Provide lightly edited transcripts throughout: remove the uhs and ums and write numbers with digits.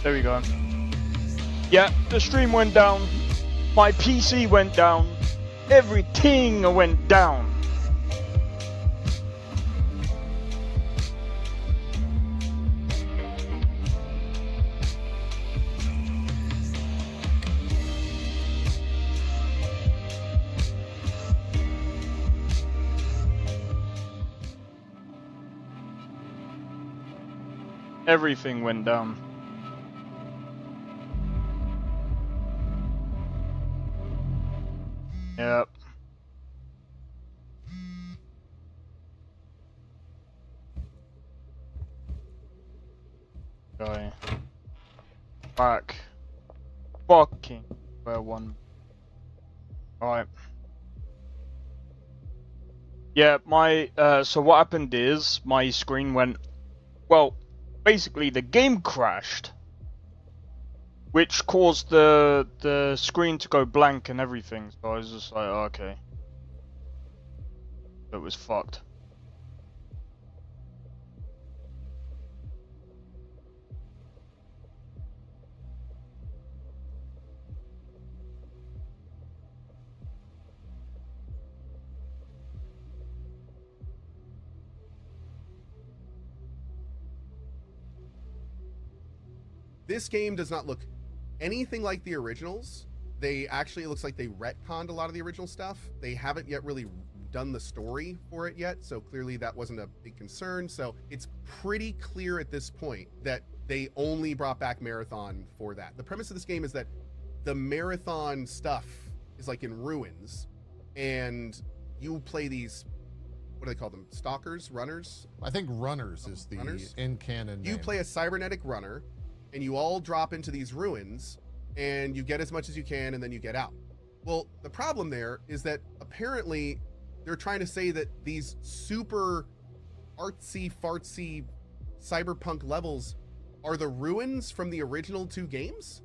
There we go. Yeah, the stream went down. My PC went down. Everything went down. Everything went down. Yep. Guy. Back. Fucking where one. Alright. Yeah, my so what happened is my screen went, well, basically the game crashed, which caused the screen to go blank and everything. So I was just like, oh, okay. It was fucked. This game does not look anything like the originals. They actually, it looks like they retconned a lot of the original stuff. They haven't yet really done the story for it yet, so clearly that wasn't a big concern. So it's pretty clear at this point that they only brought back Marathon for that. The premise of this game is that the Marathon stuff is like in ruins, and you play these, what do they call them? Stalkers? Runners? I think runners is the Runners? in-canon name. You play a cybernetic runner, and you all drop into these ruins, and you get as much as you can, and then you get out. Well, the problem there is that apparently they're trying to say that these super artsy-fartsy cyberpunk levels are the ruins from the original 2 games,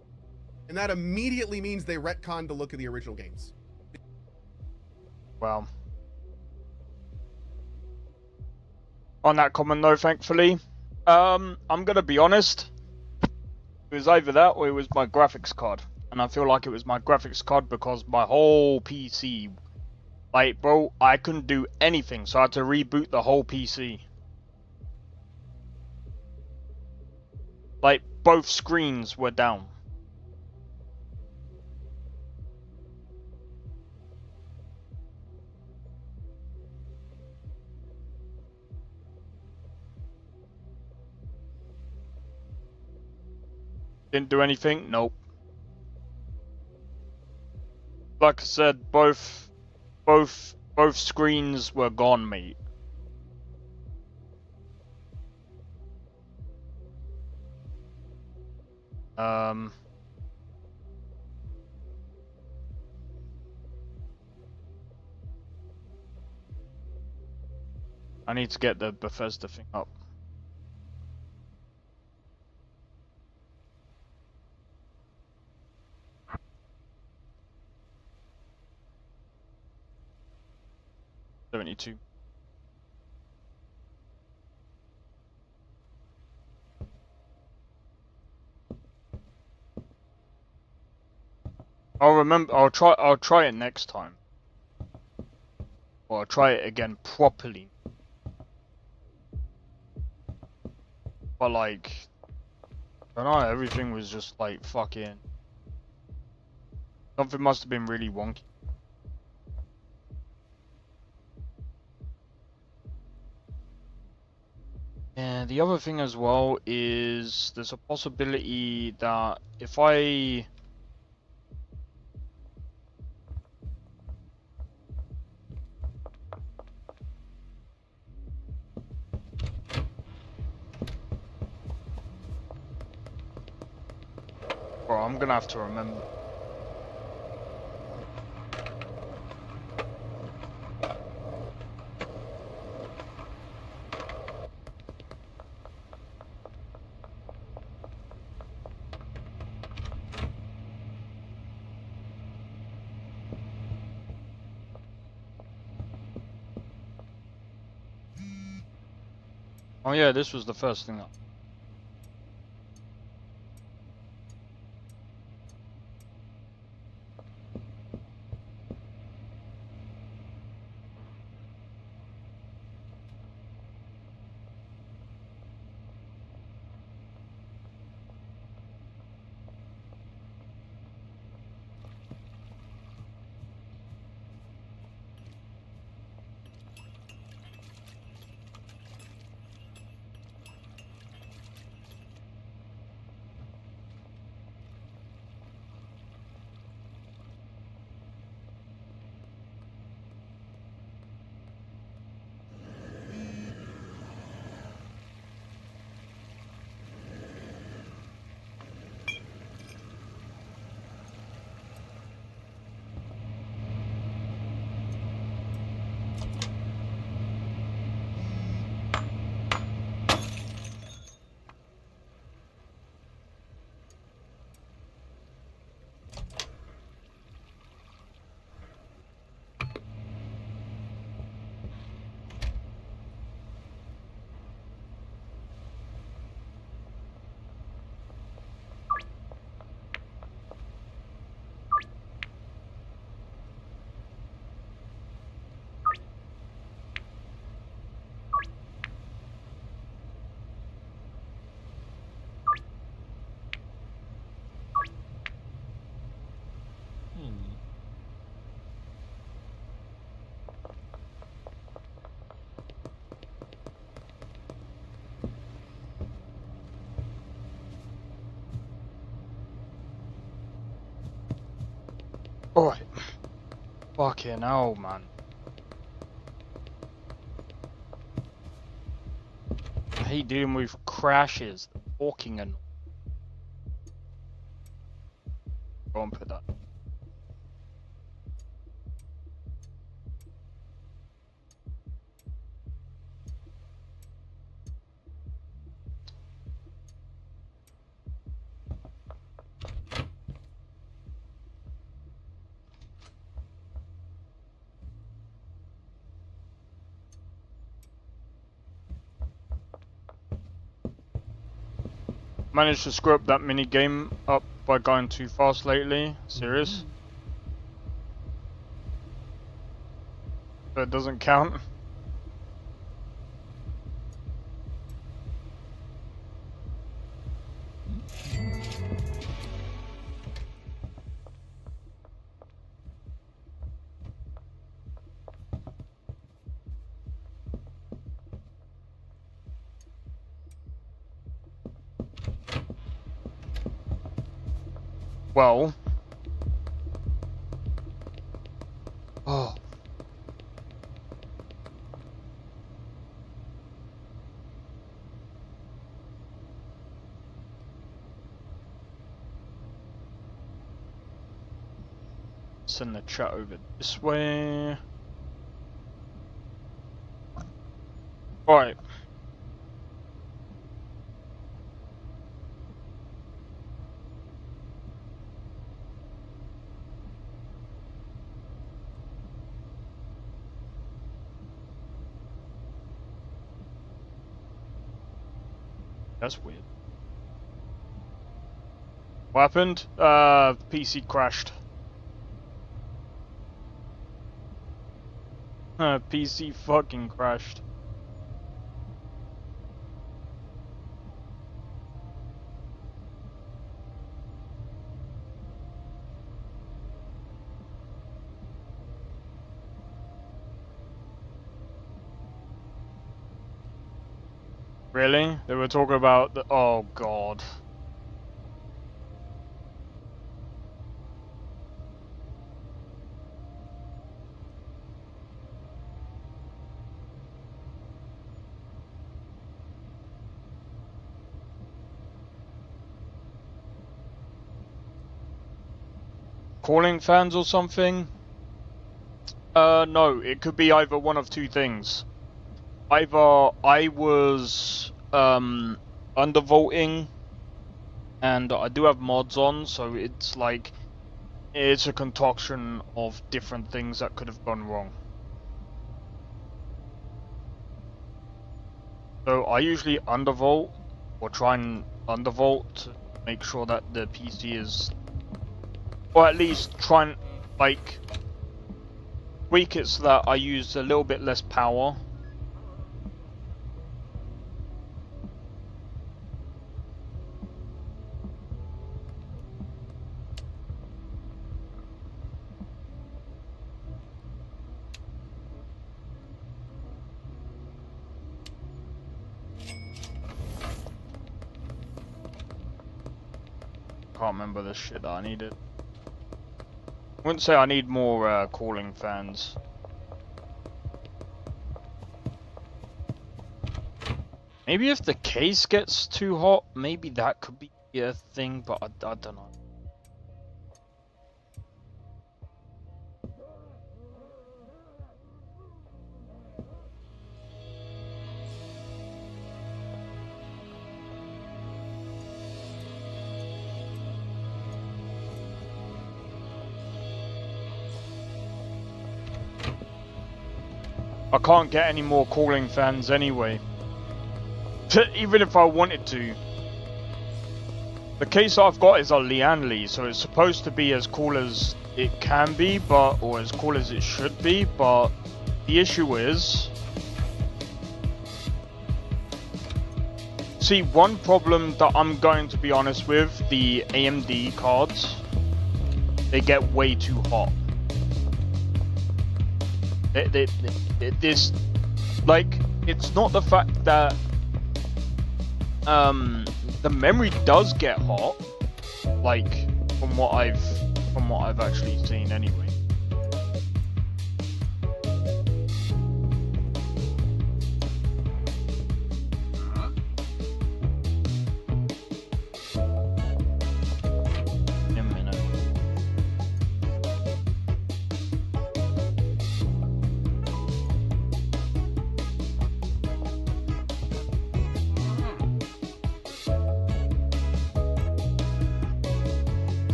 and that immediately means they retconned the look of the original games. Well, on that comment though, thankfully, I'm gonna be honest. It was either that or it was my graphics card. And I feel like it was my graphics card because my whole PC, like, bro, I couldn't do anything. So I had to reboot the whole PC. Like, both screens were down. Didn't do anything? Nope. Like I said, both screens were gone, mate. I need to get the Bethesda thing up. $72. I'll remember. I'll try it next time. Or I'll try it again properly. But like, I don't know. Everything was just like fucking. Something must have been really wonky. And the other thing as well is there's a possibility that if I Bro, I'm gonna have to remember. Oh yeah, this was the first thing up. Alright. Fucking hell, man. I hate dealing with crashes. Walking and... Go and put that. Managed to screw up that mini game up by going too fast lately. Serious? That doesn't count. Well. Oh. Send the chat over this way. Alright. That's weird. What happened? PC crashed. PC fucking crashed. Really? They were talking about the... Oh god. Calling fans or something? No, it could be either one of two things. Either I was undervolting, and I do have mods on, so it's like it's a concoction of different things that could have gone wrong. So I usually undervolt, or try and undervolt to make sure that the PC is, or at least try and like tweak it so that I use a little bit less power. Can't remember the shit that I needed. I wouldn't say I need more calling fans. Maybe if the case gets too hot, maybe that could be a thing, but I don't know. I can't get any more calling fans anyway. Even if I wanted to. The case I've got is a Lianli, so it's supposed to be as cool as it can be, but or as cool as it should be, but the issue is... See, one problem that I'm going to be honest with, the AMD cards, they get way too hot. This, like, it's not the fact that the memory does get hot, like from what I've from what I've actually seen anyway.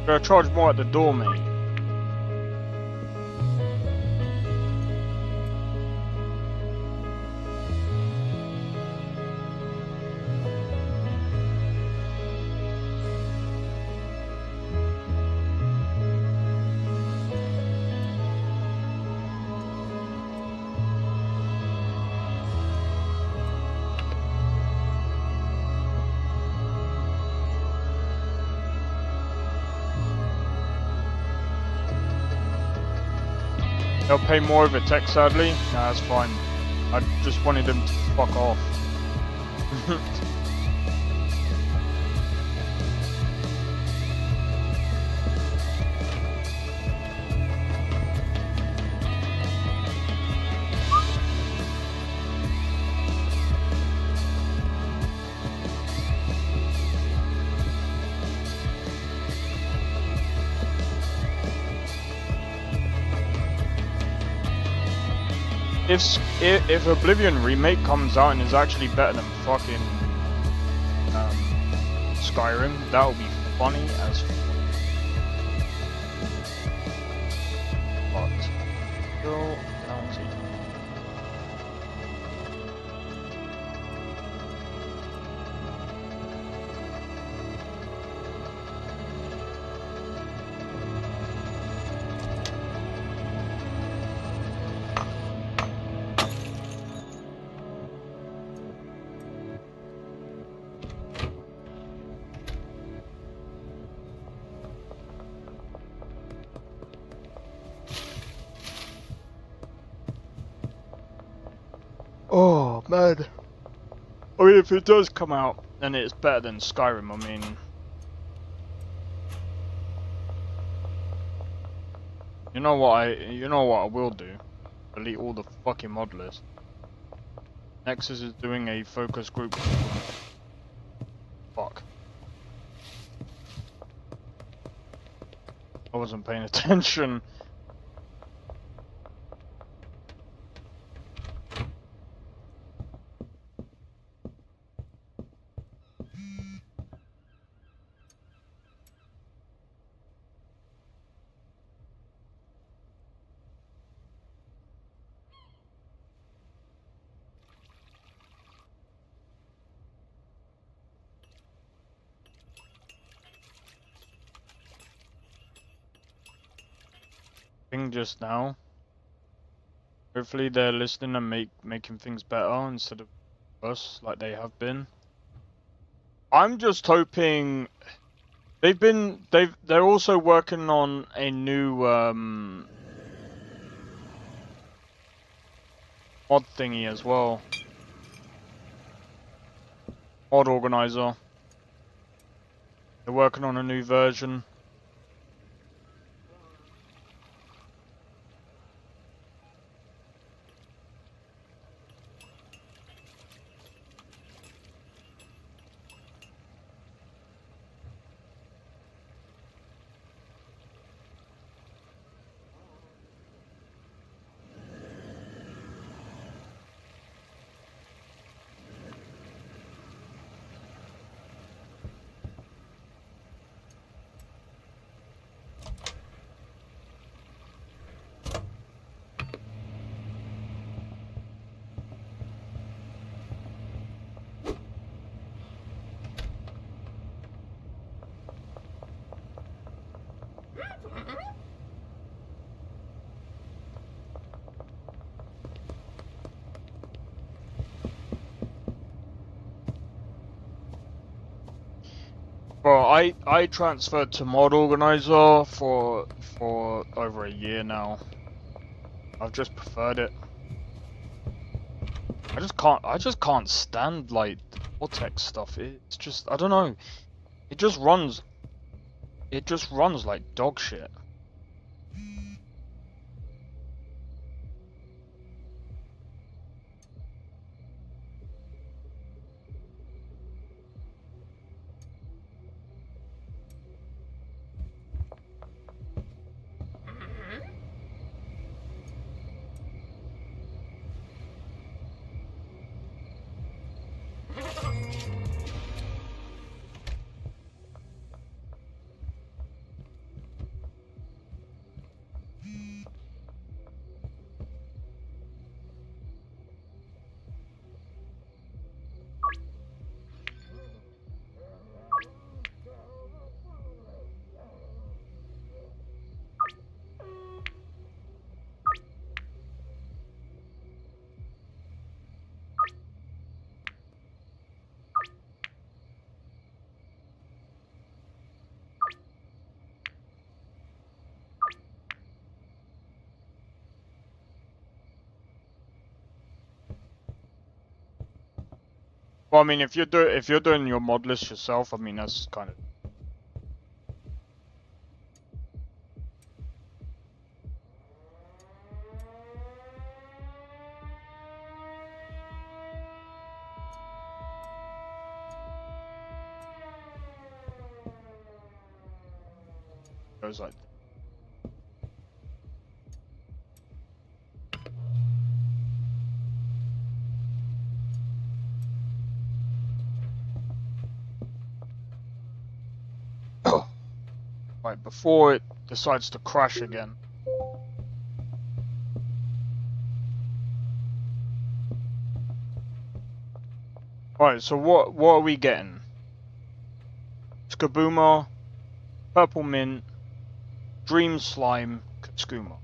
Gonna charge more at the door, mate. They'll pay more over tech, sadly. Nah, that's fine. I just wanted them to fuck off. If Oblivion Remake comes out and is actually better than fucking Skyrim, that would be funny as fuck. But still, oh man. I mean, if it does come out and it's better than Skyrim, I mean, you know what I will do? Delete all the fucking mod list. Nexus is doing a focus group. Fuck. I wasn't paying attention. Just now. Hopefully they're listening and making things better instead of worse like they have been. I'm just hoping they're also working on a new mod thingy as well. Mod organizer. They're working on a new version. Well, I transferred to Mod Organizer for over a year now. I've just preferred it. I just can't stand like the Vortex stuff. It's just, I don't know. It just runs like dog shit. Well, I mean, if you're doing your mod list yourself, I mean that's kind of. Goes like. Right, before it decides to crash again. Right, so what are we getting? Skabooma, Purple Mint, Dream Slime, Katskuma.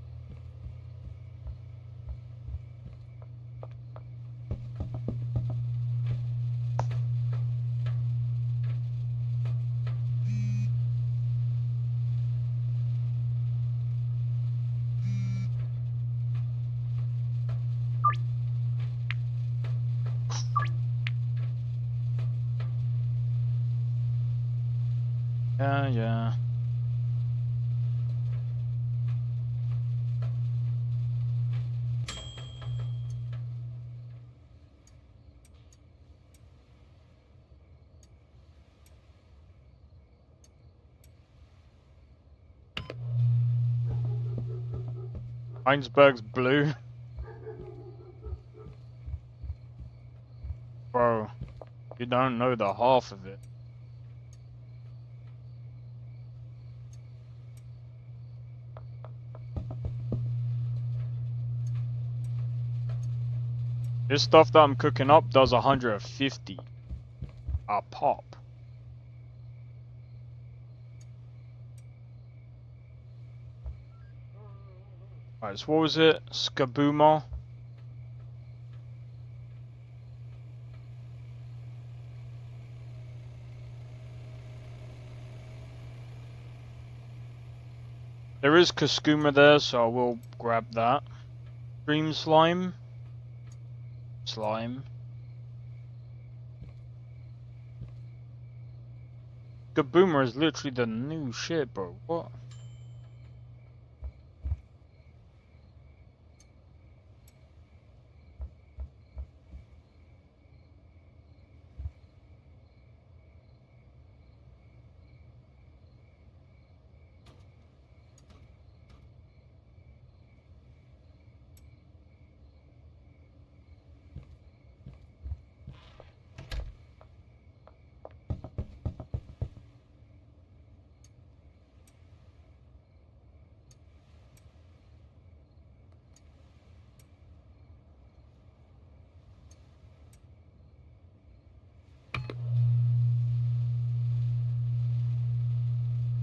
Yeah. Heinsberg's blue. Bro, you don't know the half of it. This stuff that I'm cooking up does 150 a pop. Alright, so what was it? Skabooma. There is Kaskuma there, so I will grab that. Dream Slime. Slime. Skabooma is literally the new shit, bro. What?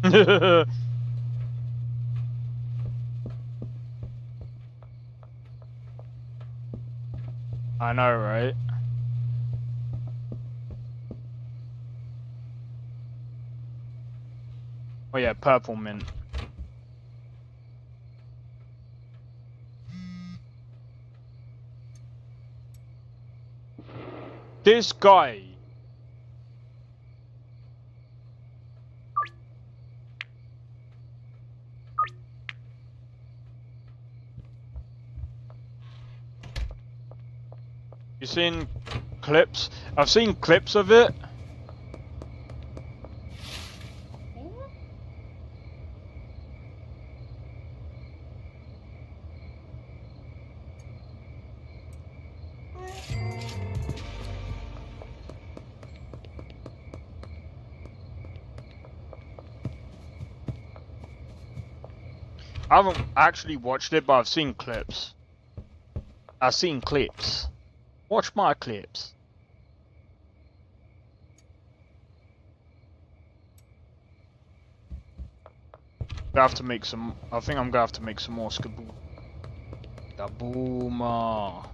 I know, right? Oh yeah, purple mint. This guy. You seen clips? I've seen clips of it. I haven't actually watched it, but I've seen clips. I've seen clips. Watch my clips. I have to make some. I think I'm gonna have to make some more skaboo. Da boomer.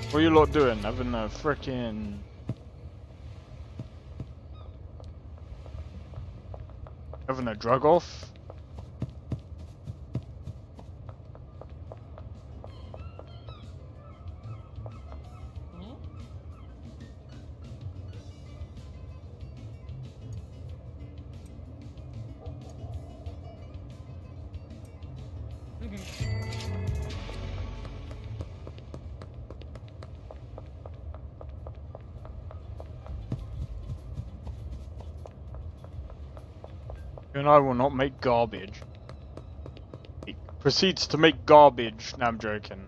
What are you lot doing? Having a frickin'... Having a drug off? And I will not make garbage. He proceeds to make garbage. No, I'm joking.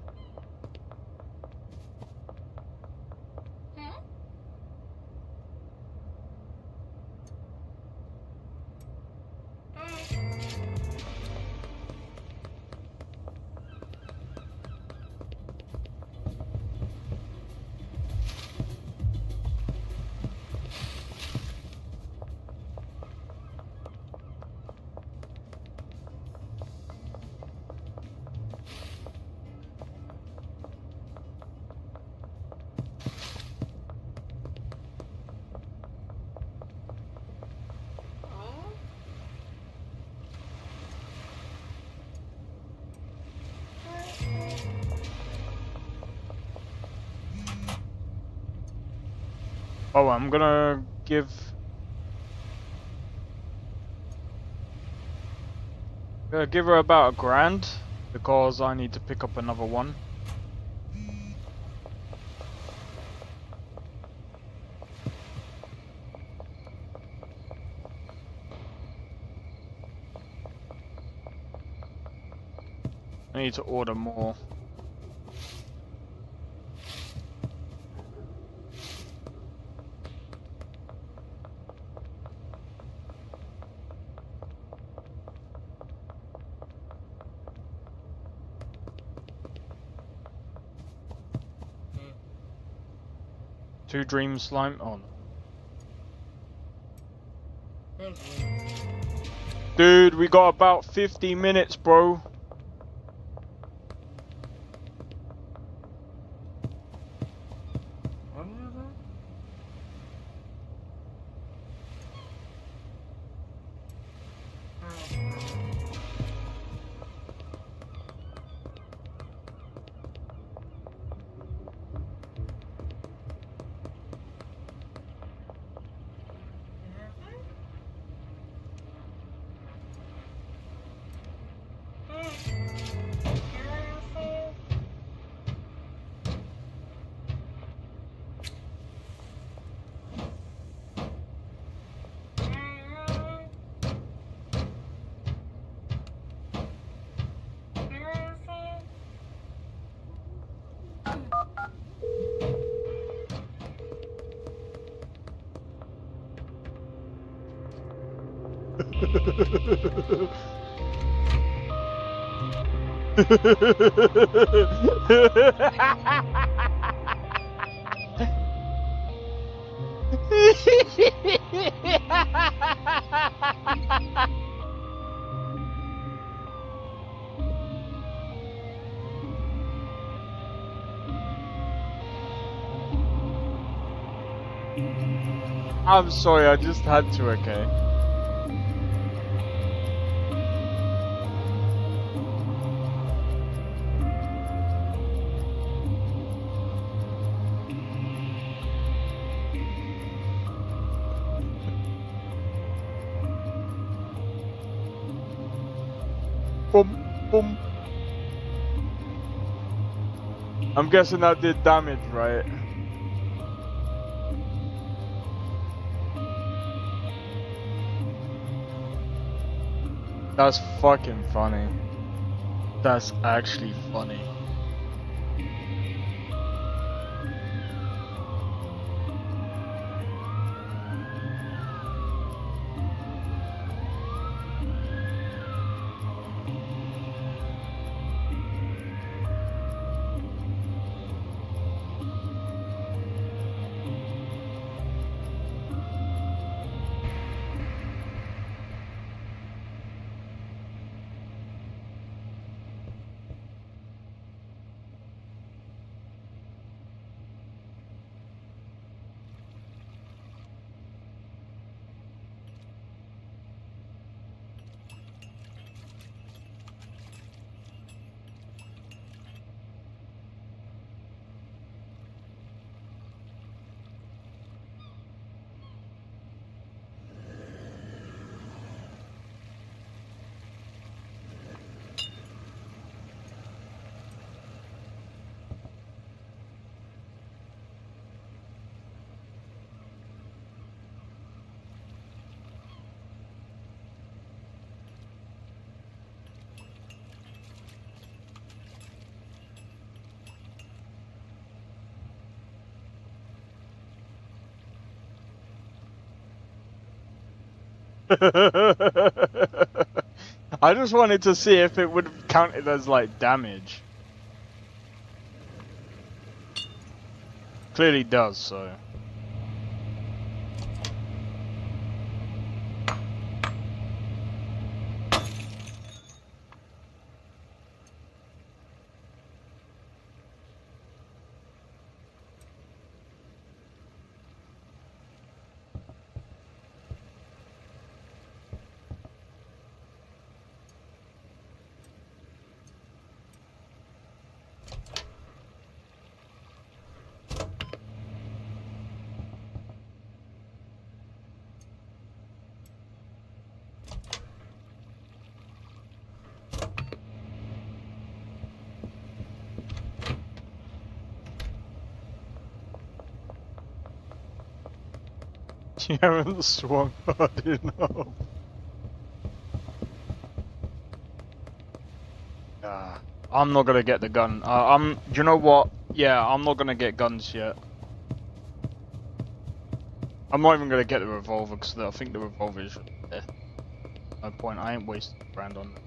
Oh, I'm gonna give her about $1,000 because I need to pick up another one. I need to order more. Two dream slime on. Dude, we got about 50 minutes, bro. I'm sorry, I just had to, okay? Boom, boom. I'm guessing that did damage, right? That's fucking funny. That's actually funny. I just wanted to see if it would have counted as like damage. Clearly does, so. You haven't swung hard enough. I'm not gonna get the gun. You know what? Yeah, I'm not gonna get guns yet. I'm not even gonna get the revolver because I think the revolver is there. No point. I ain't wasting a grand on it.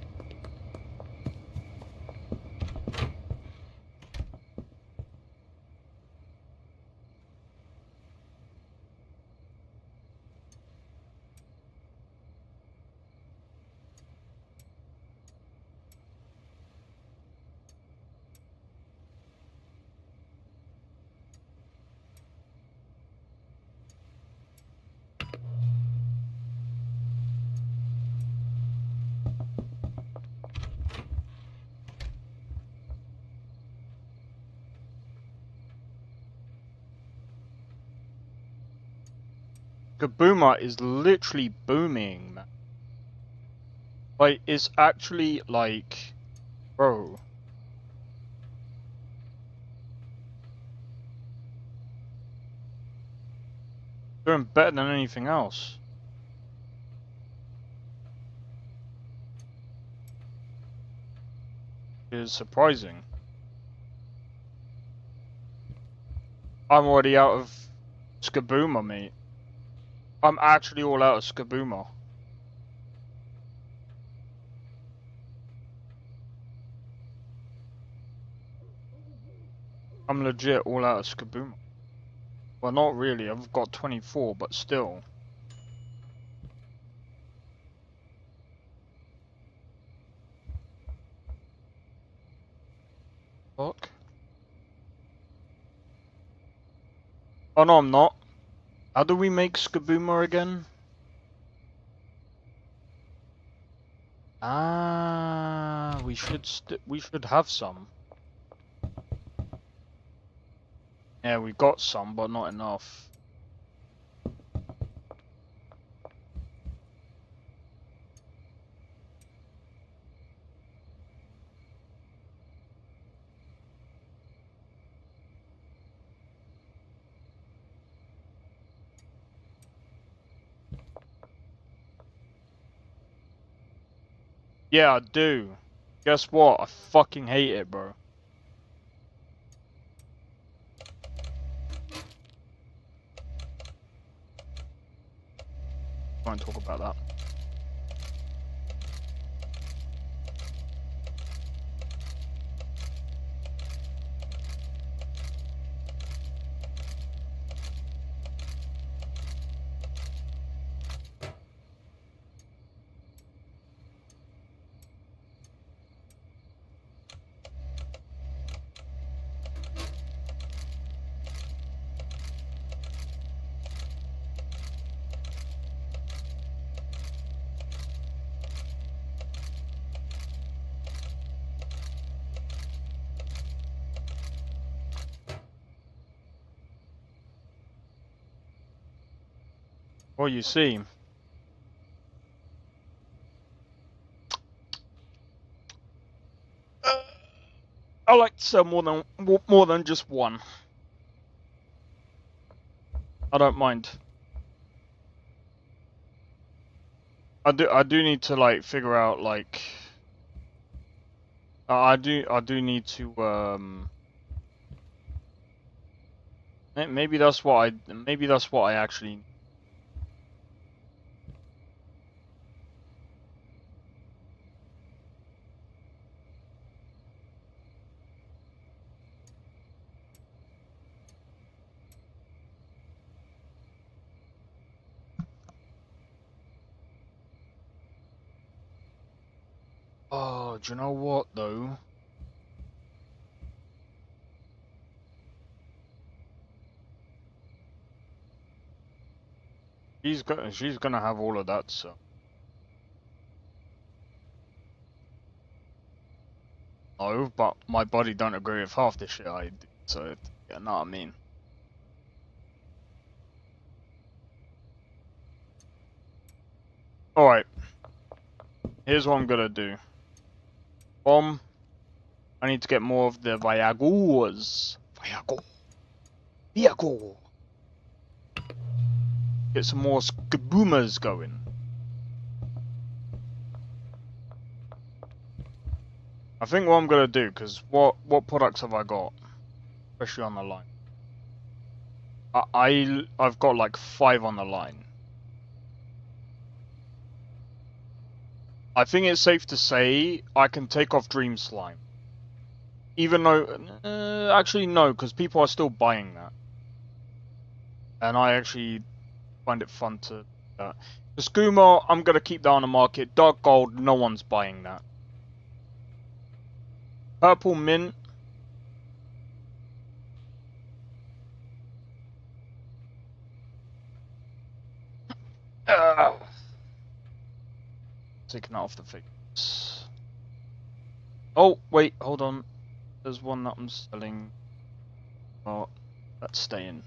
The boomer is literally booming, man. Like, it's actually like, bro. Doing better than anything else. It is surprising. I'm already out of Skabooma, mate. I'm actually all out of Skabooma. I'm legit all out of Skabooma. Well, not really. I've got 24, but still. Fuck. Oh no, I'm not. How do we make Skabooma again? Ah, we should have some. Yeah, we got some, but not enough. Yeah, I do. Guess what? I fucking hate it, bro. Won't talk about that. Well, you see. I like to sell more than just one. I don't mind. I do need to like figure out like I do need to maybe that's what I actually. Oh, do you know what though? She's gonna have all of that, so. No, but my body don't agree with half the shit I do, so you know what I mean. Alright. Here's what I'm gonna do. Bomb. I need to get more of the Viagors. Viago. Get some more Skaboomas going. I think what I'm gonna do, because what products have I got? Especially on the line. I've got like 5 on the line. I think it's safe to say I can take off Dream Slime. Even though, actually no, because people are still buying that. And I actually find it fun to the Skooma, I'm gonna keep that on the market. Dark Gold, no one's buying that. Purple Mint. Taking that off the face. Oh, wait, hold on. There's one that I'm selling. Oh, that's staying.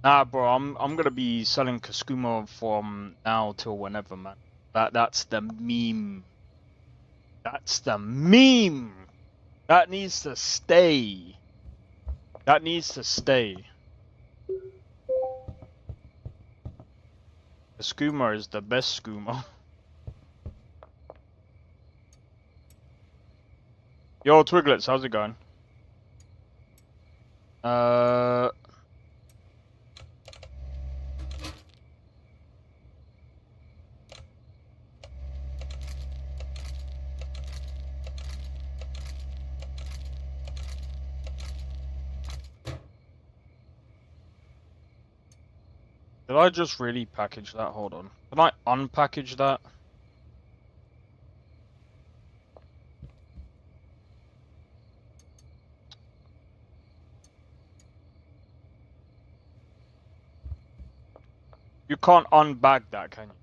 Nah, bro, I'm gonna be selling Kaskuma from now till whenever, man. That's the meme. That's the meme. That needs to stay. That needs to stay. The skooma is the best skooma. Yo, Twiglets, how's it going? Did I just really package that? Hold on. Can I unpackage that? You can't unbag that, can you?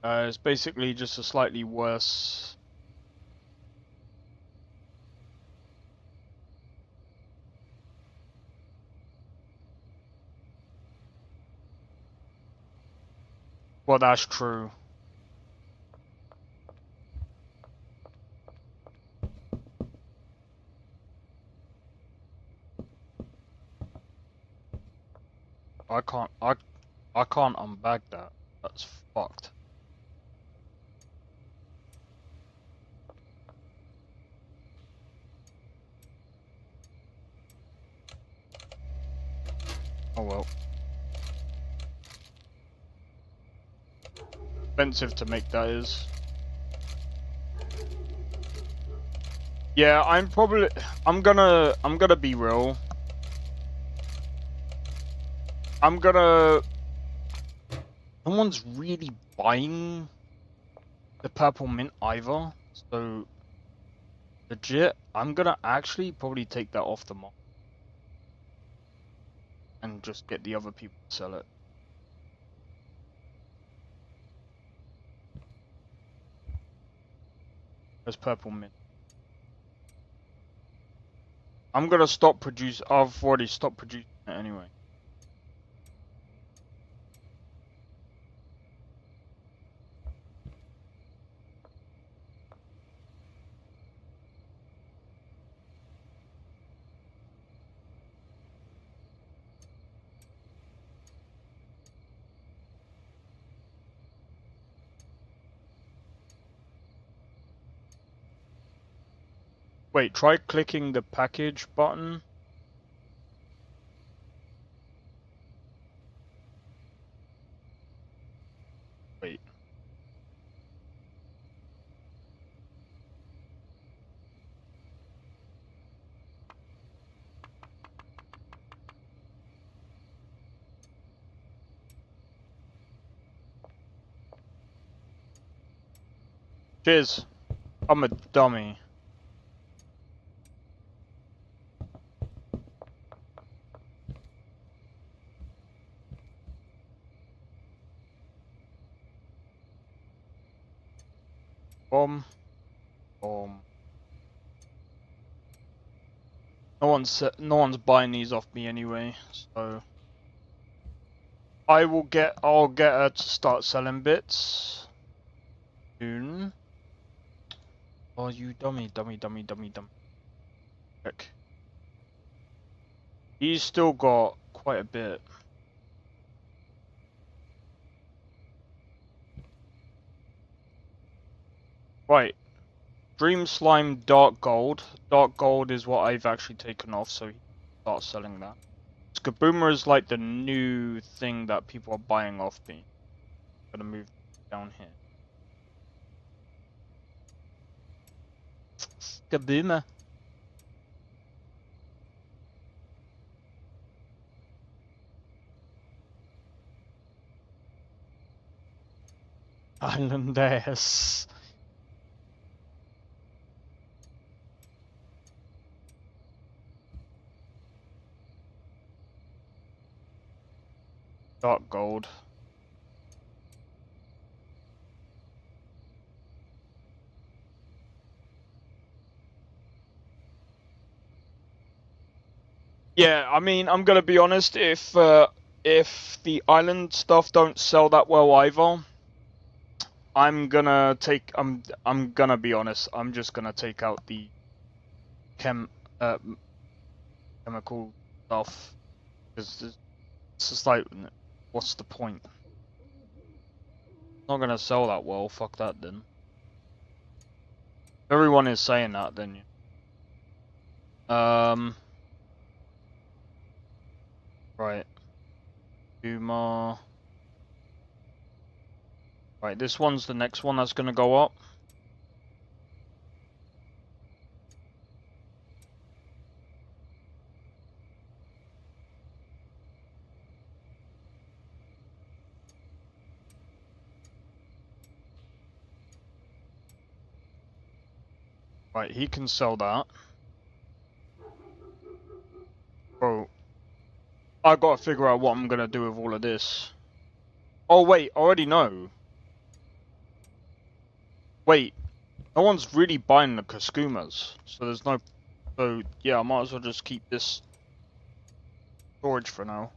It's basically just a slightly worse... Well, that's true. I can't unbag that. That's fucked. Oh well. Expensive to make that is. Yeah, I'm gonna be real. No one's really buying the purple mint either, so legit, I'm gonna actually probably take that off the market and just get the other people to sell it. There's purple mint. I'm gonna stop producing. I've already stopped producing it anyway. Wait, try clicking the package button. Wait. Cheers. I'm a dummy. Bomb. Bomb. No one's buying these off me anyway, so I'll get her to start selling bits soon. Oh, you dummy. Heck. He's still got quite a bit. Right. Dream Slime Dark Gold. Dark Gold is what I've actually taken off, so he starts selling that. Skaboomer is like the new thing that people are buying off me. I'm gonna move down here. Skaboomer. Islanders. Dark Gold. Yeah, I mean, I'm gonna be honest. If the island stuff don't sell that well either, I'm gonna be honest. I'm just gonna take out the chemical stuff because it's just like, what's the point? Not gonna sell that well. Fuck that then. Everyone is saying that then. Right. Duma. Right, this one's the next one that's gonna go up. Right, he can sell that. Bro, I gotta figure out what I'm gonna do with all of this. Oh wait, I already know. Wait, no one's really buying the Kaskumas, so there's no... So, yeah, I might as well just keep this storage for now.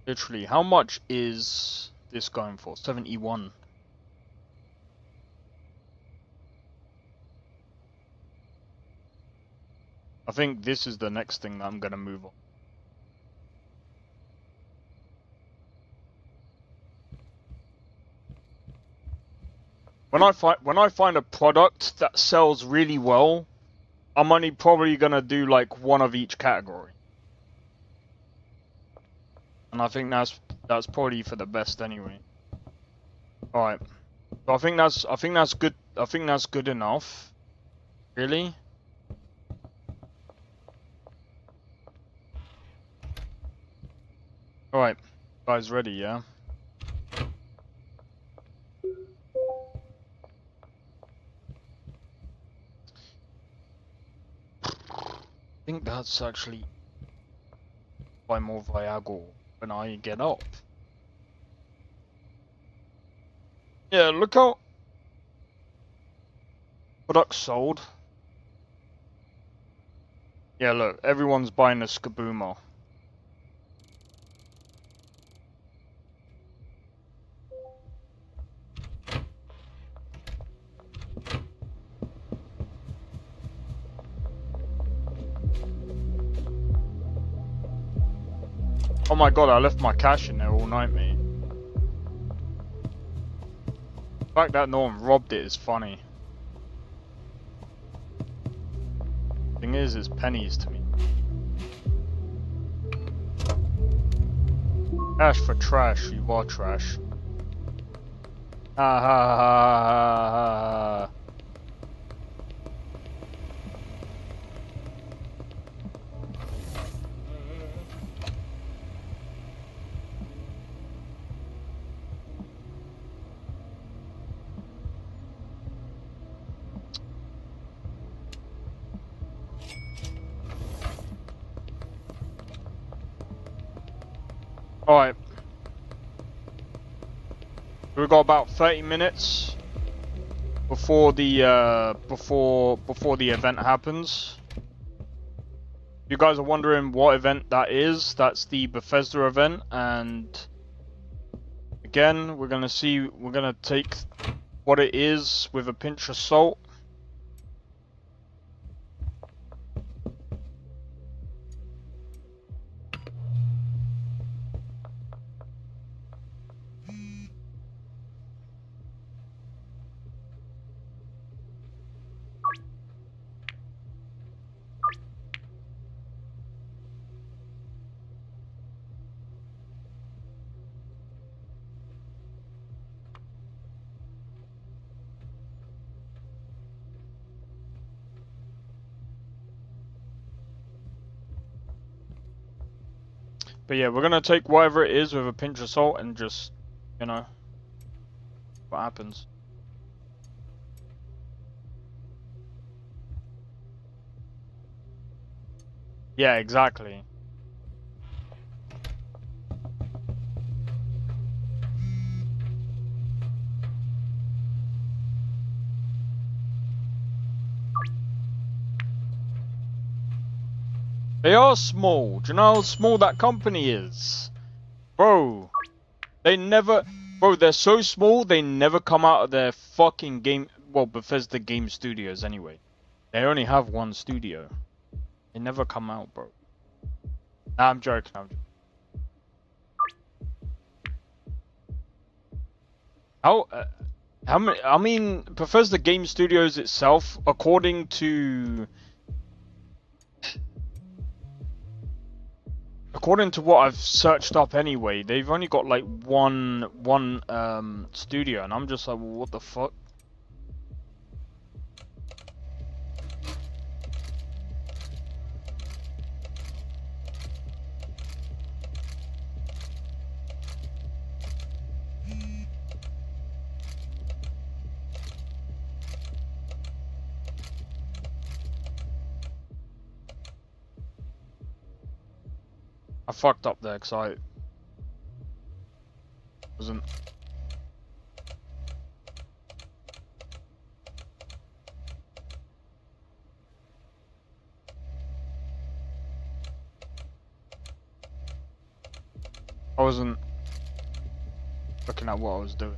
Literally, how much is this going for? 71. I think this is the next thing that I'm gonna move on. When I find a product that sells really well, I'm only probably gonna do like one of each category. And I think that's probably for the best anyway. Alright. So I think that's good. I think that's good enough. Really? Alright. Guys ready, yeah? I think that's actually by more Viagra when I get up. Yeah, look how products sold. Yeah, look, everyone's buying a Skabooma. Oh my god, I left my cash in there all night, mate. The fact that no one robbed it is funny. Thing is, it's pennies to me. Cash for trash, you are trash. Ha ha ha ha ha. Alright. We've got about 30 minutes before the before the event happens. You guys are wondering what event that is. That's the Bethesda event, and again, we're gonna take what it is with a pinch of salt. But yeah, we're gonna take whatever it is with a pinch of salt and just, you know, what happens. Yeah, exactly. They are small. Do you know how small that company is? Bro, they never... Bro, they're so small, they never come out of their fucking game... Well, Bethesda Game Studios anyway. They only have one studio. They never come out, bro. Nah, I'm joking, How many... I mean, Bethesda Game Studios itself, according to what I've searched up anyway, they've only got like one studio, and I'm just like, well, what the fuck? I fucked up there because I wasn't. I wasn't looking at what I was doing.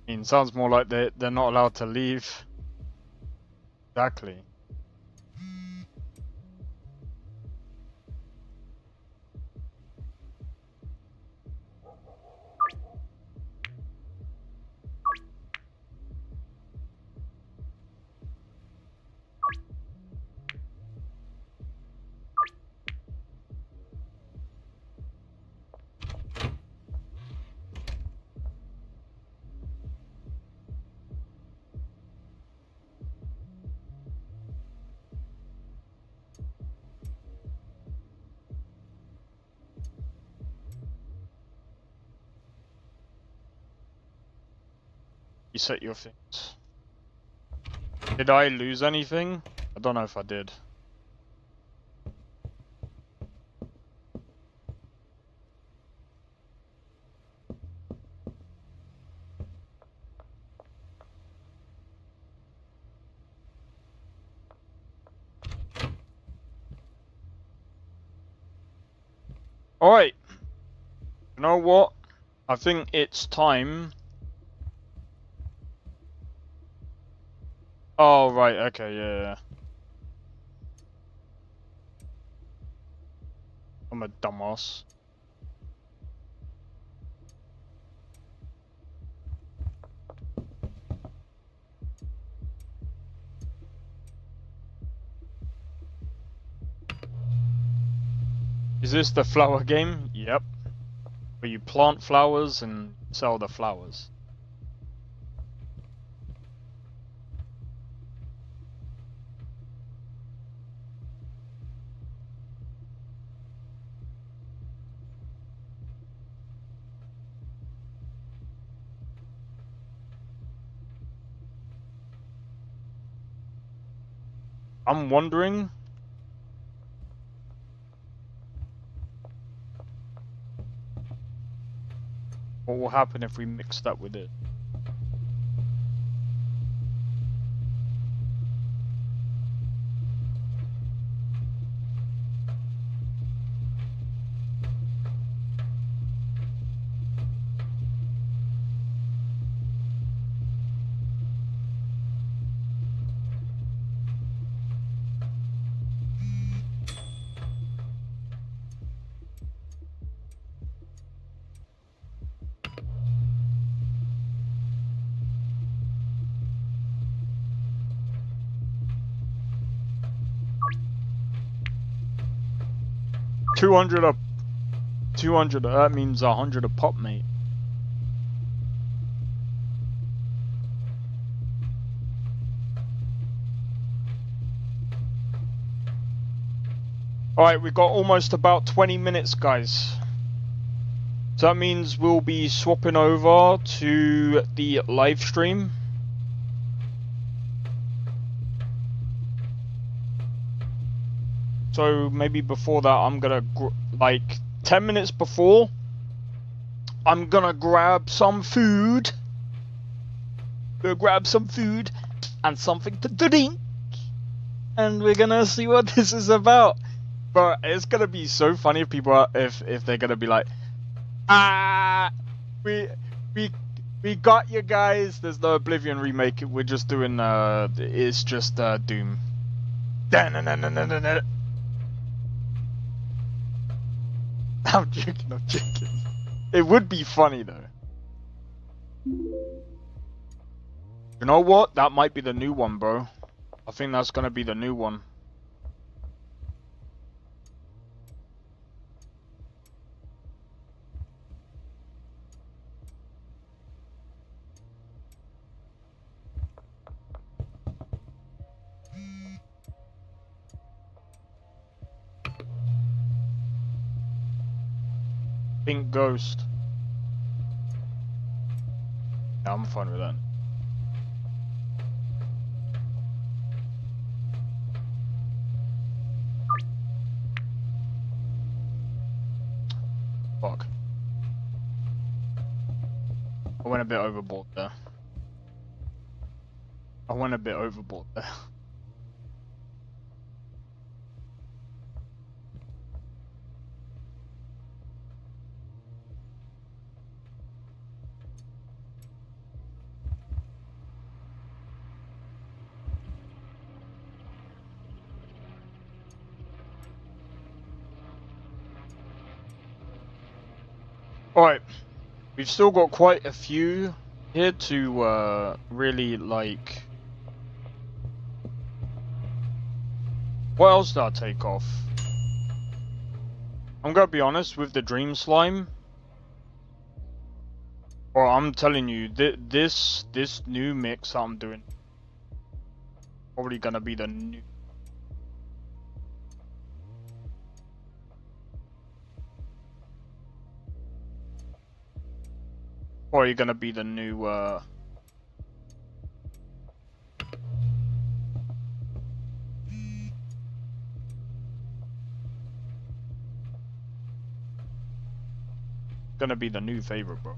I mean, sounds more like they're not allowed to leave. Exactly. You set your things. Did I lose anything? I don't know if I did. Alright. You know what? I think it's time. Oh, right, okay, yeah. I'm a dumbass. Is this the flower game? Yep. Where you plant flowers and sell the flowers. I'm wondering what will happen if we mix that with it. $200, that means 100 a pop, mate. Alright, we've got almost about 20 minutes, guys. So that means we'll be swapping over to the live stream. So maybe before that, I'm gonna, like, 10 minutes before, I'm gonna grab some food. And something to drink. And we're gonna see what this is about. But it's gonna be so funny if people are, if they're gonna be like, we got you guys. There's no Oblivion remake. We're just doing it's just Doom. I'm joking. It would be funny though. You know what? That might be the new one, bro. I think that's gonna be the new one. Pink Ghost. Yeah, I'm fine with that. Fuck. I went a bit overboard there. Alright, we've still got quite a few here to really like... What else did I take off? I'm gonna be honest with the Dream Slime. Or I'm telling you, this new mix I'm doing probably gonna be the new... Probably gonna be the new gonna be the new favorite, bro.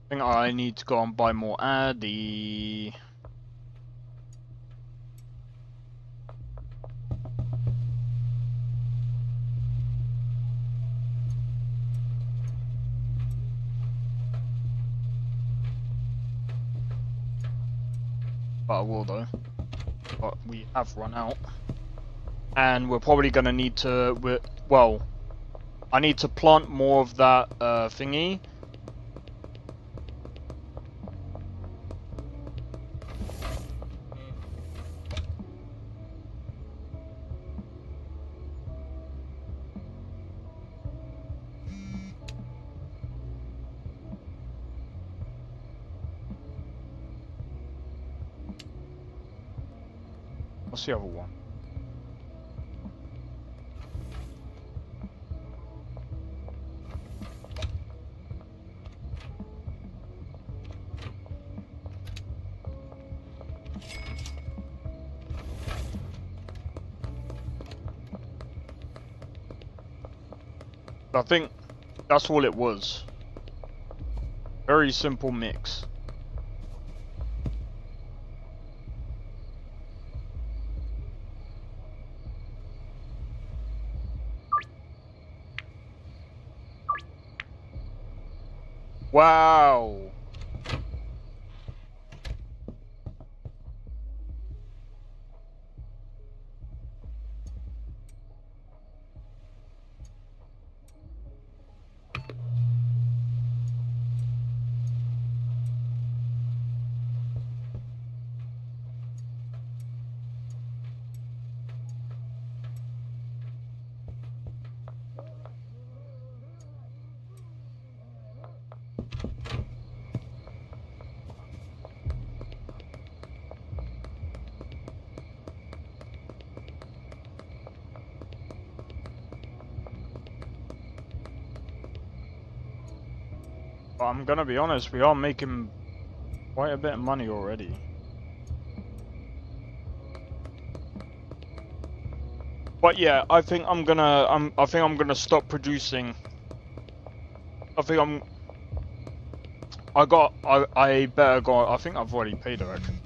I think I need to go and buy more Addy. But I will though. But we have run out. And we're probably gonna need to, well, I need to plant more of that thingy. What's the other one? I think that's all it was. Very simple mix. Wow. But I'm gonna be honest, we are making quite a bit of money already. But yeah, I think I'm gonna stop producing. I better go. I think I've already paid, I reckon.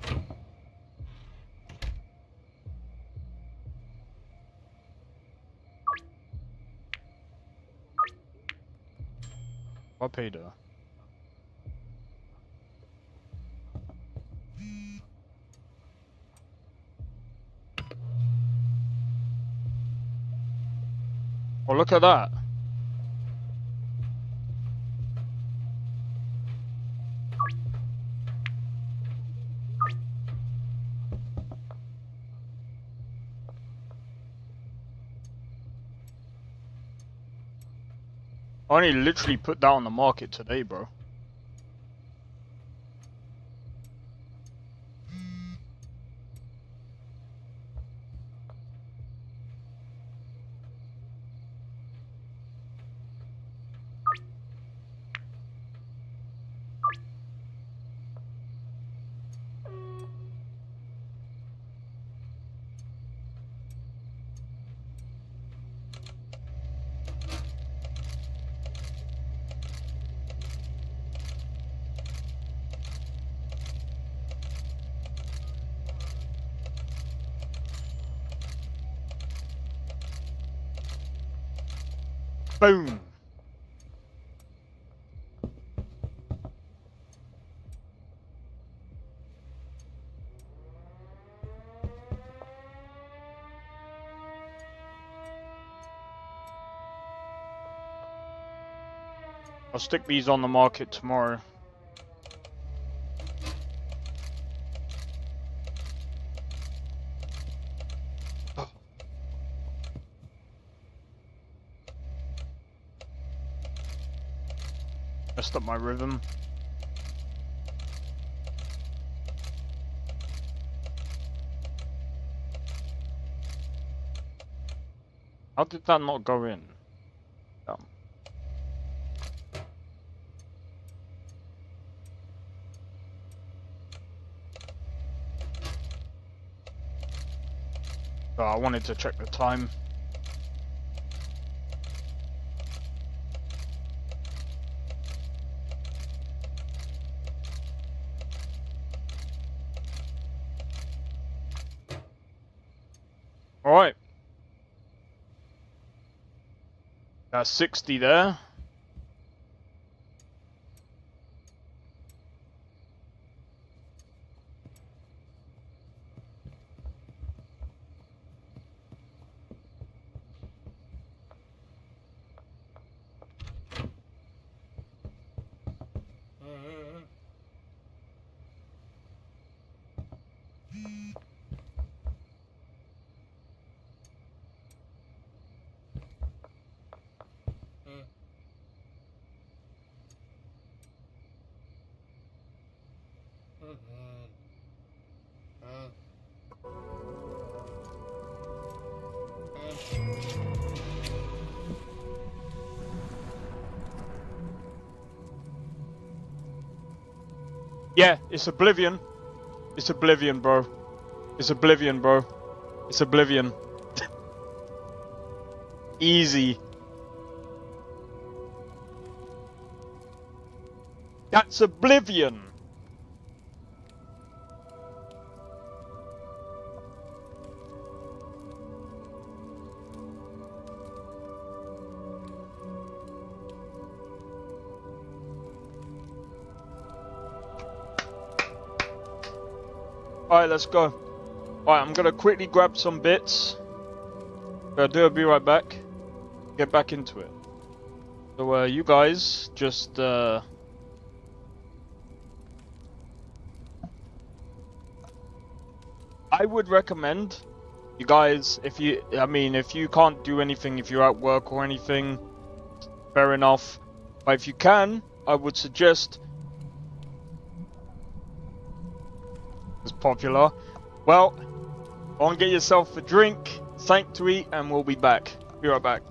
I paid her. Oh, look at that. I only literally put that on the market today, bro. Boom. I'll stick these on the market tomorrow. Messed up my rhythm. How did that not go in? Damn. Oh, I wanted to check the time. Alright. That's 60 there. Yeah, it's Oblivion. It's Oblivion, bro. It's Oblivion, bro. It's Oblivion. Easy. That's Oblivion. Alright, let's go. Alright, I'm gonna quickly grab some bits. I'll be right back. Get back into it. So, you guys just, I would recommend you guys, if you can't do anything, if you're at work or anything, fair enough. But if you can, I would suggest, it's popular, well, go and get yourself a drink, something to eat, and we'll be back. Be right back.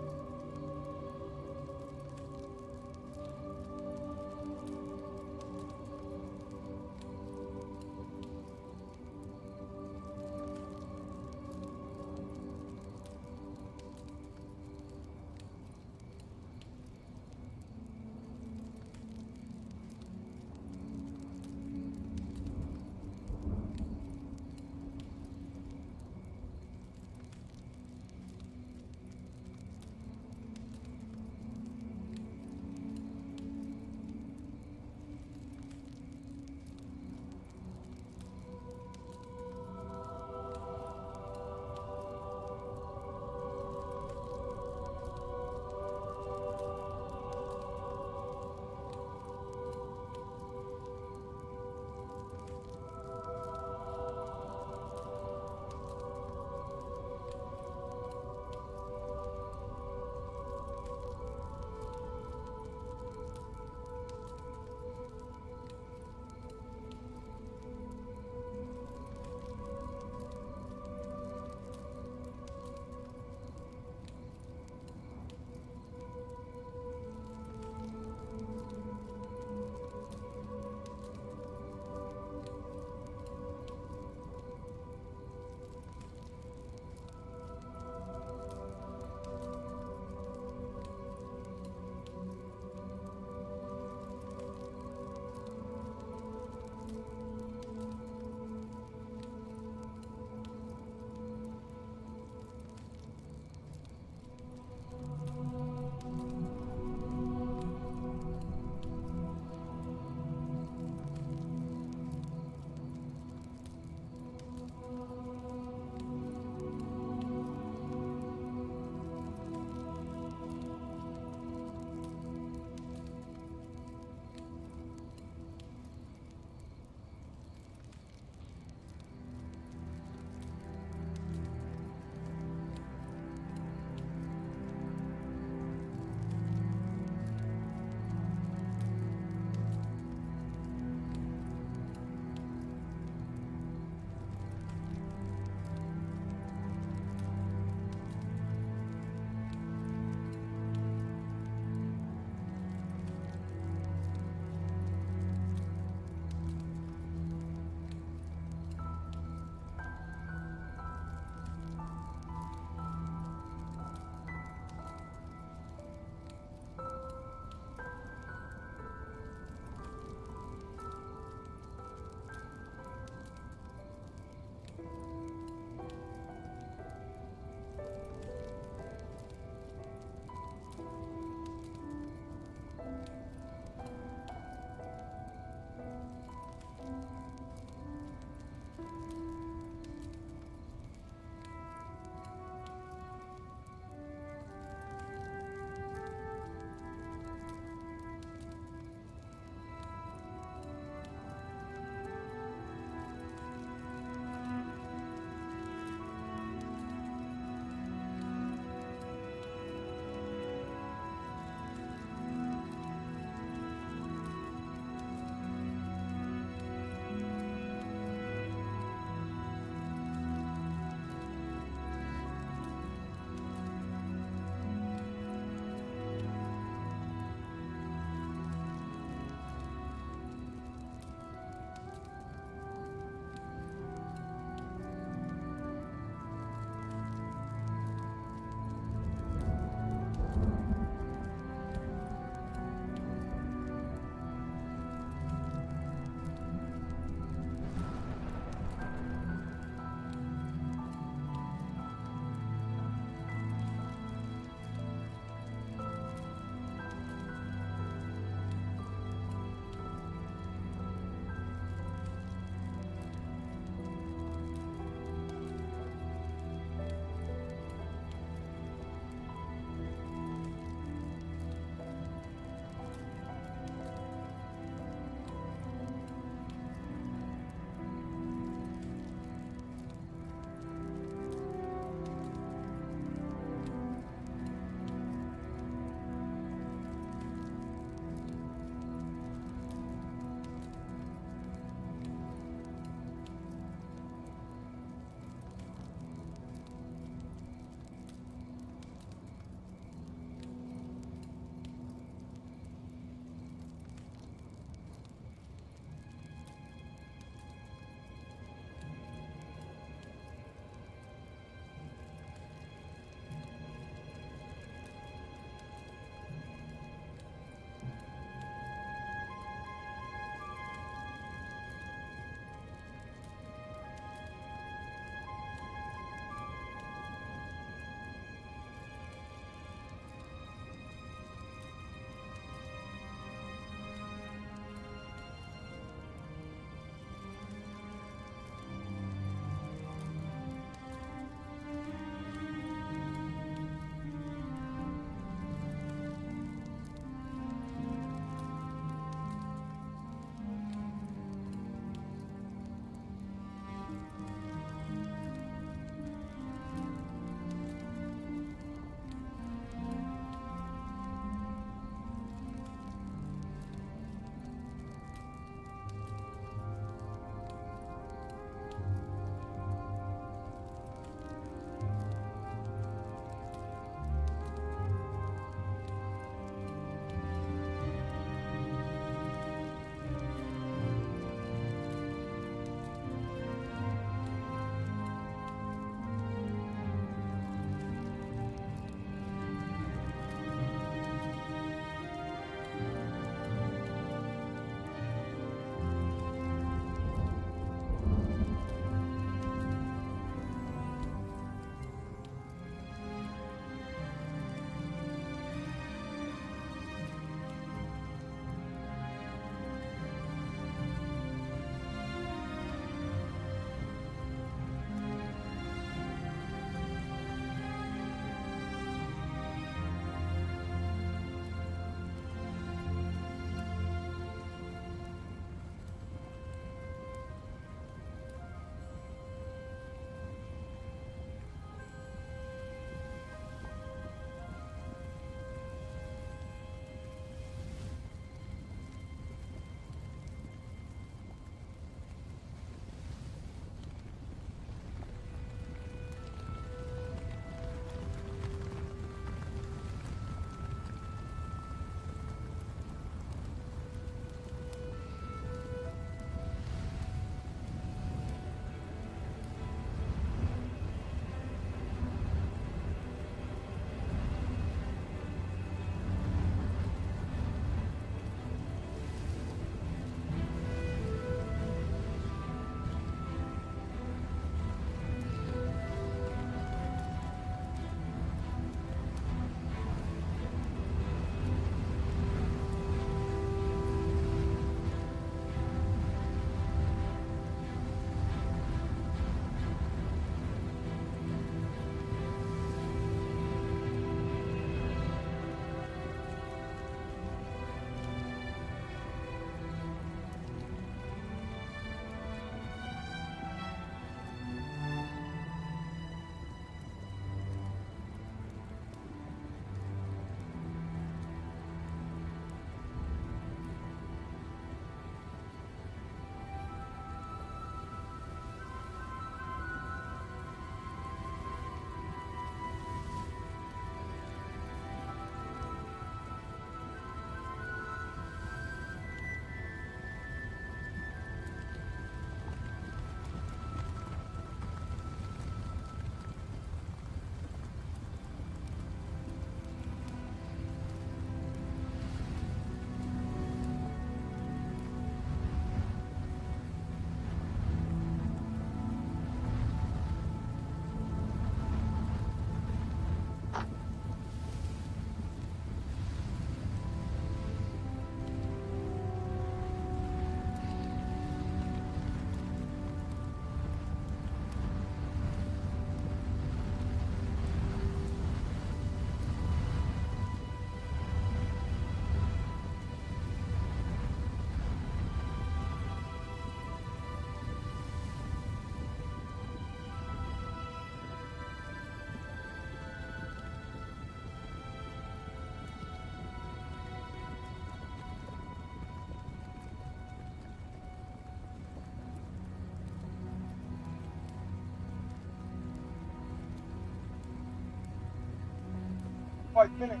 5 minutes.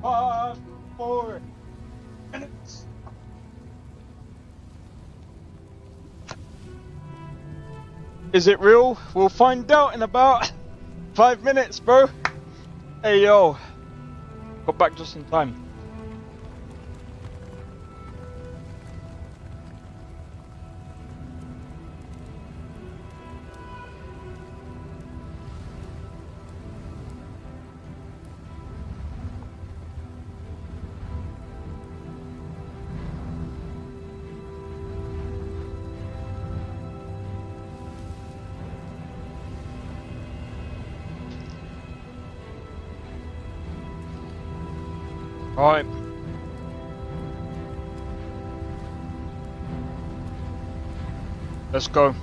5 more minutes. Is it real? We'll find out in about 5 minutes, bro. Hey, yo. Got back just in time. All right. Let's go.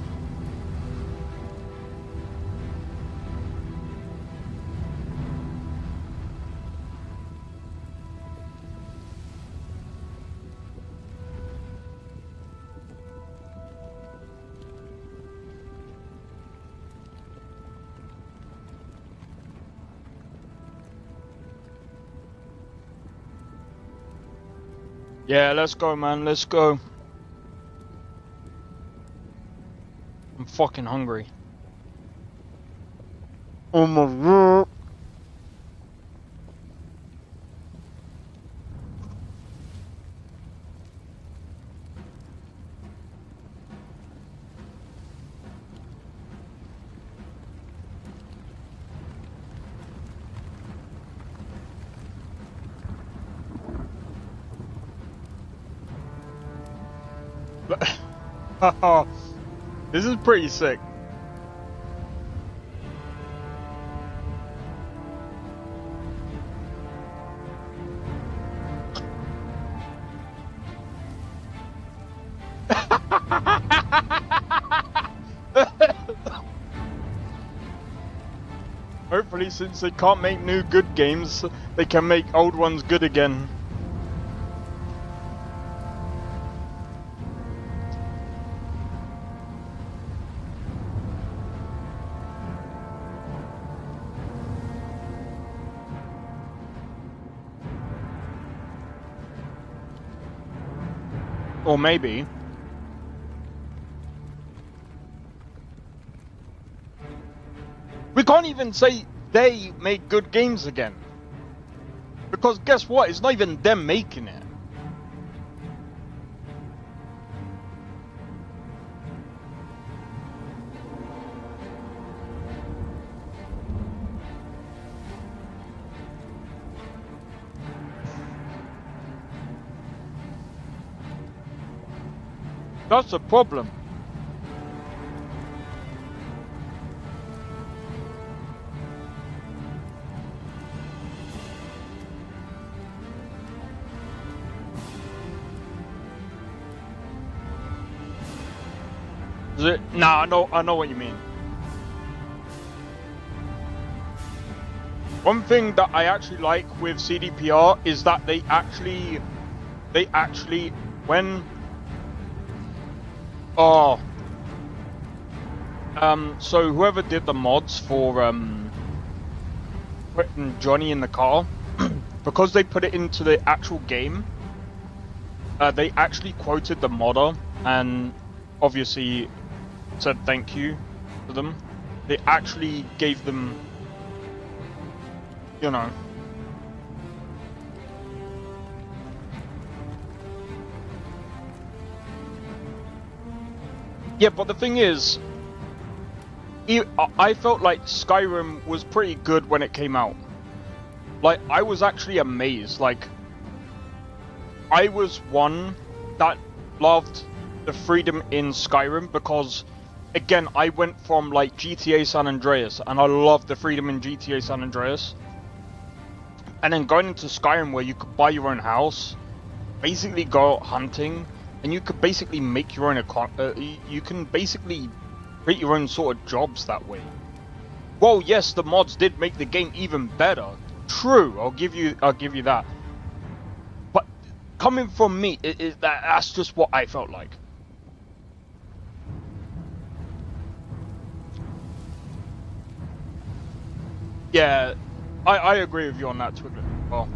Yeah, let's go, man. Let's go. I'm fucking hungry. Oh my god. This is pretty sick. Hopefully, since they can't make new good games, they can make old ones good again. Or maybe we can't even say they make good games again, because guess what? It's not even them making it. That's the problem. Is it? Nah, I know what you mean. One thing that I actually like with CDPR is that they actually, when, so whoever did the mods for, putting Johnny in the car, because they put it into the actual game, they actually quoted the modder and obviously said thank you to them. They actually gave them, you know, yeah, but the thing is, I felt like Skyrim was pretty good when it came out. Like, I was actually amazed. Like, I was one that loved the freedom in Skyrim because, again, I went from, like, GTA San Andreas, and I loved the freedom in GTA San Andreas. And then going into Skyrim where you could buy your own house, basically go out hunting, and you could basically make your own you can basically create your own sort of jobs that way. Well, yes, the mods did make the game even better. True, I'll give you that. But coming from me, that's just what I felt like. Yeah, I agree with you on that, Twiglet. Well,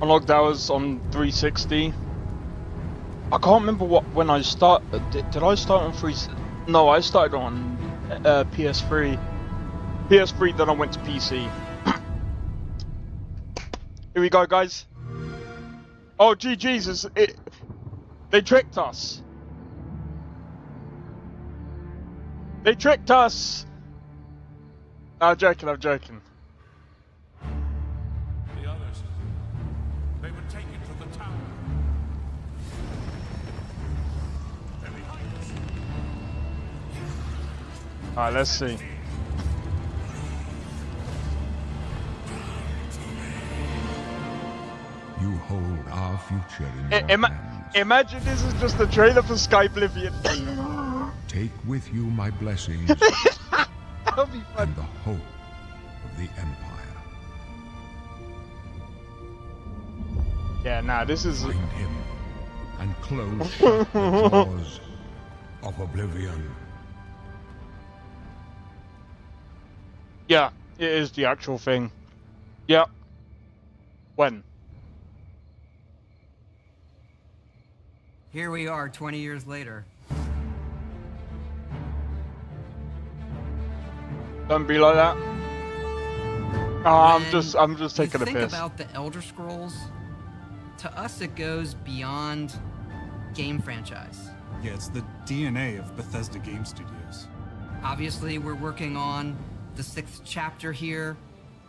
unlocked hours on 360. I can't remember when I started. Did I start on 360? No, I started on PS3. PS3, then I went to PC. Here we go, guys. Oh, gee, Jesus! They tricked us. They tricked us. No, I'm joking. I'm joking. The others, they were taken to the tower. They're behind us. Alright, let's see. You hold our future in your hands. Imagine this is just a trailer for Oblivion. Take with you my blessings That'll be fun. and the hope of the Empire. Yeah, nah, this is. Find him and close shut the doors of Oblivion. Yeah, it is the actual thing. Yeah. When? Here we are 20 years later. Don't be like that. Oh, I'm just taking a think piss. about the Elder Scrolls, to us it goes beyond game franchise. Yeah, it's the DNA of Bethesda Game Studios. Obviously, we're working on the 6th chapter here,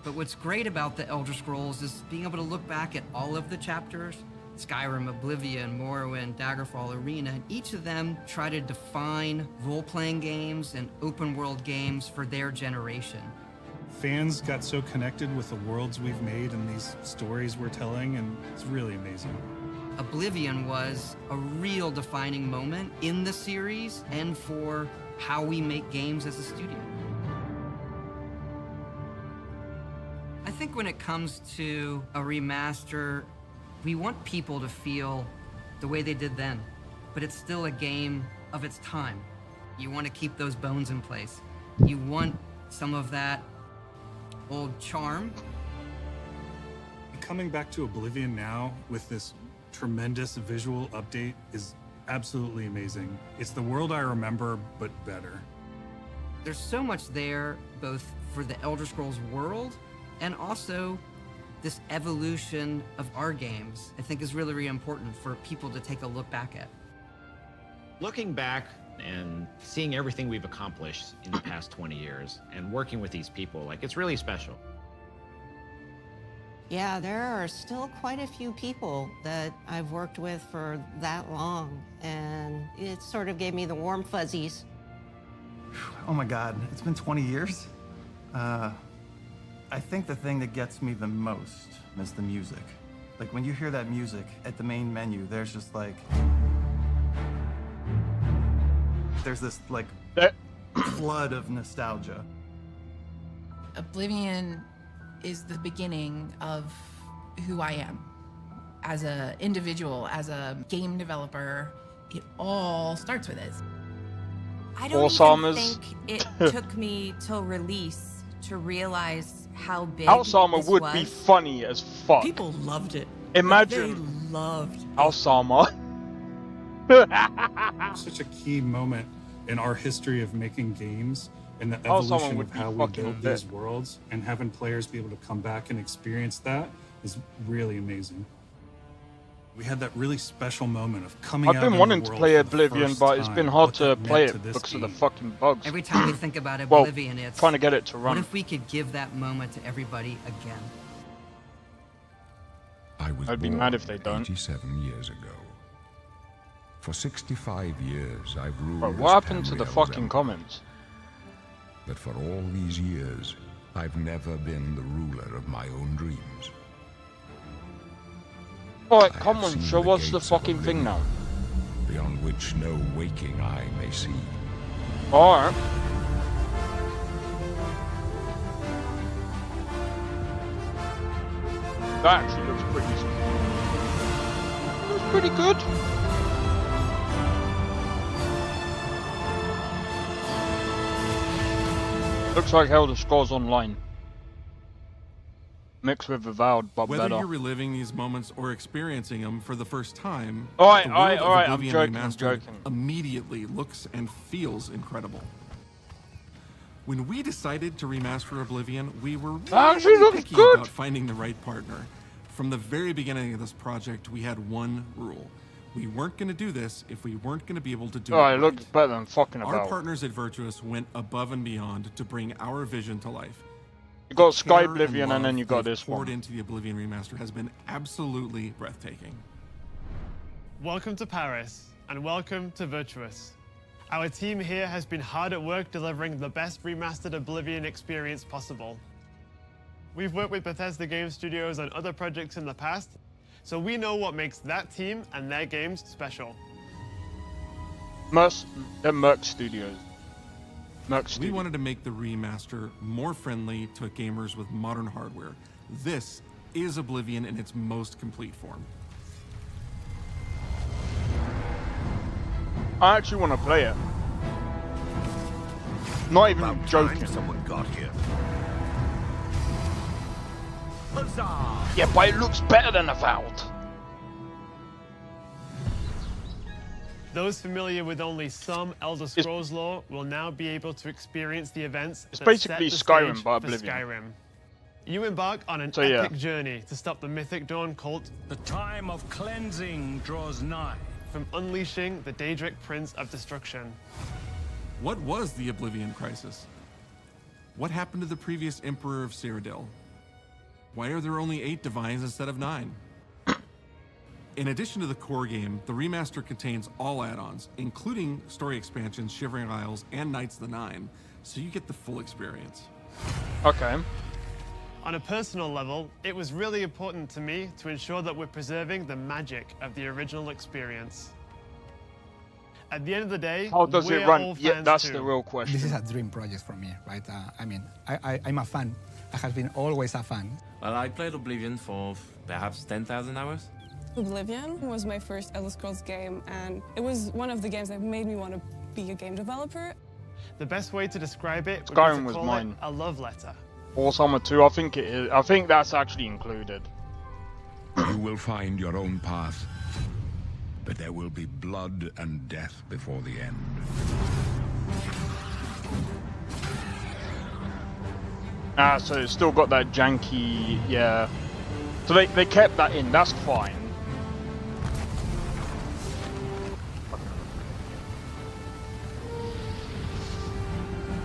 but what's great about the Elder Scrolls is being able to look back at all of the chapters. Skyrim, Oblivion, Morrowind, Daggerfall, Arena, and each of them try to define role-playing games and open-world games for their generation. Fans got so connected with the worlds we've made and these stories we're telling, and it's really amazing. Oblivion was a real defining moment in the series and for how we make games as a studio. I think when it comes to a remaster, we want people to feel the way they did then, but it's still a game of its time. You want to keep those bones in place. You want some of that old charm. Coming back to Oblivion now with this tremendous visual update is absolutely amazing. It's the world I remember, but better. There's so much there, both for the Elder Scrolls world and also this evolution of our games, I think is really, really important for people to take a look back at. Looking back and seeing everything we've accomplished in the past 20 years and working with these people, like, it's really special. Yeah, there are still quite a few people that I've worked with for that long, and it sort of gave me the warm fuzzies. Oh my God, it's been 20 years? I think the thing that gets me the most is the music. Like when you hear that music at the main menu, there's just like, there's this like flood of nostalgia. Oblivion is the beginning of who I am as an individual, as a game developer. It all starts with it. I don't even think it took me till release to realize how big Alzheimer this would was. be funny as fuck. People loved it. Imagine They loved it. Alzheimer. Such a key moment in our history of making games and the Alzheimer evolution would of be how we fucking build lit. these worlds, and having players be able to come back and experience that is really amazing. We had that really special moment of coming out I've been in wanting the to world play for the Oblivion, first but it's time, been hard what to that play meant to it this because of the game. fucking bugs. Every time we think about Well, Oblivion, it's trying to get it to what run. if we could give that moment to everybody again? I was I'd be born mad if they don't. 87 years ago. For 65 years, I've ruled Bro, this what happened to the Tamriel's fucking empire. comments? But for all these years, I've never been the ruler of my own dreams. Alright, I come have on, seen show the us the gates of fucking thing now. Oblivion, beyond which no waking eye may see. Alright. That actually looks pretty good. Looks like Elder Scrolls Online. Mixed with Avowed, but Whether better. you're reliving these moments or experiencing them for the first time, Alright, the world of alright, I'm Oblivion joking, Remastered immediately looks and feels incredible. When we decided to remaster Oblivion, we were Actually really looks picky good. about finding the right partner. From the very beginning of this project, we had one rule. We weren't going to do this if we weren't going to be able to do it Alright, right. it looks better than fucking Our Avowed. partners at Virtuous went above and beyond to bring our vision to life. You got The Sky care Oblivion and then love you got they've this poured one. into the Oblivion Remaster has been absolutely breathtaking. Welcome to Paris, and welcome to Virtuous. Our team here has been hard at work delivering the best remastered Oblivion experience possible. We've worked with Bethesda Game Studios on other projects in the past, so we know what makes that team and their games special. Merc Studios. We wanted to make the remaster more friendly to gamers with modern hardware. This is Oblivion in its most complete form. I actually want to play it. Not even joking. Someone got here. Yeah, but it looks better than Avowed. Those familiar with only some Elder Scrolls lore will now be able to experience the events It's that basically set the Skyrim stage by for Oblivion. Skyrim. You embark on an So, yeah. epic journey to stop the Mythic Dawn cult The time of cleansing draws nigh. from unleashing the Daedric Prince of Destruction. What was the Oblivion Crisis? What happened to the previous Emperor of Cyrodiil? Why are there only 8 divines instead of 9? In addition to the core game, the remaster contains all add-ons, including story expansions, Shivering Isles, and Knights of the Nine, so you get the full experience. Okay. On a personal level, it was really important to me to ensure that we're preserving the magic of the original experience. At the end of the day, How does we're it run? all Yeah, fans that's too. the real question. This is a dream project for me, right? I'm a fan. I have been always a fan. Well, I played Oblivion for perhaps 10,000 hours. Oblivion was my first Elder Scrolls game, and it was one of the games that made me want to be a game developer. The best way to describe it would Skyrim be to was call mine. it a love letter. Or Summer 2, I think it is. I think that's actually included. You will find your own path, but there will be blood and death before the end. Ah, so it's still got that janky, yeah. So they kept that in, that's fine.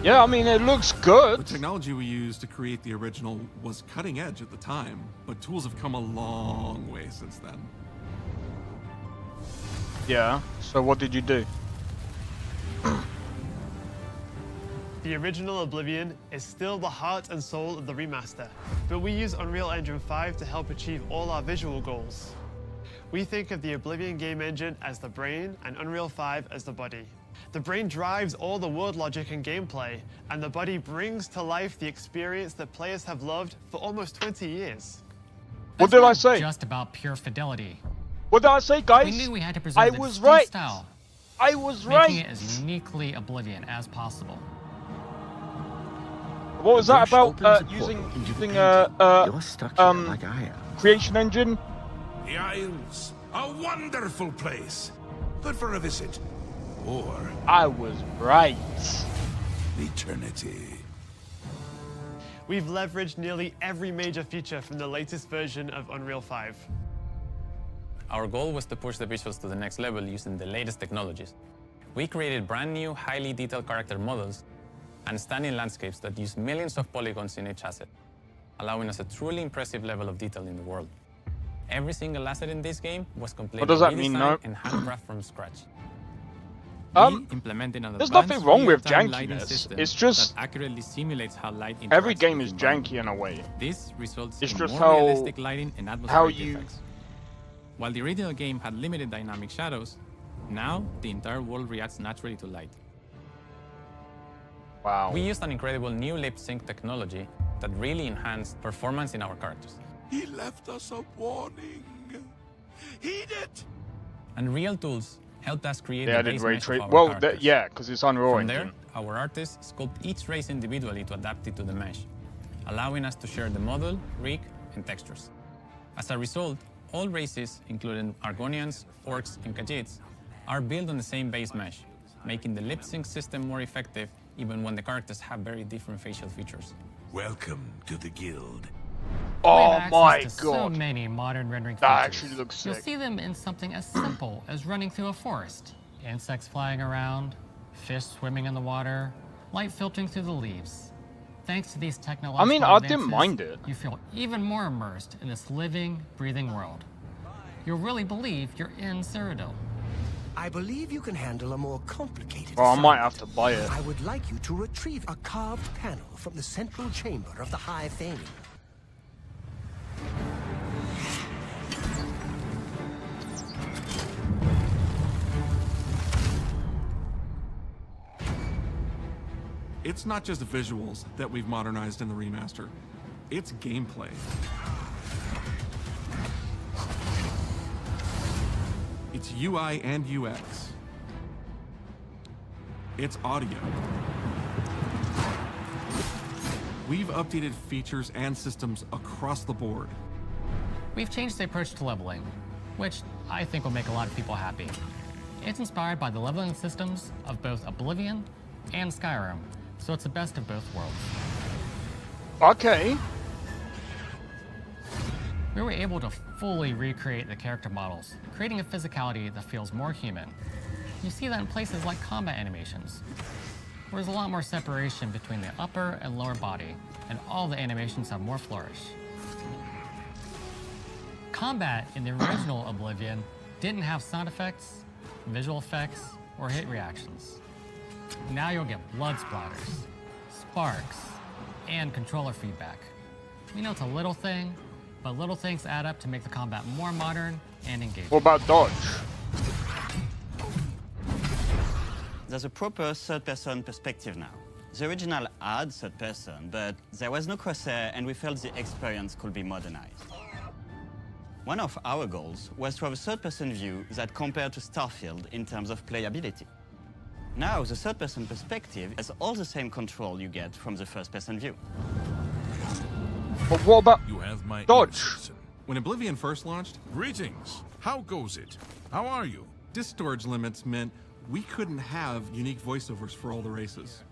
Yeah, I mean, it looks good. The technology we used to create the original was cutting edge at the time, but tools have come a long way since then. Yeah, so what did you do? The original Oblivion is still the heart and soul of the remaster, but we use Unreal Engine 5 to help achieve all our visual goals. We think of the Oblivion game engine as the brain and Unreal 5 as the body. The brain drives all the world logic and gameplay, and the body brings to life the experience that players have loved for almost 20 years. What did I say? Just about pure fidelity. What did I say, guys? We knew we had to preserve I the was distinct right. style, I was making right. it as uniquely Oblivion as possible. What was that about using creation engine? The Isles, a wonderful place. Good for a visit. Or I was right. eternity. We've leveraged nearly every major feature from the latest version of Unreal 5. Our goal was to push the visuals to the next level using the latest technologies. We created brand new, highly detailed character models and stunning landscapes that use millions of polygons in each asset, allowing us a truly impressive level of detail in the world. Every single asset in this game was completely What does that mean, redesigned no? and handcrafted from scratch. Implementing an there's advanced nothing wrong with real-time lighting jankiness. system It's just that accurately simulates how light every interacts game with is the environment. janky in a way. This results It's in just more how- realistic lighting and how atmospheric you- effects. While the original game had limited dynamic shadows, now the entire world reacts naturally to light. Wow. We used an incredible new lip sync technology that really enhanced performance in our characters. He left us a warning. Heed it. And real tools helped us create Yeah, I the did base ray mesh of trace. our Well, characters. yeah, because it's Unreal From there, Engine. our artists sculpt each race individually to adapt it to the mesh, allowing us to share the model, rig, and textures. As a result, all races, including Argonians, Orcs, and Khajiits, are built on the same base mesh, making the lip sync system more effective even when the characters have very different facial features. Welcome to the guild. Oh my to god. So many modern rendering features. That actually looks You'll sick. see them in something as simple as running through a forest, insects flying around, fish swimming in the water, light filtering through the leaves. Thanks to these technological I advances, didn't mind it. You feel even more immersed in this living, breathing world. You'll really believe you're in Cyrodiil. I believe you can handle a more complicated Oh, I might assignment. have to buy it. I would like you to retrieve a carved panel from the central chamber of the High Thane. It's not just visuals that we've modernized in the remaster. It's gameplay. It's UI and UX. It's audio. We've updated features and systems across the board. We've changed the approach to leveling, which I think will make a lot of people happy. It's inspired by the leveling systems of both Oblivion and Skyrim, so it's the best of both worlds. Okay. We were able to fully recreate the character models, creating a physicality that feels more human. You see that in places like combat animations, where there's a lot more separation between the upper and lower body, and all the animations have more flourish. Combat in the original Oblivion didn't have sound effects, visual effects, or hit reactions. Now you'll get blood splatters, sparks, and controller feedback. We know it's a little thing, but little things add up to make the combat more modern and engaging. What about dodge? There's a proper third-person perspective now. The original had third-person, but there was no crosshair and we felt the experience could be modernized. One of our goals was to have a third-person view that compared to Starfield in terms of playability. Now, the third-person perspective has all the same control you get from the first-person view. But what about You have my dodge? When Oblivion first launched, Greetings. How goes it? How are you? disk storage limits meant we couldn't have unique voiceovers for all the races.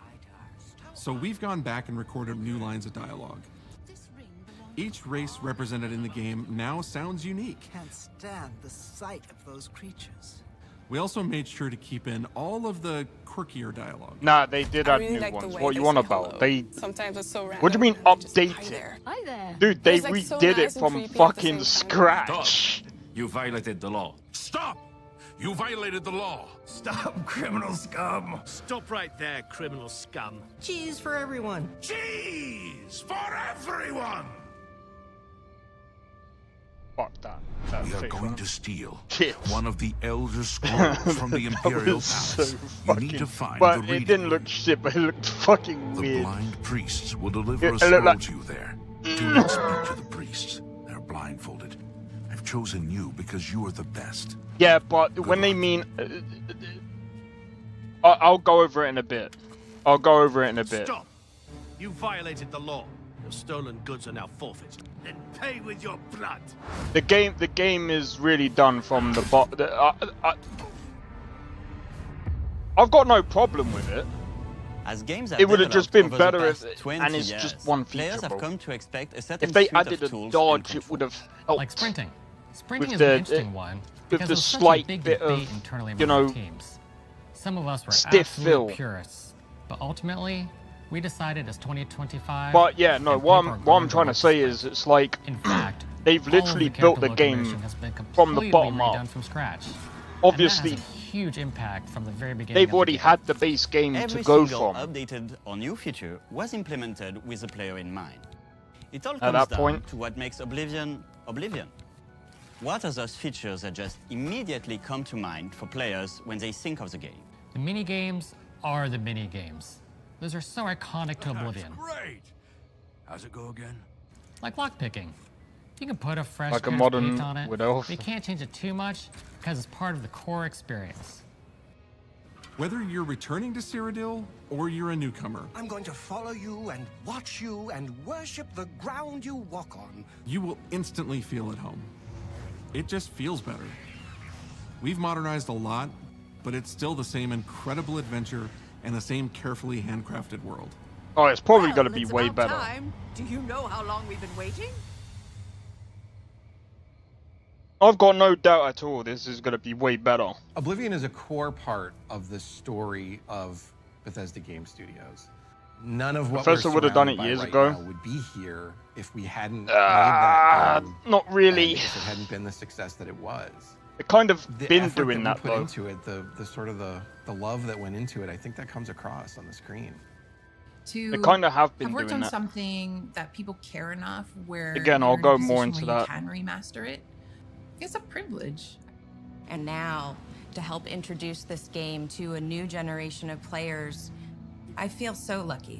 So we've gone back and recorded new lines of dialogue. Each race represented in the game now sounds unique. Can't stand the sight of those creatures. We also made sure to keep in all of the quirkier dialogue. Nah, they did I add really new like the ones. way What they you on say about? hello. They. Sometimes it's so random. What do you mean update it? Hi there. Dude, they It's, like, so redid nice it and from creepy at the fucking same time. scratch. You violated the law. Stop! You violated the law. Stop, criminal scum! Stop right there, criminal scum. Cheese for everyone. Cheese for everyone! Fuck that. We are going to steal Shit. one of the Elder Scrolls from the Imperial was Palace. so You need to find But the it reading didn't look shit, but it looked fucking The weird. blind priests will deliver It a looked scroll like- to you there. Do not speak to the priests. They're blindfolded. I've chosen you because you are the best. Yeah, but when they mean, I'll go over it in a bit. I'll go over it in a bit. Stop! You violated the law. Your stolen goods are now forfeit. Then pay with your blood. The game is really done from the bot. I've got no problem with it. As games It would have just been developed over better the if, past 20 and it's years, just one players feature. have Bro. come to expect a certain If they suite of added a tools dodge, and it would have helped. Like sprinting. Sprinting With is an the- interesting one with because the there was such slight a big bit debate of, internally you among know, the teams. Some of us were stiff absolute feel. purists, but ultimately, we decided as 2025. But yeah, no. and What people are I'm going trying to say is, it's like In fact, they've all of literally the built the character game locomotion has been from the completely bottom redone up. from scratch. Obviously, and that has a huge impact from the very beginning. they've of the already game. had the base game Every to go single from. updated or new feature was implemented with the player in mind. It all At comes that down point- to what makes Oblivion, Oblivion. What are those features that just immediately come to mind for players when they think of the game? The mini games are the mini games. Those are so iconic to Oblivion. Great! How's it go again? Like lockpicking. You can put a fresh Like a kind of modern paint on it, Widow. but you can't change it too much because it's part of the core experience. Whether you're returning to Cyrodiil or you're a newcomer, I'm going to follow you and watch you and worship the ground you walk on. you will instantly feel at home. It just feels better. We've modernized a lot, but it's still the same incredible adventure and the same carefully handcrafted world. Oh, it's probably Well, going to be it's way about better. time. Do you know how long we've been waiting? I've got no doubt at all this is going to be way better. Oblivion is a core part of the story of Bethesda Game Studios. None of what Bethesda we're would have done it surrounded by years right ago. now would be here if we hadn't made that game, Not really. and if it hadn't been the success that it was. It kind of The been effort doing that that we put though. into it, the sort of the love that went into it, I think that comes across on the screen. To They kind of have been worked doing on that. something that people care enough where Again, you're I'll in a go more position into where that. you can remaster it. It's a privilege. And now, to help introduce this game to a new generation of players, I feel so lucky.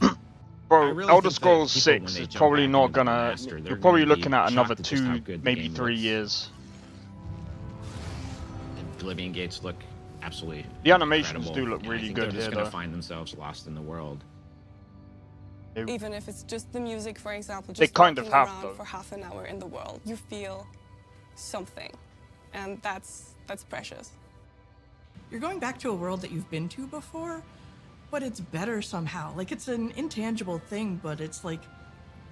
Bro, really Elder think that Scrolls people, when 6 they is jump probably back not into the gonna. remaster, they're You're probably gonna be looking at another shocked at just how 2, good the maybe game 3 looks. years. Oblivion gates look absolutely The animations incredible, do look and I really think good they're just here, gonna though. find themselves lost in the world. Even if it's just the music, for example, They just kind of walking have, around though. for half an hour in the world, you feel something, and that's precious. You're going back to a world that you've been to before, but it's better somehow. Like, it's an intangible thing, but it's like,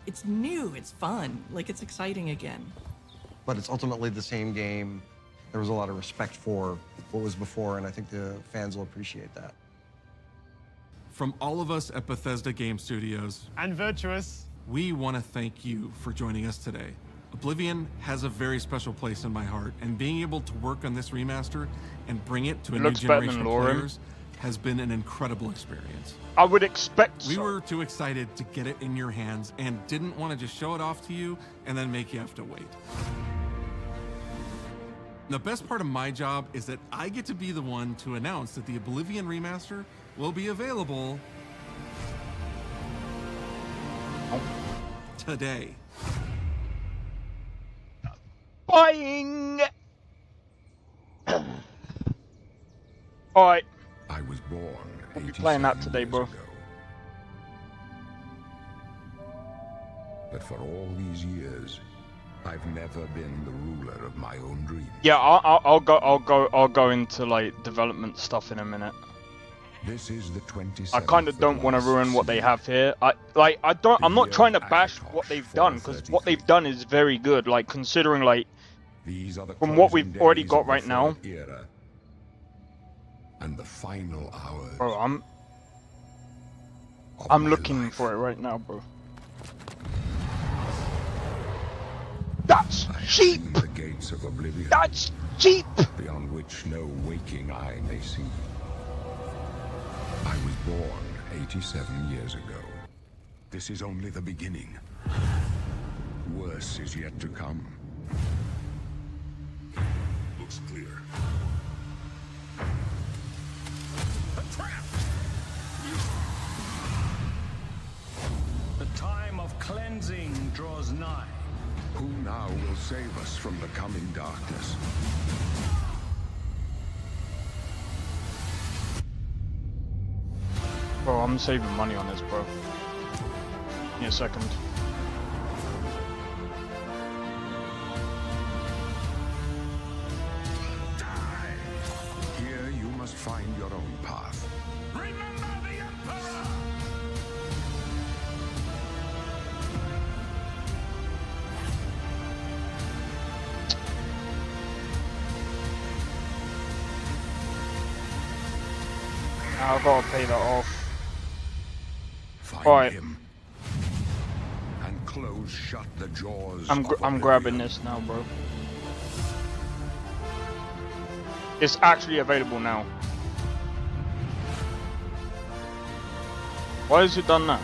it's new, it's fun, like it's exciting again. But it's ultimately the same game. There was a lot of respect for what was before, and I think the fans will appreciate that. From all of us at Bethesda Game Studios And Virtuous, we want to thank you for joining us today. Oblivion has a very special place in my heart, and being able to work on this remaster and bring it to a It new looks better generation than of Lauren. players has been an incredible experience. I would expect We so. were too excited to get it in your hands and didn't want to just show it off to you and then make you have to wait. The best part of my job is that I get to be the one to announce that the Oblivion Remaster will be available today. Buying. Alright. I was born We'll be playing that today, bro. But for all these years, I've never been the ruler of my own dreams. Yeah, I'll go into like development stuff in a minute. This is the 27th. I kind of don't want to ruin what they have here. I'm not trying to bash what they've done, because what they've done is very good. Like, considering like from what we've already got right now. Era and the final hours. Bro, I'm looking for it right now, bro. That's cheap. The gates of Oblivion. That's cheap. Beyond which no waking eye may see. I was born 87 years ago. This is only the beginning. Worse is yet to come. Looks clear. A trap! The time of cleansing draws nigh. Who now will save us from the coming darkness? Bro, I'm saving money on this, bro. Give me a second. Here you must find your own path. Remember the Emperor! I've got to pay that off. Find Alright. him and close shut the jaws. I'm grabbing this now, bro. It's actually available now. Why has it done that?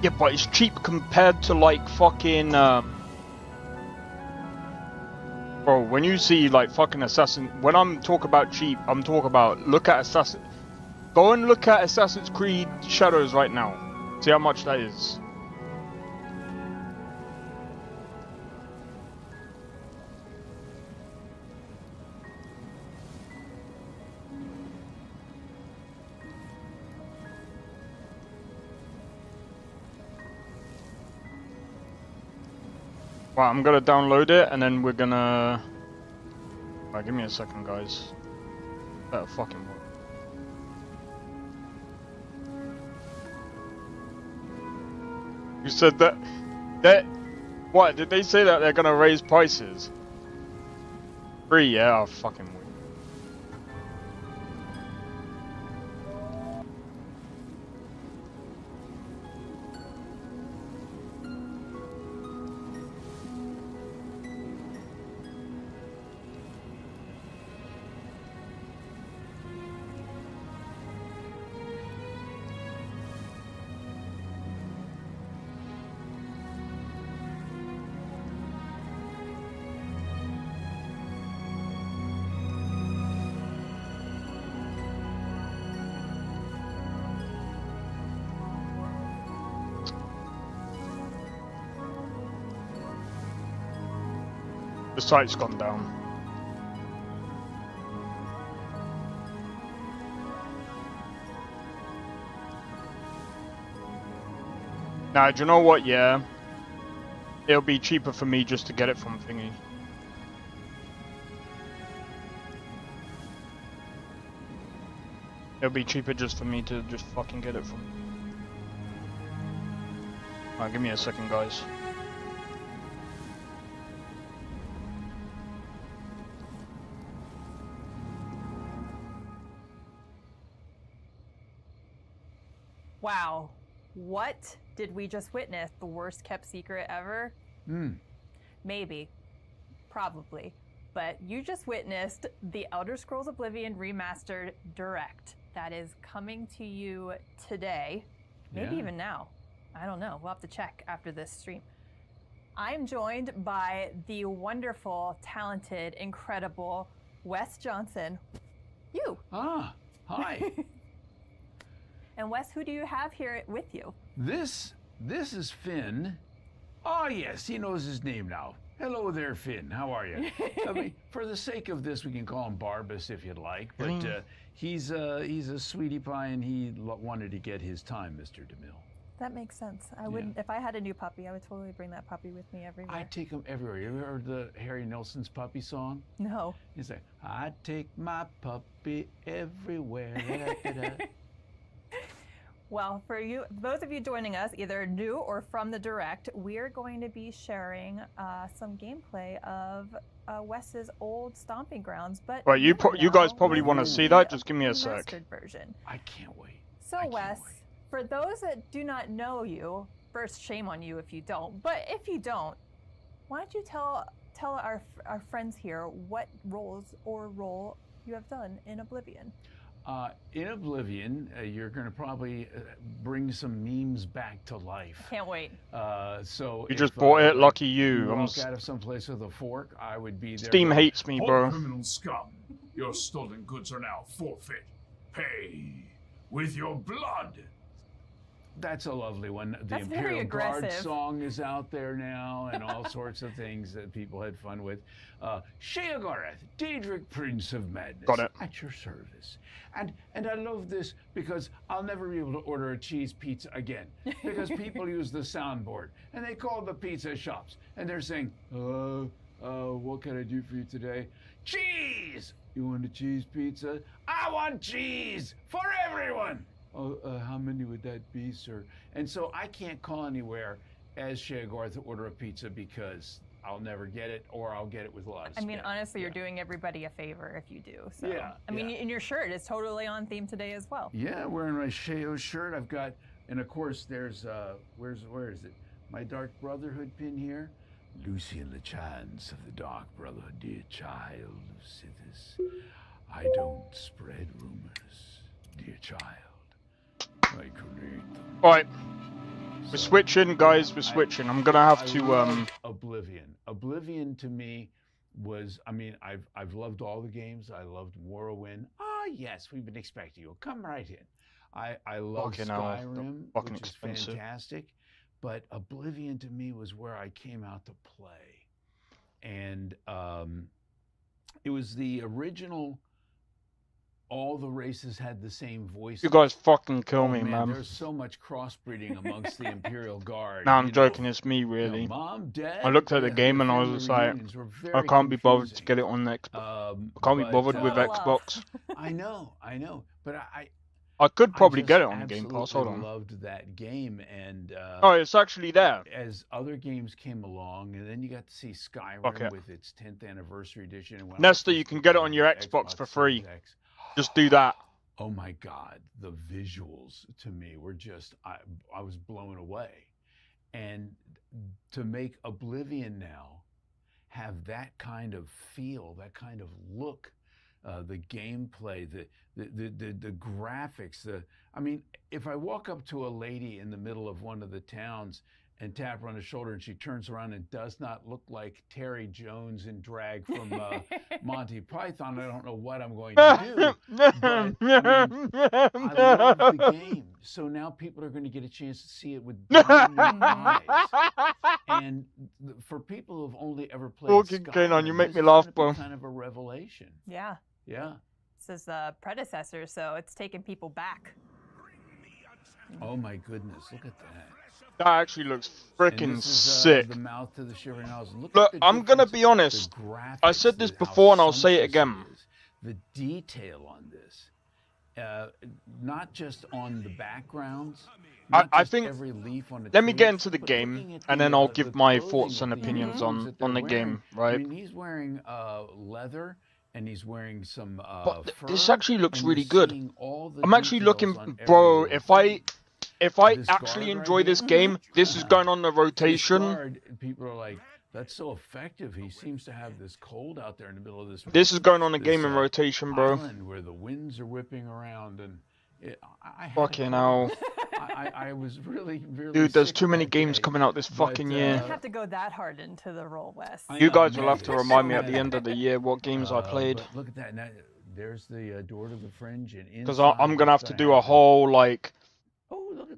Yeah, but it's cheap compared to like fucking. Bro, when you see like fucking Assassin, when I'm talking about cheap, I'm talking about look at Assassin. Go and look at Assassin's Creed Shadows right now. See how much that is. Right, I'm gonna download it and then we're gonna. Right, give me a second, guys. Better fucking work. You said that. What? Did they say that they're gonna raise prices? Free? Yeah, I'll fucking wait. The site's gone down. Now, do you know what? Yeah. It'll be cheaper for me just to get it from Thingy. It'll be cheaper just for me to just fucking get it from. Alright, give me a second, guys. Wow, what did we just witness? The worst kept secret ever? Maybe. Probably. But you just witnessed the Elder Scrolls Oblivion Remastered Direct. That is coming to you today. Maybe even now. I don't know. We'll have to check after this stream. I'm joined by the wonderful, talented, incredible Wes Johnson. You. Ah, hi. And Wes, who do you have here with you? This is Finn. Oh yes, he knows his name now. Hello there, Finn. How are you? I mean, for the sake of this, we can call him Barbas if you'd like. But he's a sweetie pie, and he wanted to get his time, Mr. DeMille. That makes sense. I would, if I had a new puppy, I would totally bring that puppy with me everywhere. I take him everywhere. You ever heard the Harry Nilsson's puppy song? No. He's like, I take my puppy everywhere. Da-da-da-da. Well, for you, those of you joining us, either new or from the Direct, we're going to be sharing some gameplay of Wes's old stomping grounds. But right, you guys probably want to see that. Just give me a sec. Version. I can't wait. So, Wes, for those that do not know you, first, shame on you if you don't. But if you don't, why don't you tell our friends here what roles or role you have done in Oblivion? In Oblivion, you're going to probably bring some memes back to life. Can't wait. So you just bought it, lucky you. You walk out of someplace with a fork, I would be there. Steam hates me, bro. All criminal scum, your stolen goods are now forfeit. Pay with your blood. That's a lovely one. The That's Imperial Guard song is out there now, and all sorts of things that people had fun with. Sheogorath, Daedric, Prince of Madness. Got it. At your service. And I love this because I'll never be able to order a cheese pizza again because people use the soundboard and they call the pizza shops and they're saying, what can I do for you today? Cheese! You want a cheese pizza? I want cheese for everyone! How many would that be, sir? And so I can't call anywhere as Sheogorath to order a pizza because I'll never get it, or I'll get it with a lot of spam. I mean, honestly, you're doing everybody a favor if you do. So. Yeah. I mean, and your shirt is totally on theme today as well. Yeah, wearing my Sheo shirt. I've got, and of course, there's, where is it? My Dark Brotherhood pin here. Lucian LeChance of the Dark Brotherhood, dear child of Sithis. I don't spread rumors, dear child. I create them. All right. We're switching, guys. We're switching. I'm gonna have to Oblivion. Oblivion to me was, I mean, I've loved all the games. I loved Morrowind. Ah, yes, we've been expecting you. Come right in. I love Skyrim, which is fantastic. But Oblivion to me was where I came out to play. And it was the original. All the races had the same voice. You guys fucking kill me, man. There's so much crossbreeding amongst the Imperial Guard. Nah, I'm joking. It's me, really. Mom, Dad, I looked at the game and I was just like, I can't be bothered to get it on the Xbox. I can't be bothered with Xbox. I know. But I could probably get it on the Game Pass. Hold on. I loved that game, and oh, it's actually there. As other games came along, and then you got to see Skyrim with its 10th anniversary edition. Nesta, you can get it on your Xbox for free. Just do that. Oh my God, the visuals to me were just, I was blown away. And to make Oblivion now have that kind of feel, that kind of look, the gameplay, the graphics, I mean, if I walk up to a lady in the middle of one of the towns and tap her on the shoulder and she turns around and does not look like Terry Jones in drag from Monty Python, I don't know what I'm going to do. But, I mean, I love the game. So now people are going to get a chance to see it with brand new eyes. And for people who've only ever played Skyrim, you make me laugh, bro. Kind of a revelation. Yeah. Yeah. This is the predecessor, so it's taking people back. Oh my goodness, look at that. That actually looks freaking sick. The mouth to the Shivering Isles. Look, I'm gonna be honest. I said this before and I'll say it again. The detail on this, not just on the backgrounds. I think. Let me get into the game and then I'll give my thoughts and opinions on the game, right? I mean, he's wearing leather. And he's wearing some but this actually looks really good. I'm actually looking, bro. If I actually enjoy this game, this is going on the rotation. People are like, that's so effective. He seems to have this cold out there in the middle of this. This is going on the game in rotation, bro. Where the winds are whipping around and. Fucking hell. I was really dude, there's too many games coming out this fucking year. You have to go that hard into the role, Wes. You guys will have to remind me at the end of the year what games I played. Look at that. Now, there's the Door to the Fringe. Because I'm going to have to do a whole, like...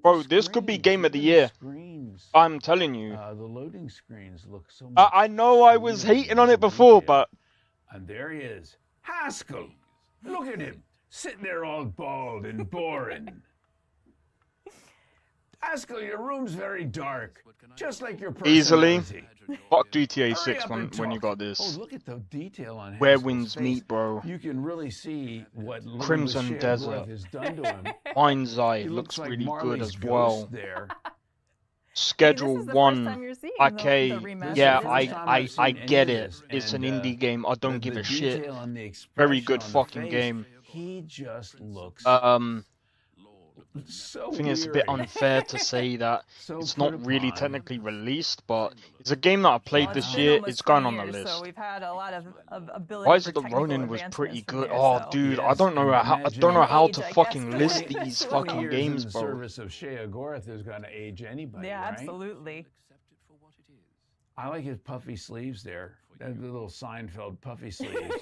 Bro, this could be game of the year. I'm telling you. The loading screens look so much... I know I was hating on it before, but... And there he is. Haskell! Look at him. Sitting there all bald and boring. Haskell, your room's very dark. Just like your personality. Easily. Fuck GTA 6 when you got this. Oh, look at the detail on Where Haskell's winds face. meet, bro. You can really see what Crimson Desert. Has done to him. Mind's Eye looks like really Marley's good as well. There. Schedule 1. Okay, yeah, I get it. It's an indie game. I don't give a shit. Very good fucking game. He just looks I think it's a bit unfair to say that it's not really technically released, but it's a game that I played this year. It's going on the list. So we've had a lot of ability. Rise of the Ronin was pretty good. Oh, dude, I don't know how to fucking list these fucking games, bro. The service of Shea Gorath is going to age anybody. Yeah, right? absolutely. I like his puffy sleeves there. That little Seinfeld puffy sleeves.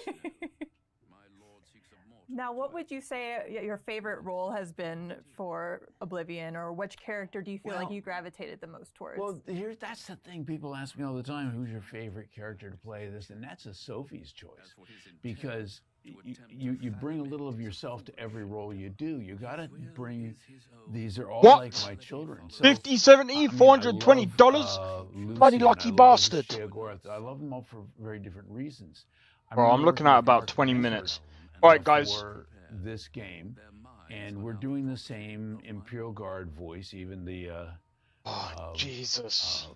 Now, what would you say your favorite role has been for Oblivion, or which character do you feel like you gravitated the most towards? Well, that's the thing. People ask me all the time, who's your favorite character to play this? And that's a Sophie's choice. Because you bring a little of yourself to every role you do. You got to bring, these are all like my children. So, $50, $70, $420? Bloody lucky bastard. I love them all for very different reasons. Bro, I'm looking at about 20 minutes. Alright, guys. This game, and we're doing the same Imperial Guard voice, even the Jesus.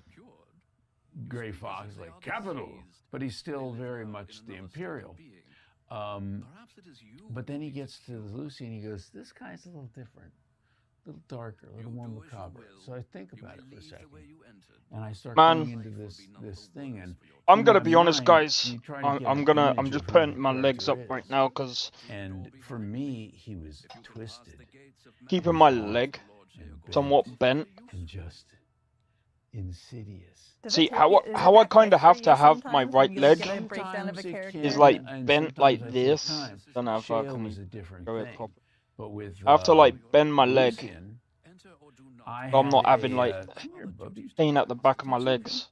Gray Fox, like capital, but he's still very much the Imperial. But then he gets to Lucy and he goes, this guy's a little different, a little darker, a little more macabre. So I think about it for a second, and I start getting into this thing. And I'm gonna be honest, guys. I'm just putting my legs up right now because. And for me, he was twisted. Keeping my leg somewhat bent. And just insidious. See how I kind of have to have my right leg is like bent like this. Don't know if I can show it properly. But with I have to like bend my leg. Lucian, So I'm not having like pain at the back of my legs.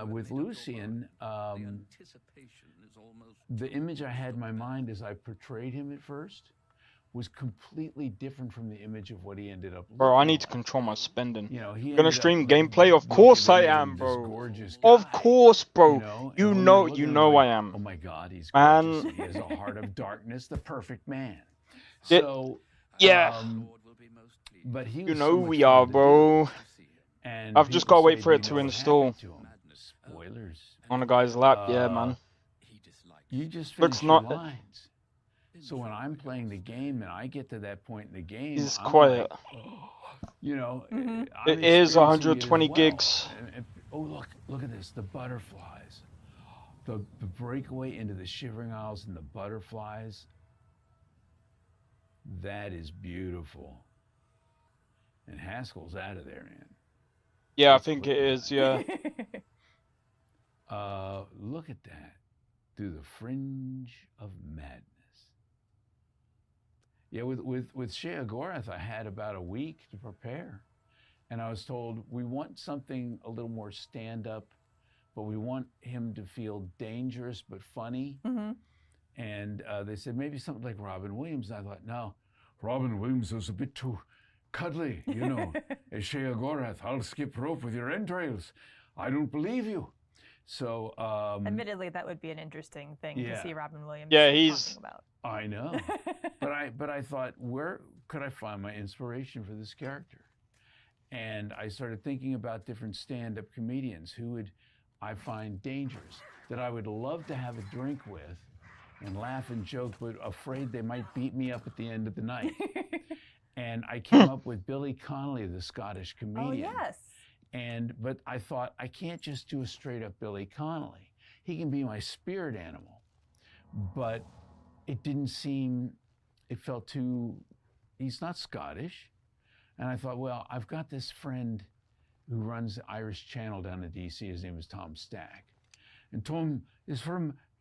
With Lucian, the image I had in my mind as I portrayed him at first was completely different from the image of what he ended up looking Bro, I need to like. control my spending. You know, he Gonna ended stream up gameplay? Of course I am, bro. Of course, bro. You know I am. Oh my God, he's Man. gorgeous. He has a heart of darkness, the perfect man. Yeah. So, Yeah. but he was You so know much we fun are, to bro. do. And I've just people got to wait say, for "Do it to you know what install. happened to him?" Spoilers. On a guy's lap, yeah, man. You just Looks finish your not. lines. So when I'm playing the game and I get to that point in the game, He's I'm quiet. like, you know, I'm It is experiencing 120 it as well. gigs. And, oh, look at this, the butterflies. The breakaway into the Shivering Isles and the butterflies. That is beautiful. And Haskell's out of there, man. Yeah, I think it is, yeah. Look at that. Through the fringe of madness. Yeah, with Shea Gorath, I had about a week to prepare. And I was told, we want something a little more stand-up, but we want him to feel dangerous but funny. And they said, maybe something like Robin Williams. And I thought, no, Robin Williams was a bit too cuddly, you know. As Shea Gorath, I'll skip rope with your entrails. I don't believe you. So, admittedly, that would be an interesting thing to see Robin Williams talking about. I know. but I thought, where could I find my inspiration for this character? And I started thinking about different stand-up comedians who would I find dangerous, that I would love to have a drink with and laugh and joke, but afraid they might beat me up at the end of the night. And I came up with Billy Connolly, the Scottish comedian. Oh, yes. But I thought, I can't just do a straight-up Billy Connolly. He can be my spirit animal. But it didn't seem, it felt too, he's not Scottish. And I thought, well, I've got this friend who runs the Irish Channel down in DC. His name is Tom Stack. And Tom is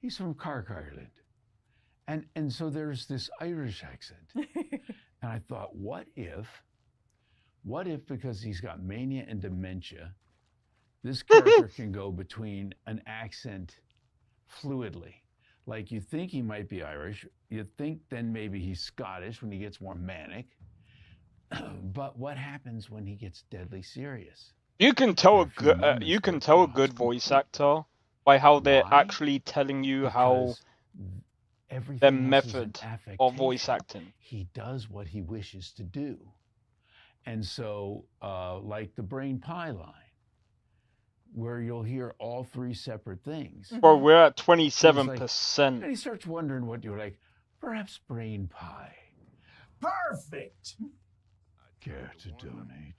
he's from Cork, Ireland. And so there's this Irish accent. And I thought, what if, because he's got mania and dementia, this character can go between an accent fluidly. Like you think he might be Irish, you think then maybe he's Scottish when he gets more manic. But what happens when he gets deadly serious? You can tell a good voice actor by how they're actually telling you how their method of voice acting. He does what he wishes to do. And so, like the Brain Pie line, where you'll hear all three separate things. Bro, we're at 27%. And he starts wondering what you're like, perhaps Brain Pie. Perfect! Care to donate?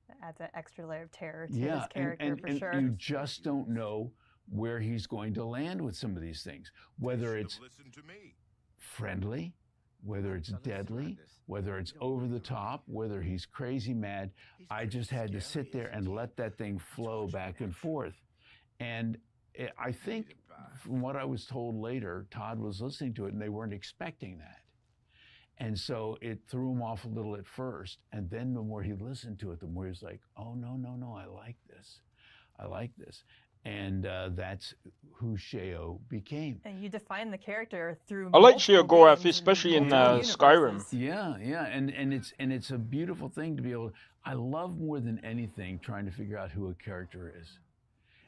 That adds an extra layer of terror to his character, for sure. You just don't know where he's going to land with some of these things. Whether it's friendly, whether it's deadly, whether it's over the top, whether he's crazy mad. I just had to sit there and let that thing flow back and forth. And I think from what I was told later, Todd was listening to it and they weren't expecting that. And so it threw him off a little at first. And then the more he listened to it, the more he was like, oh, no, I like this. I like this. And that's who Sheo became. And you define the character through. I like Shea Gorath, especially in Skyrim. Yeah, and it's a beautiful thing to be able. I love more than anything trying to figure out who a character is,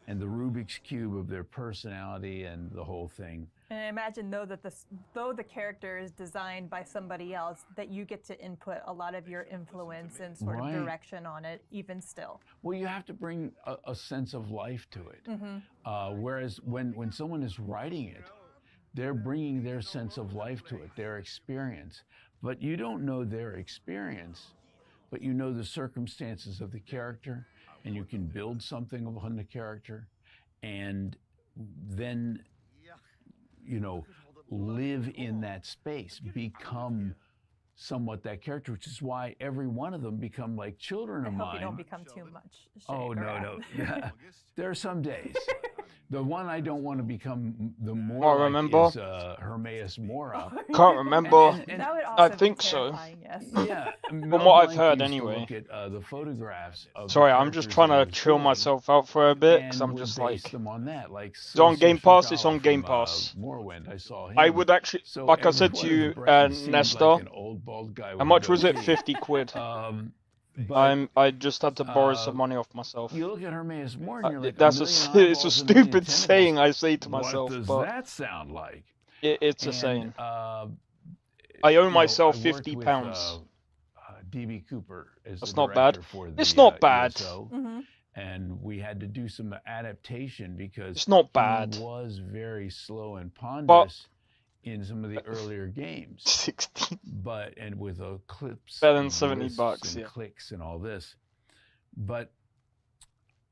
and the Rubik's cube of their personality and the whole thing. And I imagine though the character is designed by somebody else, that you get to input a lot of your influence and sort of direction on it, even still. Well, you have to bring a sense of life to it. Whereas when someone is writing it, they're bringing their sense of life to it, their experience. But you don't know their experience, but you know the circumstances of the character, and you can build something upon the character, and then live in that space, become somewhat that character, which is why every one of them become like children I of hope mine. you don't become too much. Oh, no. There are some days. The one I don't want to become the more like remember. is Hermaeus Mora. Can't remember. That would I also think be so. terrifying, yes. Yeah, From what I've heard, used to anyway. Look at the photographs of Sorry, the I'm just characters trying that he to was chill doing, myself out for a bit because and I'm would just base like. them on that. Like It's on Game Pass. It's on Furukawa Game from, Pass. Morrowind, I saw him. I would actually, So like I every said one to of the you, Brexit seemed Nestor. like an old bald guy How with much a was it? goatee. 50 quid. But I just had to borrow some money off myself. you look at Hermaeus Mora and you're like, That's a it's million a eyeballs and a million stupid tentacles. saying I say to myself, What does but that sound like? it's a And, saying. I I owe myself worked £50. with, DB Cooper is That's the not bad. director for the, It's not bad. USO, and we had to do some adaptation because It's not bad. he was very slow and ponderous in some of the earlier games. 16. And with clips, Better than and $70, wisps and yeah. clicks and all this. But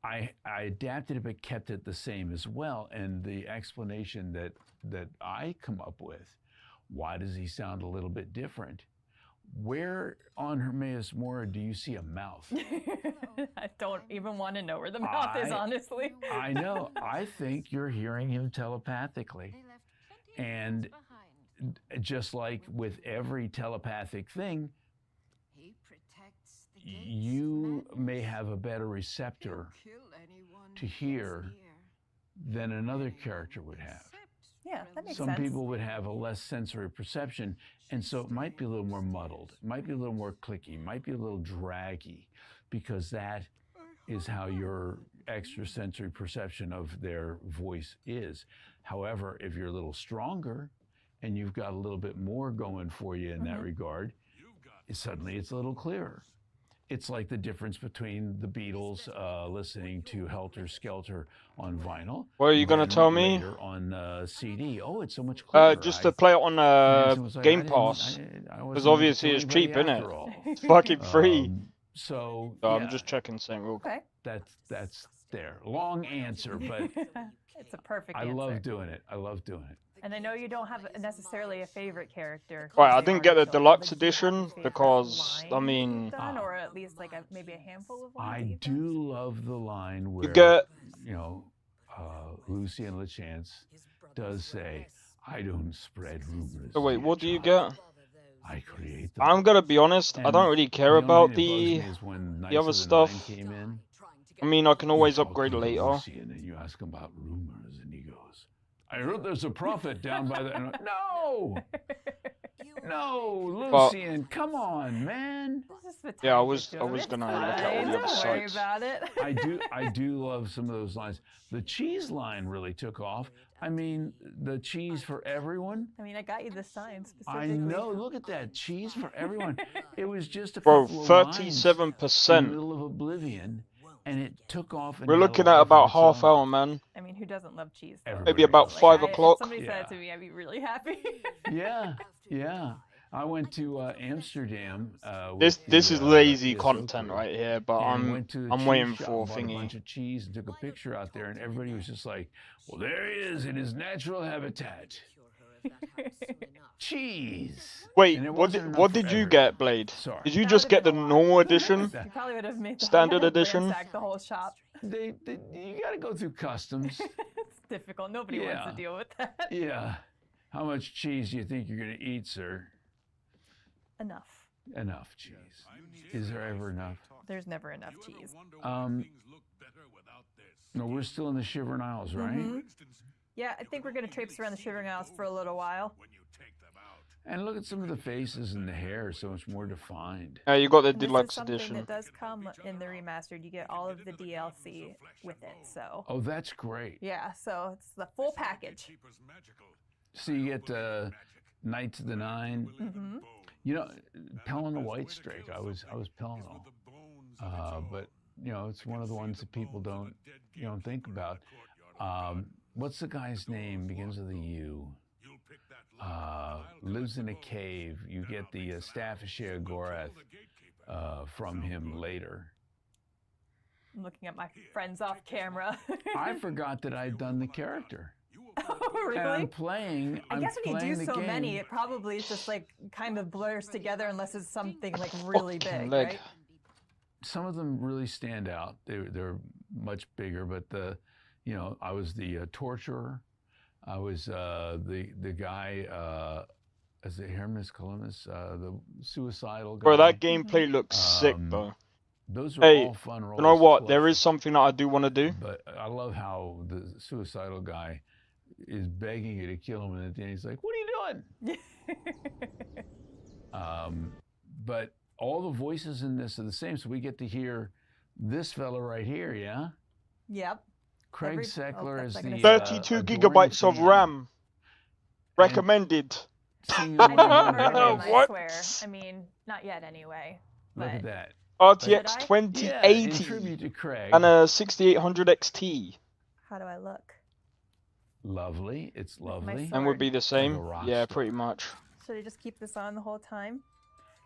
I adapted it, but kept it the same as well. And the explanation that I come up with, why does he sound a little bit different? Where on Hermaeus Mora do you see a mouth? I don't even want to know where the mouth is, honestly. I know. I think you're hearing him telepathically. And just like with every telepathic thing, you may have a better receptor to hear than another character would have. Yeah, that makes Some sense. people would have a less sensory perception, and so it might be a little more muddled. It might be a little more clicky, might be a little draggy, because that is how your extrasensory perception of their voice is. However, if you're a little stronger and you've got a little bit more going for you in that regard, suddenly it's a little clearer. It's like the difference between the Beatles listening to Helter Skelter on vinyl. What are you gonna and tell me? later on CD. Oh, it's so much clearer. Just to play it on Game Pass, because obviously it's cheap, isn't it? It's fucking free. So I'm just checking something real quick. That's there. Long answer, but it's a perfect I answer. love doing it. I love doing it. And I know you don't have necessarily a favorite character. Right, I didn't get the deluxe edition because, I mean, Done, or at least like maybe a handful of lines. I do love the line where get- Lucien LeChance does say, "I don't spread rumors." So wait, what do you get? I create them. I'm gonna be honest, I don't really care And the about only thing that bugs me is when Knights the other of the stuff. Nine came in, I mean, I can always you talk upgrade to later. Lucien and you ask him about rumors, and he goes, "I heard there's a prophet down by the..." And I'm like, no! No, But- Lucien, come on, man. Yeah, I was gonna look at all the other Don't worry sites. about it. I do love some of those lines. The cheese line really took off. I mean, the cheese for everyone. I mean, I got you the sign I specifically. know. Look at that cheese for everyone. It was just a Bro, couple of lines in the 37%. middle of Oblivion, and it took off. And We're had a looking life at of about its half own. hour, man. I mean, who doesn't love cheese? though? Everybody Maybe about does. 5 If o'clock. somebody said it to me, I'd be really happy. Yeah. I went to Amsterdam. This with the, is lazy ESO content crew, right here, but and went to the I'm cheese waiting shop, for bought a bunch thingy. of cheese and took a picture out there, and everybody was just like, "Well, there he is in his natural habitat." Cheese. Wait, And it what wasn't did enough what for did you everyone. get, Blade? Sorry. Did you just get the normal edition? You probably would have made the Standard whole edition? ransack the whole shop. You got to go through customs. It's difficult. Nobody wants to deal with that. Yeah. How much cheese do you think you're going to eat, sir? Enough. Enough cheese. Is there ever enough? There's never enough cheese. No, we're still in the Shivering Isles, right? Mhm. Yeah, I think we're going to traipse around the Shivering Isles for a little while. And look at some of the faces and the hair is so much more defined. You got the And deluxe this is something edition. that does come in the remastered. You get all of the DLC with it, so. Oh, that's great. Yeah, so it's the full package. So you get Knights of the Nine. Mm-hmm. You know, Pelennor Whitestrake. I was Pelennor, but you know, it's one of the ones that people don't think about. What's the guy's name? Begins with a U. Lives in a cave. You get the Staff of Sheogorath from him later. I'm looking at my friends off camera. I forgot that I'd done the character. Really? And I'm playing. I guess when you do so many, it probably is just like kind of blurs together unless it's something like really big, right? Some of them really stand out. They're much bigger, but I was the torturer. I was the guy as the Hermes Columbus, the suicidal guy. Bro, that gameplay looks sick, though. Those are Hey, all fun roles. you know what? to There play. is something that I do want to do. But I love how the suicidal guy is begging you to kill him, and at the end he's like, "What are you doing?" But all the voices in this are the same, so we get to hear this fella right here, yeah? Yep. Craig Seckler is the 32 adoring gigabytes of fan. RAM. Recommended. I What? swear. I mean, not yet anyway. Look but- at that. RTX Should I? 2080 in tribute to Craig. and a 6800 XT. How do I look? Lovely. It's lovely. And would be the same. Like a rock Yeah, star. pretty much. Should I just keep this on the whole time?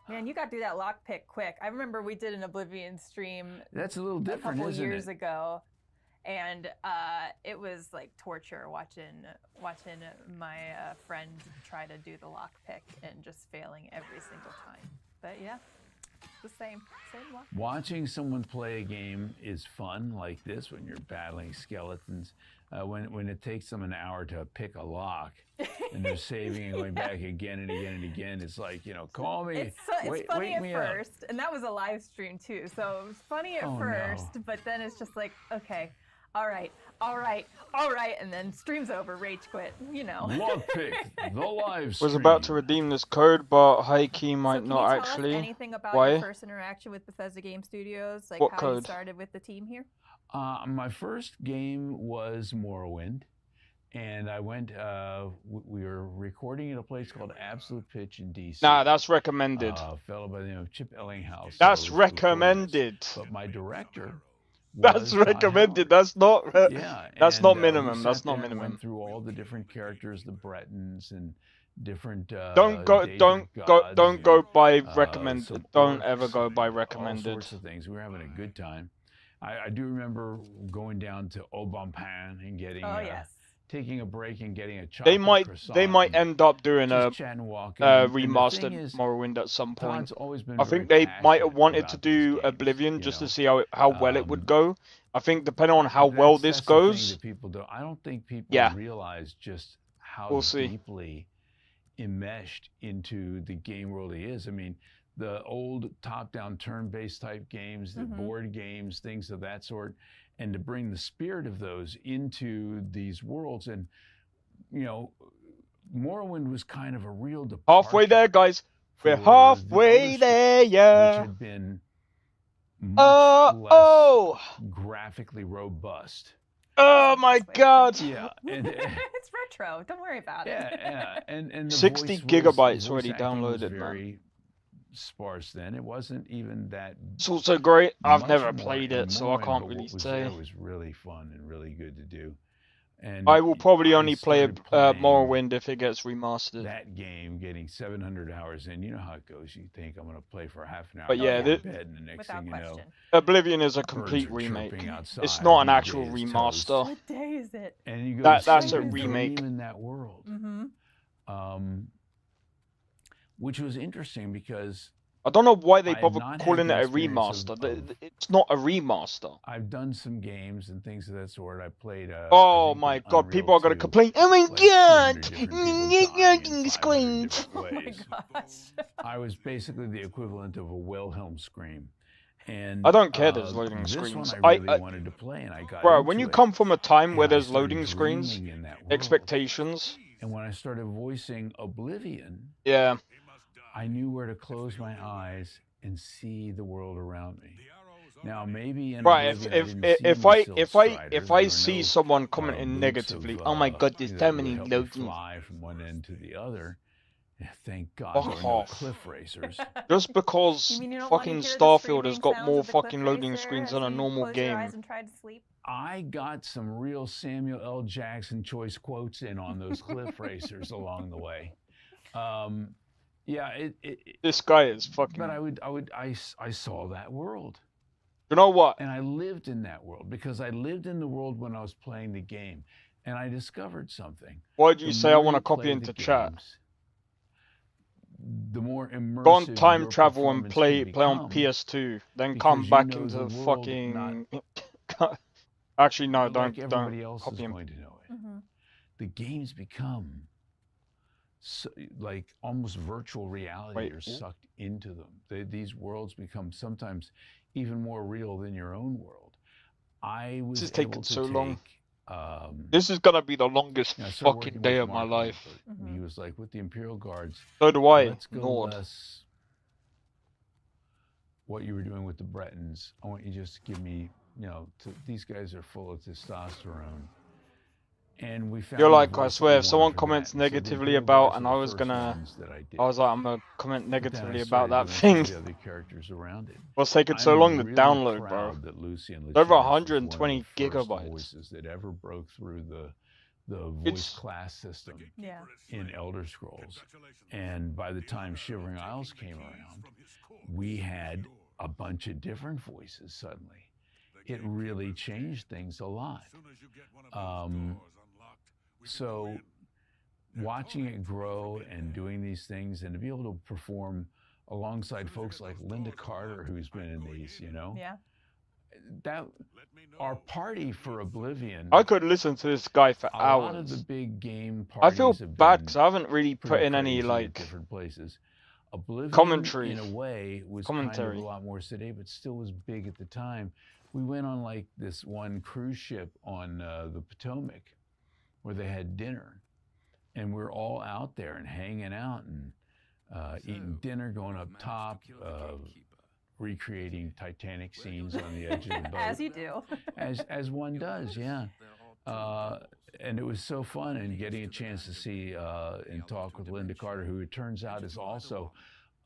Man, you got through that lockpick quick. I remember we did an Oblivion stream That's a little different, a couple isn't years it? ago, and it was like torture watching my friend try to do the lockpick and just failing every single time. But yeah, the same lock. Watching someone play a game is fun, like this, when you're battling skeletons. When it takes them an hour to pick a lock, and they're saving and going back again and again and again, it's like, call me. It's wake funny at me up. first, and that was a live stream too, so it was funny at Oh, no. first, but then it's just like, okay, all right, and then stream's over, rage quit, Lockpick, the live stream. Was about to redeem this code, but Heiki might Can not you tell actually. us anything about Why? your first interaction with Bethesda Game Studios, like What how you code? started with the team here? My first game was Morrowind, and I went. We were recording at a place called Absolute Pitch in DC. Nah, that's recommended. A fellow by the name of Chip Ellinghouse. That's was recording us. recommended. But my director. That's was Todd recommended. Howard. That's not. Yeah, That's and, not we minimum. sat That's there not and minimum. Went through all the different characters, the Bretons, and different. Don't go. Daedric Don't go. gods, Don't go by some recommended. Don't orcs ever go by and recommended. All sorts of things. We were having a good time. I do remember going down to Au Bon Pain and getting. Taking a break and getting a chocolate They might. croissant They might and end up doing a just chat and walk. And the thing remastered is, Morrowind at some point. Todd's always been I think very they might have passionate wanted to about do Oblivion just to see how well it would go. I think depending on how well this that's the thing goes. that people do. I don't think people Yeah. realize just how We'll see. deeply enmeshed into the game world he is. I mean, the old top-down turn-based type games, the board games, things of that sort, and to bring the spirit of those into these worlds. And, Morrowind was kind of a real departure. Halfway there, guys. We're for halfway the other there, stuff, yeah. Which had been much less graphically robust. Oh my God. Yeah. And, It's retro. Don't worry about it. yeah. And the 60 voice gigabytes voice already acting was downloaded, man. very sparse then. It wasn't even that. It's also great. I've much never more played and it, so more I can't but really what was say. there was really fun and really good to do. And I will probably I only play started playing Morrowind if it gets remastered. that game, getting 700 hours in. You know how it goes. You think I'm going to play for half an hour, But yeah, go to thi- bed, and the next Without thing you know, question. Oblivion is a birds complete are remake. chirping It's outside, not an the actual day is remaster. toast. What day is it? And you go, That's a "Sleep, remake." dream in that world. Which was interesting because I don't know why they I have bother not had calling the it a experience remaster. of- It's not a remaster. I've done some games and things of that sort. I played. Oh my God! People are gonna complain. Oh my God! Loading screens. Oh my gosh. I was basically the equivalent of a Wilhelm scream. And I don't care there's loading this screens. One I really wanted to play, and I got Bro, into when you it, come from a time where and I there's started loading screens, dreaming in that world. expectations. And when I started voicing Oblivion, Yeah. I knew where to close my eyes and see the world around me. Now maybe in Right, Oblivion, I didn't see if any I silt if striders, I there see were someone no, commenting boots negatively, of, oh my God, there's that so would many help me loading. fly from one end to the other. Yeah, thank God Fuck there were no off. cliff racers. Just because You mean you don't want to fucking hear the Starfield has screaming got sounds more of the fucking cliff loading racer screens as than a you normal close your game. eyes and try to sleep? I got some real Samuel L. Jackson choice quotes in on those cliff racers along the way. Yeah, This guy is fucking. But I saw that world. You know what? And I lived in that world because I lived in the world when I was playing the game. And I discovered something. Why did you The say I more want to you copy play into the chat? games, the more immersive Go on time your travel and performance play can on become, PS2, then because come you back know into the the world not fucking. Actually, no, like don't everybody else copy is him. going to know it. The games become so, like almost virtual reality. Wait, You're sucked into them. These worlds become sometimes even more real than your own world. I was This is able taking to so take. long. This is gonna be the longest I started fucking working day with of my Mark on it, life. but he was like, with the Imperial Guards. So do I, Let's go Nord. less. What you were doing with the Bretons, I want you just to give me, these guys are full of testosterone. And we found You're the like, I voice that swear, we if someone wanted for comments that. And so the negatively Imperial about, Guards and are I the was first gonna, ones that I did. I was like, I'm gonna comment But then I negatively started about that doing thing. some of the other characters around it. What's taking I'm so long to really download, bro? proud that Lucy and It's over Lucius was one of the 120 first gigabytes. voices that ever broke through the voice It's- class system Yeah. in Elder Scrolls. And by the time Shivering Isles came around, we had a bunch of different voices suddenly. It really changed things a lot. So watching it grow and doing these things and to be able to perform alongside folks like Linda Carter, who's been in these, Yeah. that our party for Oblivion. I could listen to this guy for A hours. lot of the big game I parties feel have bad been because I haven't really put pretty in any crazy at like different places. Oblivion, commentary. in a way, was kind of Commentary. a lot more sedate, but still was big at the time. We went on like this one cruise ship on the Potomac, where they had dinner, and we're all out there and hanging out and eating dinner, going up top, recreating Titanic scenes on the edge of the boat. As you do. as one does, yeah. And it was so fun, and getting a chance to see and talk with Linda Carter, who it turns out is also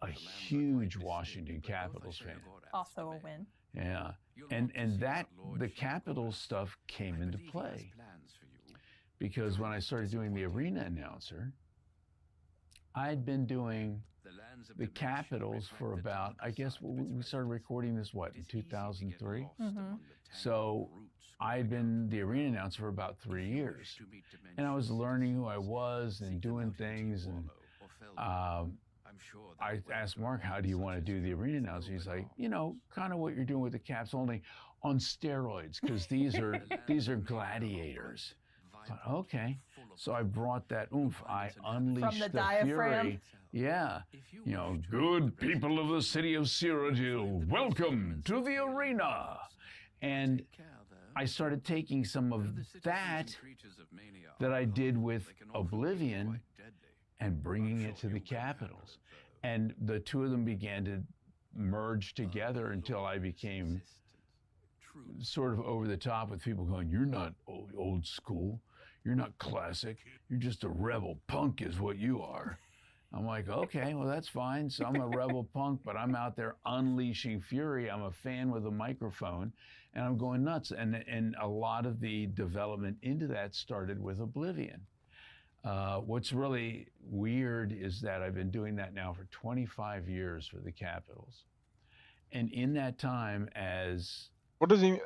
a huge Washington Capitals fan. Also a win. Yeah, and that the Capitals stuff came into play because when I started doing the arena announcer, I'd been doing the Capitals for about, I guess we started recording this, in 2003? So I'd been the arena announcer for about 3 years. And I was learning who I was and doing things. And I asked Mark, how do you want to do the arena announcer? He's like, kind of what you're doing with the Caps, only on steroids, because these are gladiators. I thought, okay. So I brought that oomph. I unleashed the fury. Yeah. Good people of the city of Cyrodiil, welcome to the arena. And I started taking some of that I did with Oblivion and bringing it to the Capitals. And the two of them began to merge together until I became sort of over the top with people going, you're not old school. You're not classic. You're just a rebel punk is what you are. I'm like, okay, well, that's fine. So I'm a rebel punk, but I'm out there unleashing fury. I'm a fan with a microphone, and I'm going nuts. And a lot of the development into that started with Oblivion. What's really weird is that I've been doing that now for 25 years for the Capitals. And in that time, as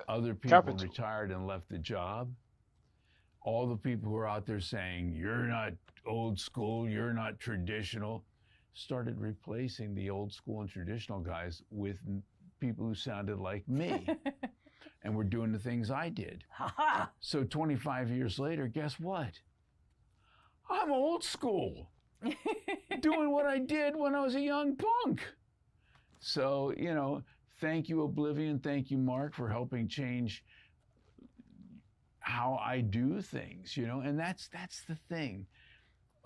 other people retired and left the job, all the people who are out there saying, you're not old school, you're not traditional, started replacing the old school and traditional guys with people who sounded like me and were doing the things I did. So 25 years later, guess what? I'm old school, doing what I did when I was a young punk. So, thank you, Oblivion. Thank you, Mark, for helping change how I do things, and that's the thing.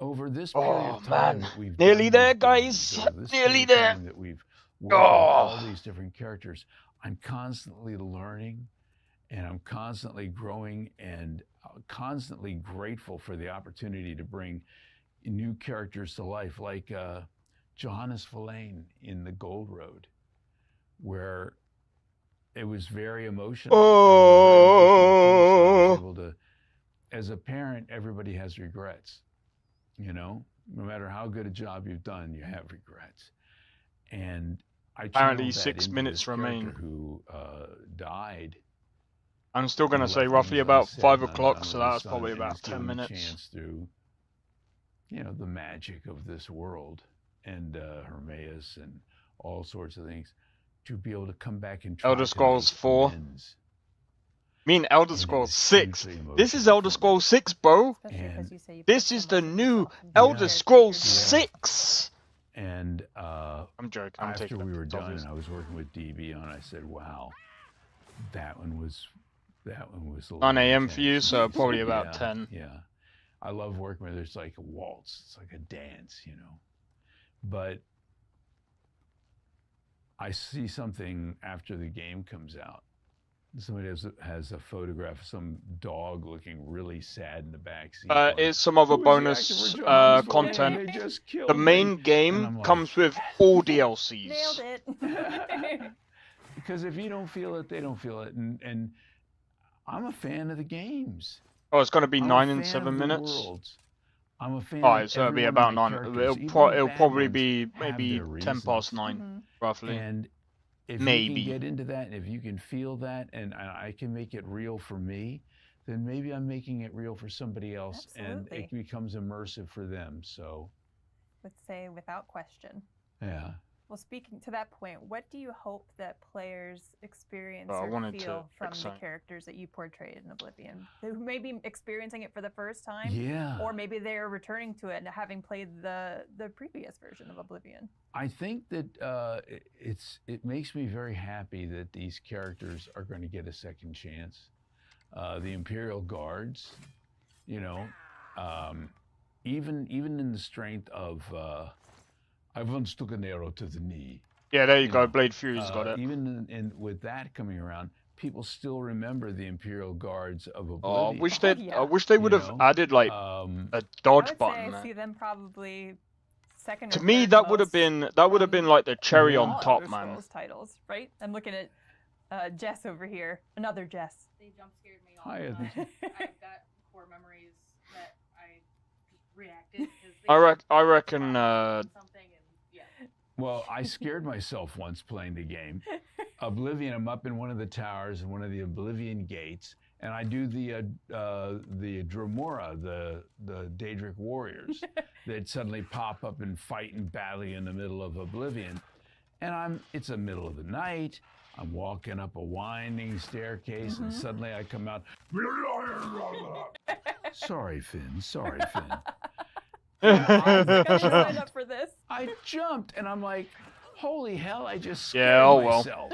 Over this period of time that we've nearly there, games, guys. Nearly there. That we've worked with all these different characters, I'm constantly learning, and I'm constantly growing, and constantly grateful for the opportunity to bring new characters to life, like Johannes Verlaine in The Gold Road, where it was very emotional. I was able to, as a parent, everybody has regrets. No matter how good a job you've done, you have regrets. And I apparently channeled that 6 into minutes this remain. character who died I'm still going to and say left roughly things about unsaid 5 and o'clock, so undone that's under the probably sun, and about it's 10 given me a minutes. chance through, you know, the magic of this world and Hermaeus and all sorts of things to be able to come back and try Elder to Scrolls make 4. amends. I mean, Elder And it Scrolls was 6. hugely This is emotional Elder for me. Scrolls 6, bro. And This is the new Elder Scrolls 6. And I'm joking. I'm after taking we were it's done obvious. and I was working with DB on, I said, "Wow, that one was a 9 little a.m. for you, intense." so probably about Yeah, 10. Yeah, I love working with it. It's like a waltz. It's like a dance, you know. But I see something after the game comes out. Somebody has a photograph of some dog looking really sad in the backseat. It's some other bonus content. The main game comes with all DLCs. Nailed it. Because if you don't feel it, they don't feel it. And I'm a fan of the games. Oh, it's going to be I'm a 9 and fan 7 of the minutes. worlds. I'm a fan Alright, of so it'll be every one of about my 9. characters. It'll Even the bad probably ones be have maybe their 10 past reasons. 9, roughly. And if Maybe. you can get into that, and if you can feel that, and I can make it real for me, then maybe I'm making it real for somebody else, Absolutely. and it becomes immersive for them. So, Would say without question. yeah. Well, speaking to that point, what do you hope that players experience I or wanted to feel from the excite- characters that you portrayed in Oblivion? Who may be experiencing it for the first time, Yeah. or maybe they're returning to it and having played the previous version of Oblivion. I think that it makes me very happy that these characters are going to get a second chance. The Imperial Guards, you know, even in the strength of I once took an arrow to the knee. Yeah, there you go. know, Blade Fury's got it. Even with that coming around, people still remember the Imperial Guards of Oblivion. Oh, I wish they would have added like a I dodge would button. say I there. see them probably second To or me, third that would have most been like the cherry all on Elder top, man. Scrolls titles, right? I'm looking at Jess over here. Another Jess. They jump scared me Hi, Edmonton. I've got core memories that I reacted. 'cause they I reckon. something and yeah. Well, I scared myself once playing the game. Oblivion, I'm up in one of the towers in one of the Oblivion gates, and I do the Dromora, the Daedric warriors that suddenly pop up and fight and battle in the middle of Oblivion. And it's the middle of the night. I'm walking up a winding staircase, and suddenly I come out. Sorry, Finn. Sorry, Finn. I signed up for this. I jumped, and I'm like, holy hell, I just Yeah, scared oh well. myself.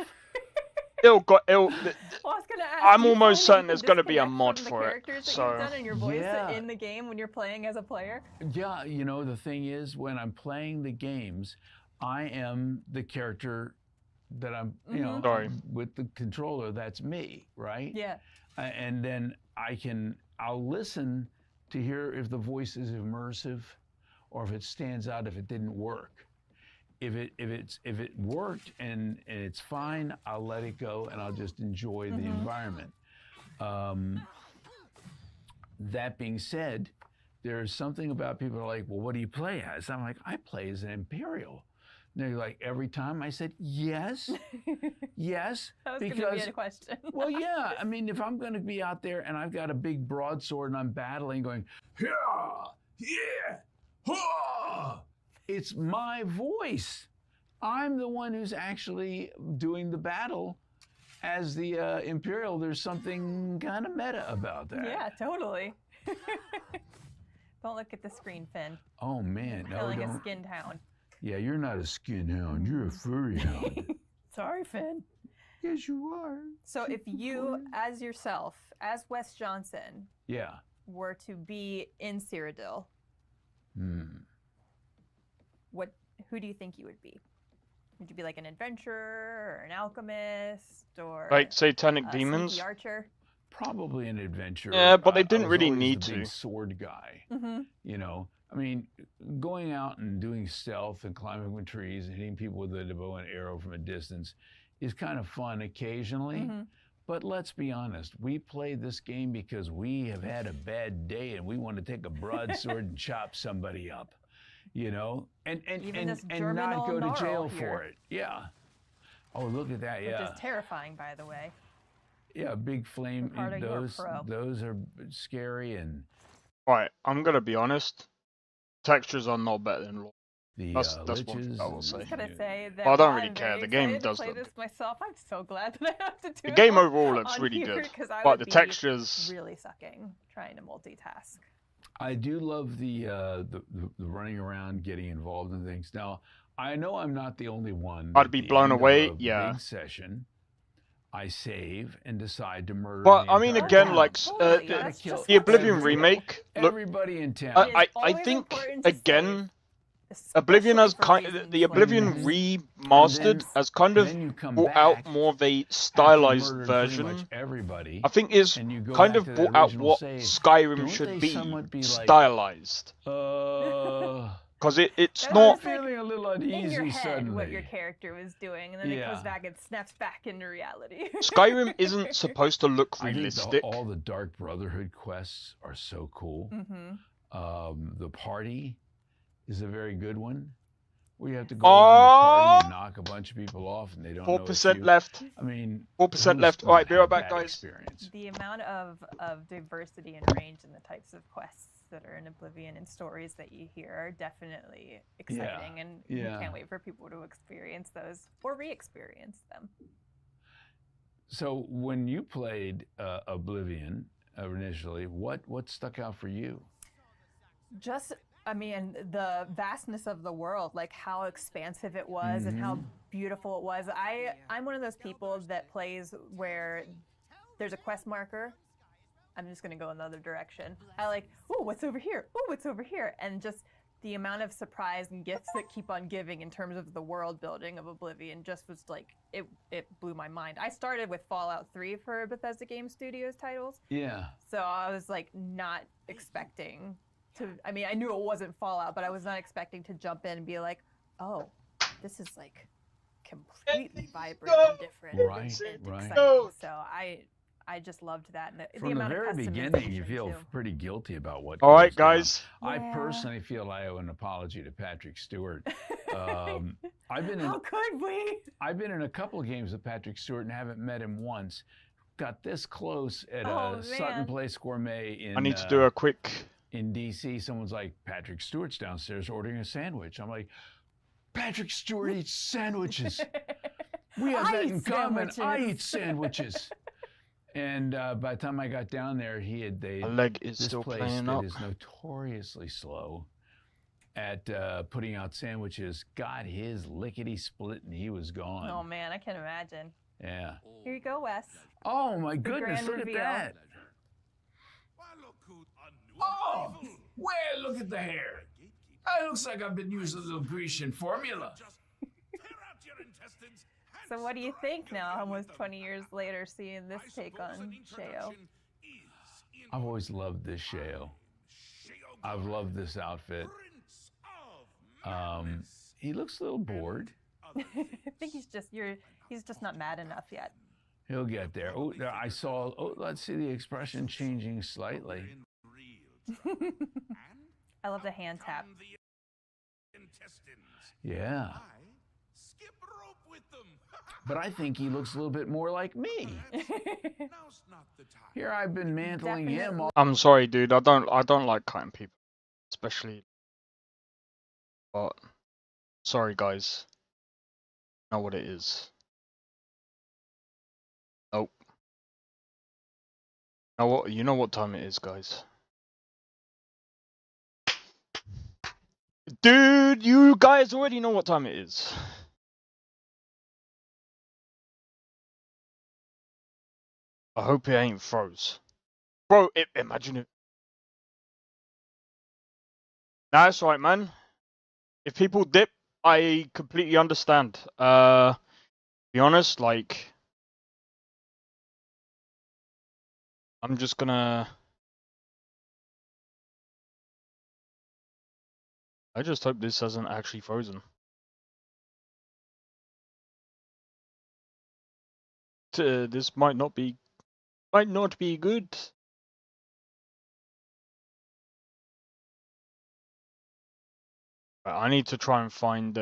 It'll Well, I was gonna ask, I'm do you almost feel certain you there's can going to be a disconnect mod from the for it. characters that So you've done and your voice Yeah. in the game when you're playing as a player? Yeah, you know, the thing is, when I'm playing the games, I am the character that I'm, you know, Sorry. with the controller, that's me, right? Yeah. And then I'll listen to hear if the voice is immersive or if it stands out, if it didn't work. If it worked and it's fine, I'll let it go and I'll just enjoy the environment. That being said, there's something about people who are like, well, what do you play as? I'm like, I play as an Imperial. And they're like, every time? I said, yes, yes. That was going to be a question. Well, yeah. I mean, if I'm going to be out there and I've got a big broadsword and I'm battling going, yeah, yeah, ha! It's my voice. I'm the one who's actually doing the battle. As the Imperial, there's something kind of meta about that. Yeah, totally. Don't look at the screen, Finn. Oh, man. You're No, like a don't. skinned hound. Yeah, you're not a skin hound. You're a furry hound. Sorry, Finn. Yes, you are. So if you, as yourself, as Wes Johnson, Yeah. were to be in Cyrodiil, who do you think you would be? Would you be like an adventurer or an alchemist or Like satanic a demons? sneaky archer? Probably an adventurer. Yeah, but they didn't I was really always need the to. big sword guy. Mm-hmm. You know, I mean, going out and doing stealth and climbing with trees and hitting people with a bow and arrow from a distance is kind of fun occasionally. Mm-hmm. But let's be honest, we play this game because we have had a bad day and we want to take a broadsword and chop somebody up, you know, and Even this not Germinal go to gnarl jail here. for it. Yeah. Oh, look at that. Yeah. Which is terrifying, by the way. Yeah, big flame. Ricardo, you're a pro. Those are scary, and Right, I'm gonna be honest. Textures are not better than law. the That's one thing liches. I will say. I was gonna say that. Well, I don't while really I'm care. very The game excited to does play look this myself. I'm so glad that I have to do The it game on- overall looks on really here, good, 'cause I but would the be textures. really sucking trying to multitask. I do love the running around, getting involved in things. Now, I know I'm not the only one. I'd At be the blown end of away, a yeah. Big session. I save and decide to murder. But the I mean, entire again, town. like the Oblivion every- remake. Look, everybody in town. I think again, Oblivion has the Oblivion Remastered has kind of brought out more of a stylized version. Everybody. I think is and you go kind back of to that brought out original what save. Skyrim Don't should they be, somewhat be like, stylized. Because it's That not. was like feeling a little uneasy in your head suddenly. what your character was doing, and then it Yeah. goes back and snaps back into reality. Skyrim isn't supposed to look I think realistic. all the Dark Brotherhood quests are so cool. The party is a very good one. Where you have to go around the party and knock a bunch of people off, and they don't know it's 4% you. left. I mean, 4% who's left. All right, be not right back, had that guys. Experience? The amount of diversity and range in the types of quests that are in Oblivion and stories that you hear are definitely exciting, and we can't wait for people to experience those or re-experience them. So when you played Oblivion initially, what I'm out for you? Just, I mean, the vastness of the world, like how expansive it was and how beautiful it was. I'm one of those people that plays where there's a quest marker. I'm just gonna go another direction. I like, oh, what's over here? Oh, what's over here? And just the amount of surprise and gifts that keep on giving in terms of the world building of Oblivion just was like, it blew my mind. I started with Fallout 3 for Bethesda Game Studios titles. Yeah. So I was like not expecting to, I mean, I knew it wasn't Fallout, but I was not expecting to jump in and be like, oh, this is like completely vibrant and different. Right, and right. exciting. So I just loved that. And the From the amount very of beginning, you customization, feel too. pretty guilty about what. All right, goes down. guys. I personally feel I owe an apology to Patrick Stewart. I've been in. How could we? I've been in a couple of games with Patrick Stewart and haven't met him once. Got this close at Sutton Place Gourmet in. I need to do a quick. In DC, someone's like, Patrick Stewart's downstairs ordering a sandwich. I'm like, Patrick Stewart eats sandwiches. We have that in common. I eat sandwiches. And by the time I got down there, my leg is this still place playing that up. is notoriously slow at putting out sandwiches got his lickety split and he was gone. Oh man, I can imagine. Yeah. Here you go, Wes. Oh my The goodness! grand Look reveal. at that. Oh, well, look at the hair. It looks like I've been using a little Grecian formula. So what do you think now, almost 20 years later, seeing this take on Sheo? I've always loved this Sheo. I've loved this outfit. He looks a little bored. I think he's just not mad enough yet. He'll get there. Oh, there, I saw. Oh, let's see the expression changing slightly. I love the hand tap. Yeah. But I think he looks a little bit more like me. Here I've been mantling him. I'm sorry, dude. I don't like cutting people, especially. But sorry, guys. Know what it is. Nope. You know what time it is, guys. Dude, you guys already know what time it is. I hope it ain't froze. Bro, imagine it. Nah, that's right, man. If people dip, I completely understand. Be honest, like... I'm just gonna... I just hope this hasn't actually frozen. This might not be good. I need to try and find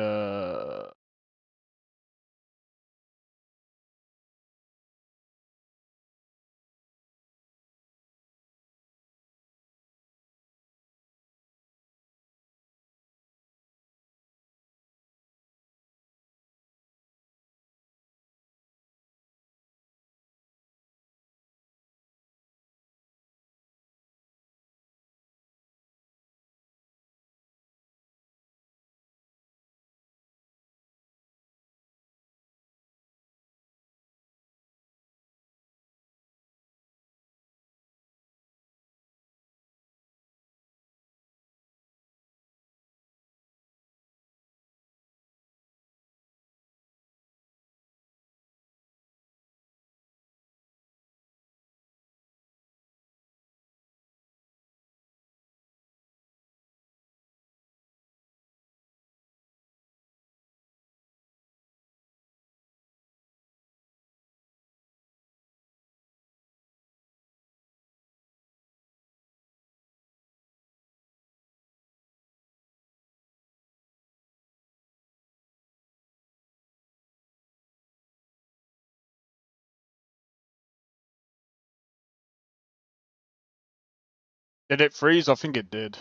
Did it freeze? I think it did.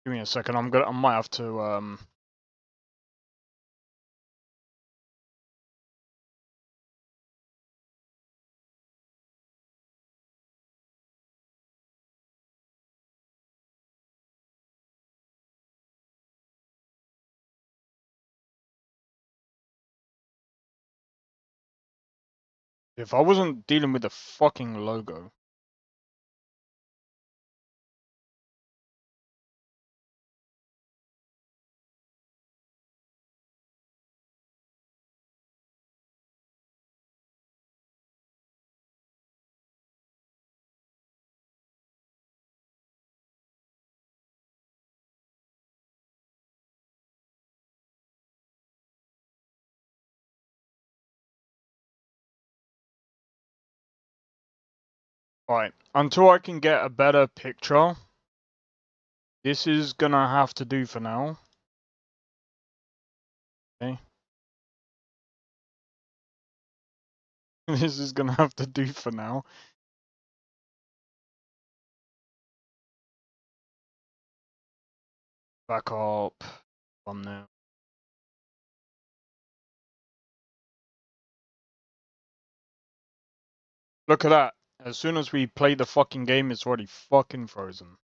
Give me a second. I might have to if I wasn't dealing with the fucking logo. Right, until I can get a better picture, this is gonna have to do for now. Okay. This is gonna have to do for now. Back up. Thumbnail. Look at that. As soon as we play the fucking game, it's already fucking frozen.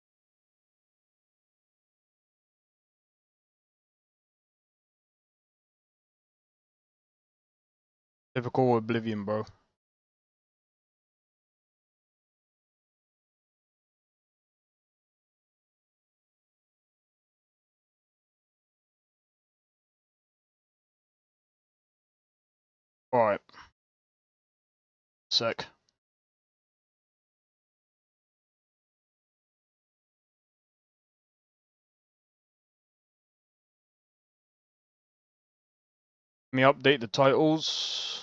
Typical Oblivion, bro. Alright. Sec. Let me update the titles.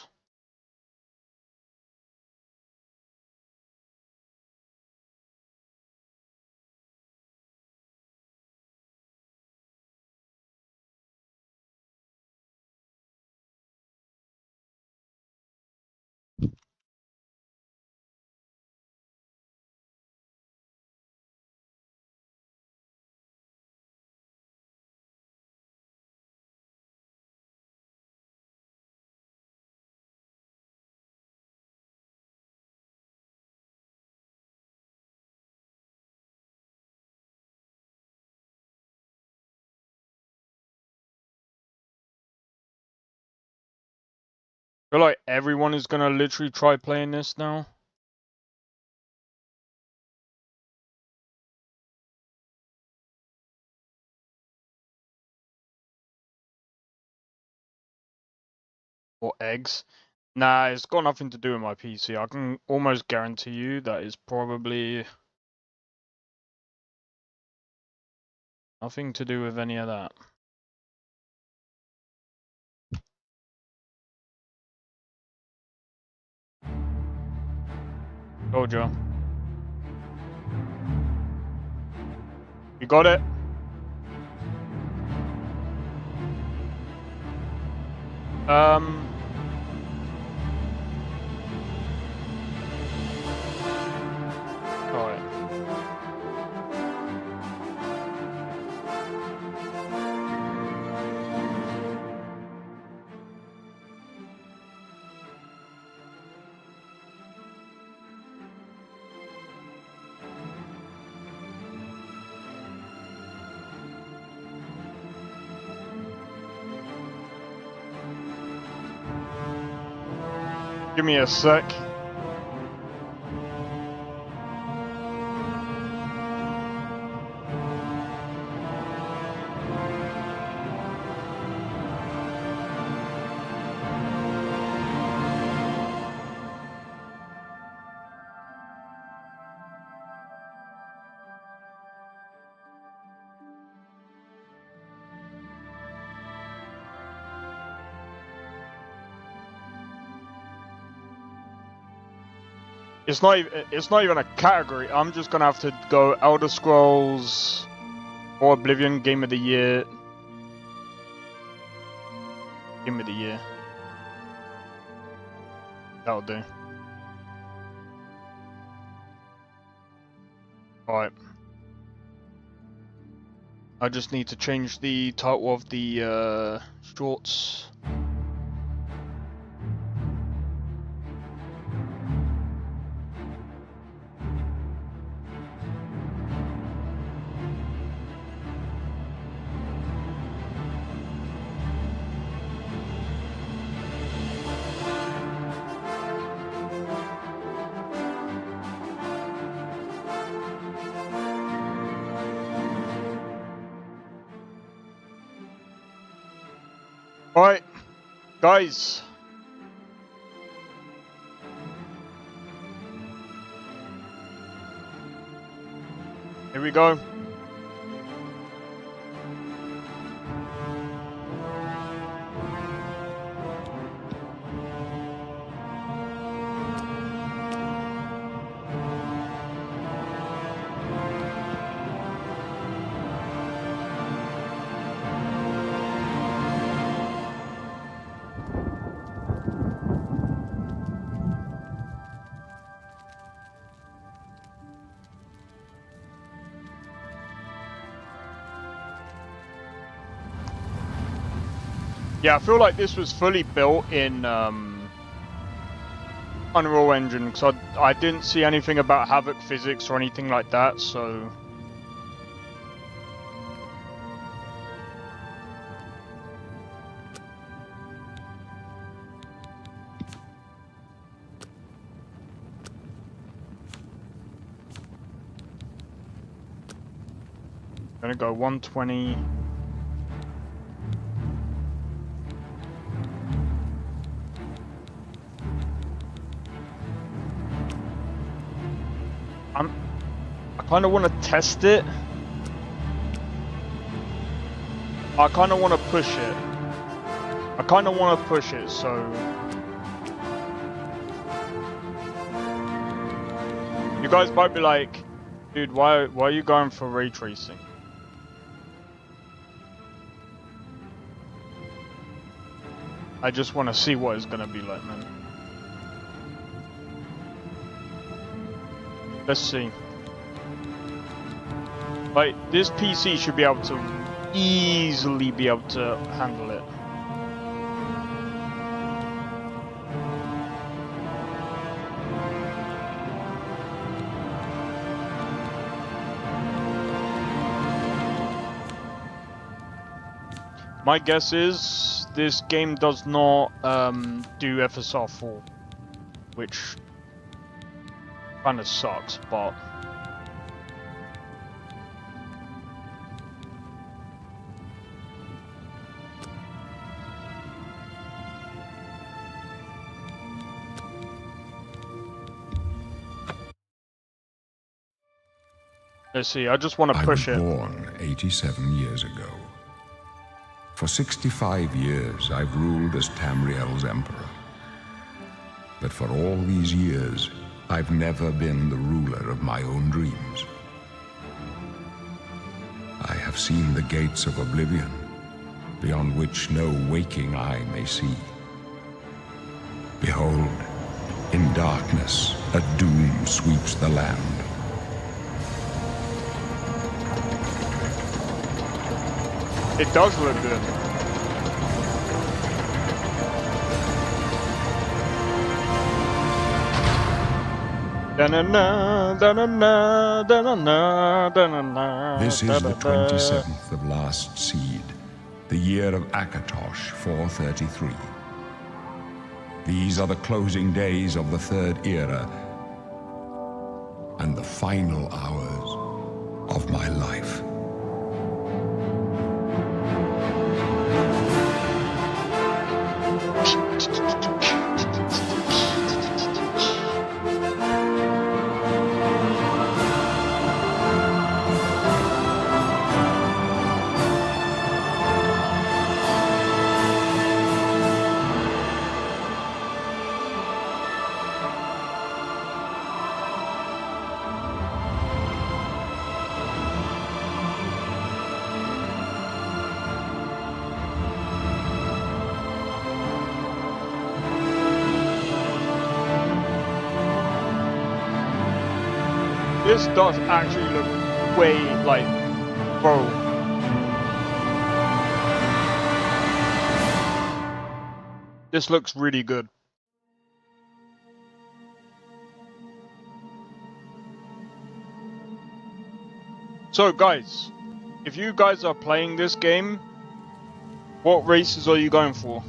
I feel like everyone is gonna literally try playing this now. Or eggs. Nah, it's got nothing to do with my PC. I can almost guarantee you that is probably nothing to do with any of that. Told you. You got it? Alright. Give me a sec. It's not even a category. I'm just gonna have to go Elder Scrolls Or Oblivion Game of the Year. Game of the Year. That'll do. Alright. I just need to change the title of the shorts. Alright, guys. Here we go. Yeah, I feel like this was fully built in Unreal Engine, because I didn't see anything about Havoc physics or anything like that, so... Gonna go 120. I kind of want to test it. I kind of want to push it. So... You guys might be like, dude, why are you going for ray tracing? I just want to see what it's going to be like, man. Let's see. Like, this PC should be able to easily be able to handle it. My guess is this game does not do FSR 4, which kind of sucks, but... Let's see, I just want to push it. I was born 87 years ago. For 65 years, I've ruled as Tamriel's emperor. But for all these years, I've never been the ruler of my own dreams. I have seen the gates of Oblivion, beyond which no waking eye may see. Behold, in darkness, a doom sweeps the land. It does look good. This is the 27th of Last Seed, the year of Akatosh 433. These are the closing days of the Third Era and the final hours of my life. This does actually look way like, bro. This looks really good. So guys, if you guys are playing this game, what races are you going for?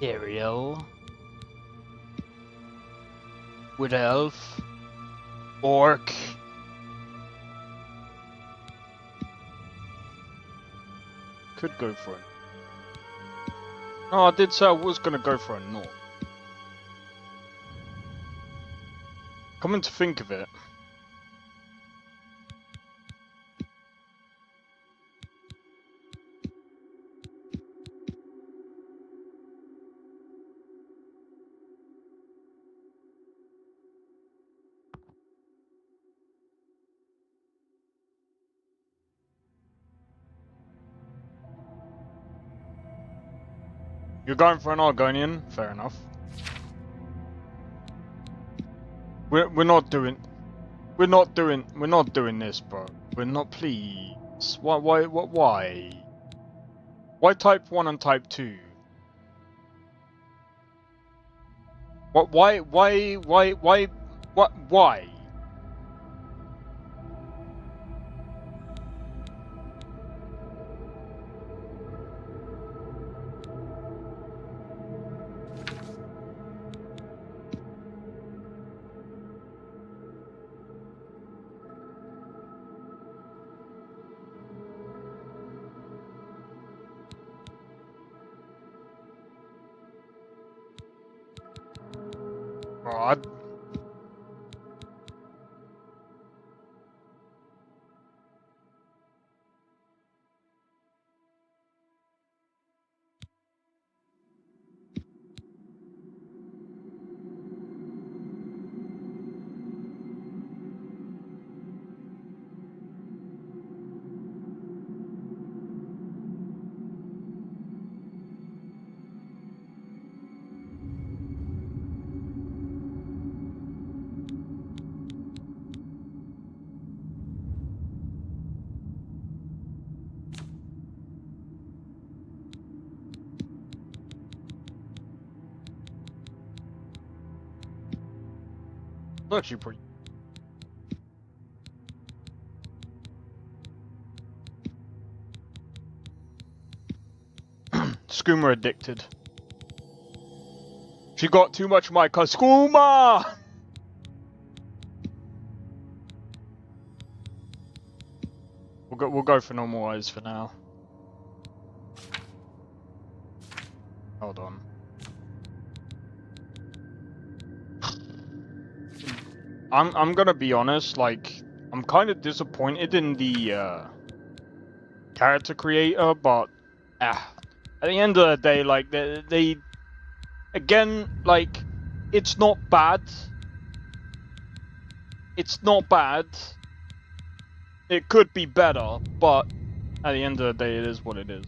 Imperial, Wood Elf, Orc. Could go for it. No, I did say I was gonna go for a North. Coming to think of it. You're going for an Argonian? Fair enough. We're not doing this, bro. We're not, please. Why? Why type 1 and type 2? What? Why? What? Why? God. Actually pretty. Skooma addicted. She got too much Micah. Skooma! We'll go for normal eyes for now. Hold on. I'm gonna be honest, like, I'm kind of disappointed in the character creator, but at the end of the day, like, they again, like, it's not bad. It's not bad. It could be better, but at the end of the day, it is what it is.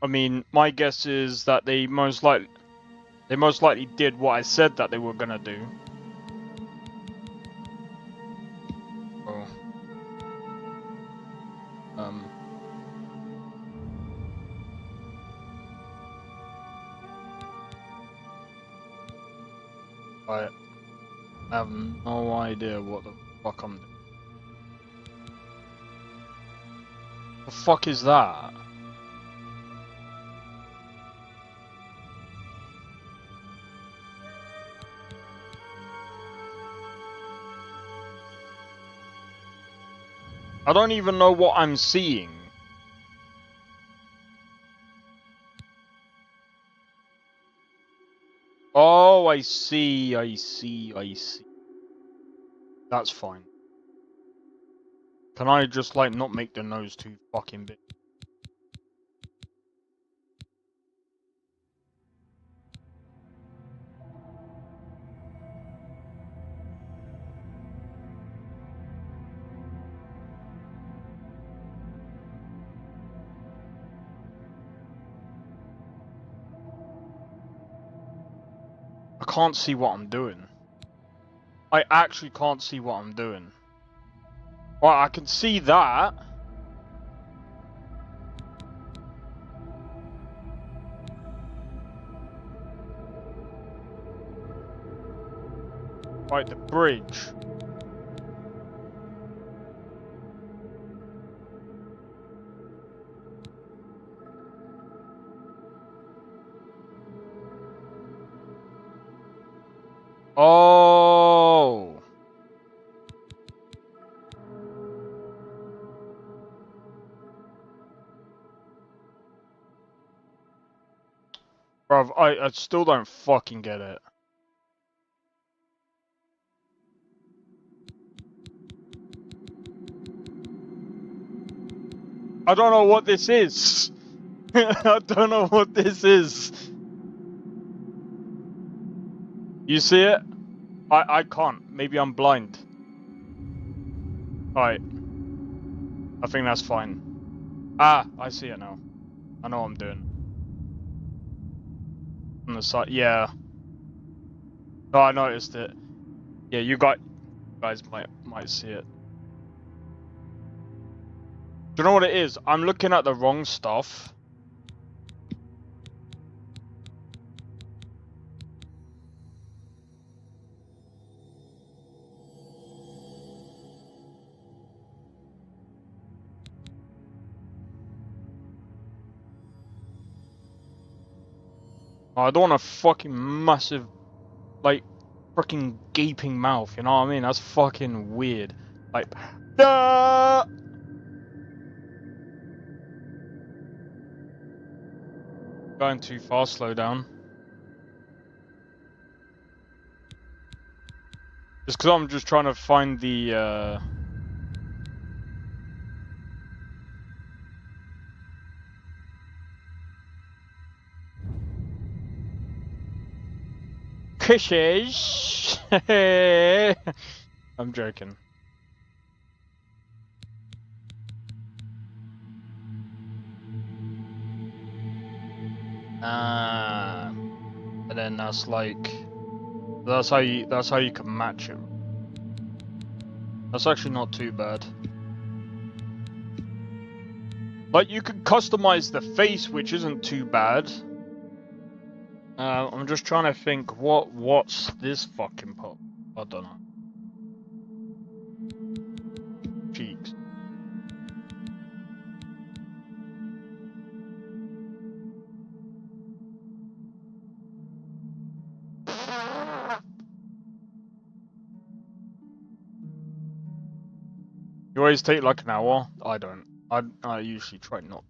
I mean, my guess is that they most likely did what I said that they were gonna do. Oh. I have no idea what the fuck I'm doing. The fuck is that? I don't even know what I'm seeing. Oh, I see. That's fine. Can I just, like, not make the nose too fucking big? can't see what I'm doing. I actually can't see what I'm doing. Well, I can see that. Right, the bridge. Oh. Bruv, I still don't fucking get it. I don't know what this is. I don't know what this is. You see it? I can't. Maybe I'm blind. Alright. I think that's fine. Ah, I see it now. I know what I'm doing. On the side, yeah. Oh, I noticed it. Yeah, you guys might see it. Do you know what it is? I'm looking at the wrong stuff. I don't want a fucking massive, like, freaking gaping mouth, you know what I mean? That's fucking weird. Like, ah! Going too fast, slow down. Just because I'm just trying to find the, Kisses. I'm joking. And then that's like, that's how you can match it. That's actually not too bad. Like, you can customize the face, which isn't too bad. I'm just trying to think what's this fucking pop? I don't know. Cheeks. You always take like an hour? I don't. I usually try not.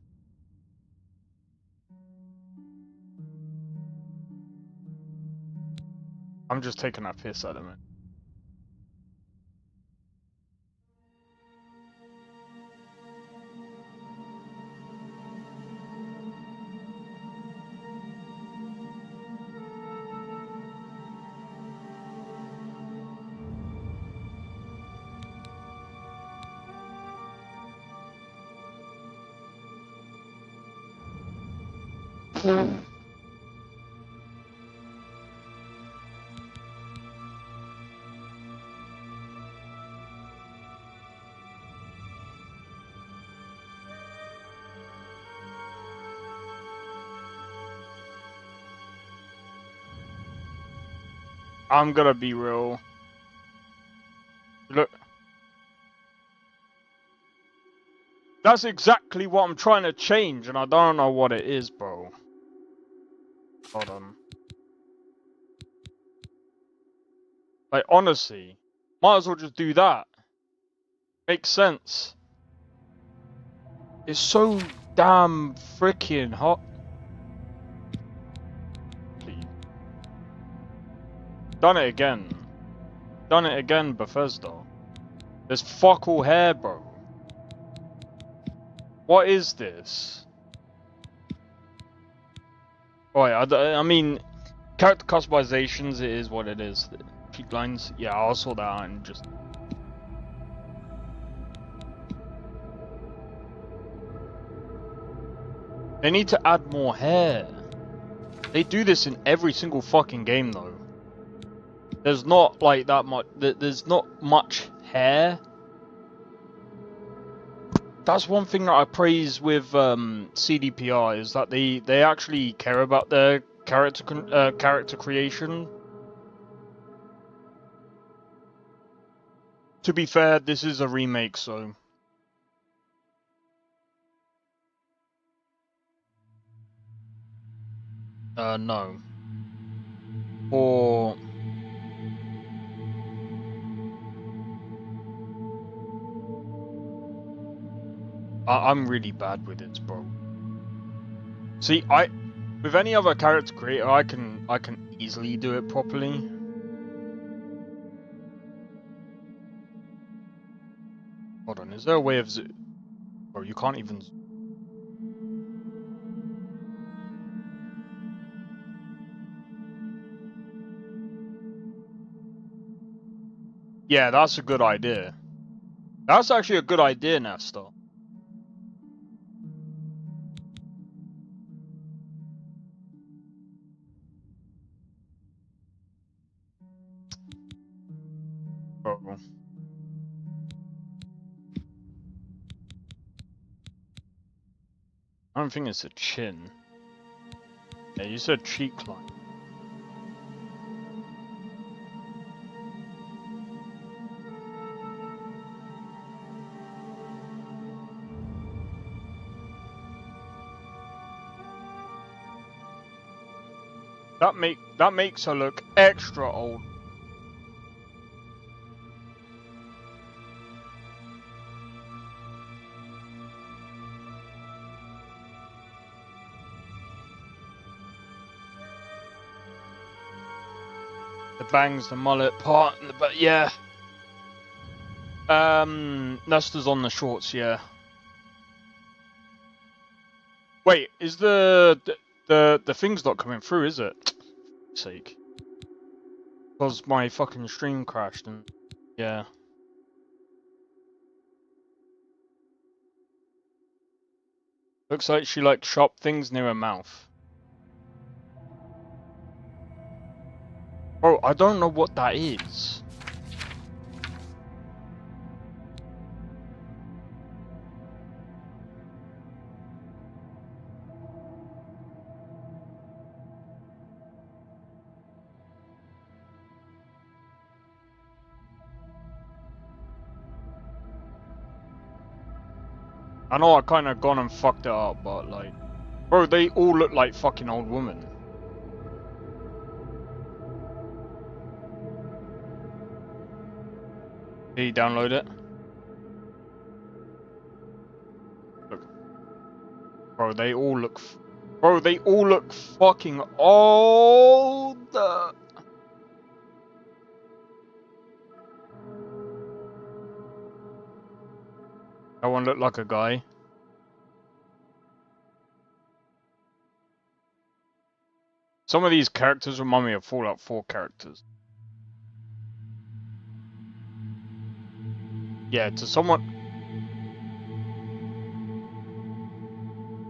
I'm just taking that piss out of it. I'm gonna be real. Look. That's exactly what I'm trying to change, and I don't know what it is, bro. Hold on. Like, honestly, might as well just do that. Makes sense. It's so damn freaking hot. Please. Done it again. Done it again, Bethesda. There's fuck all hair, bro. What is this? Right, I mean, character customizations, it is what it is. Cheek lines, yeah, I'll sort that out and just... They need to add more hair. They do this in every single fucking game, though. there's not like that much. There's not much hair. That's one thing that I praise with CDPR is that they actually care about their character creation. To be fair, this is a remake, so. No. Or. I'm really bad with it, bro. See, with any other character creator, I can easily do it properly. Hold on, is there a way of bro, you can't even. Yeah, that's a good idea. That's actually a good idea, Nestor. Bro. I don't think it's a chin. Yeah, you said cheek line. That makes her look extra old. The bangs, the mullet part, but yeah. Nestor's on the shorts, yeah. Wait, is the thing's not coming through, is it? Sake. Because my fucking stream crashed and yeah. Looks like she liked sharp things near her mouth. Bro, I don't know what that is. I know I kind of gone and fucked it up, but like, bro, they all look like fucking old women. Did you download it? Look. Bro, they all look... Bro, they all look fucking old! That one looked like a guy. Some of these characters remind me of Fallout 4 characters. Yeah, to someone...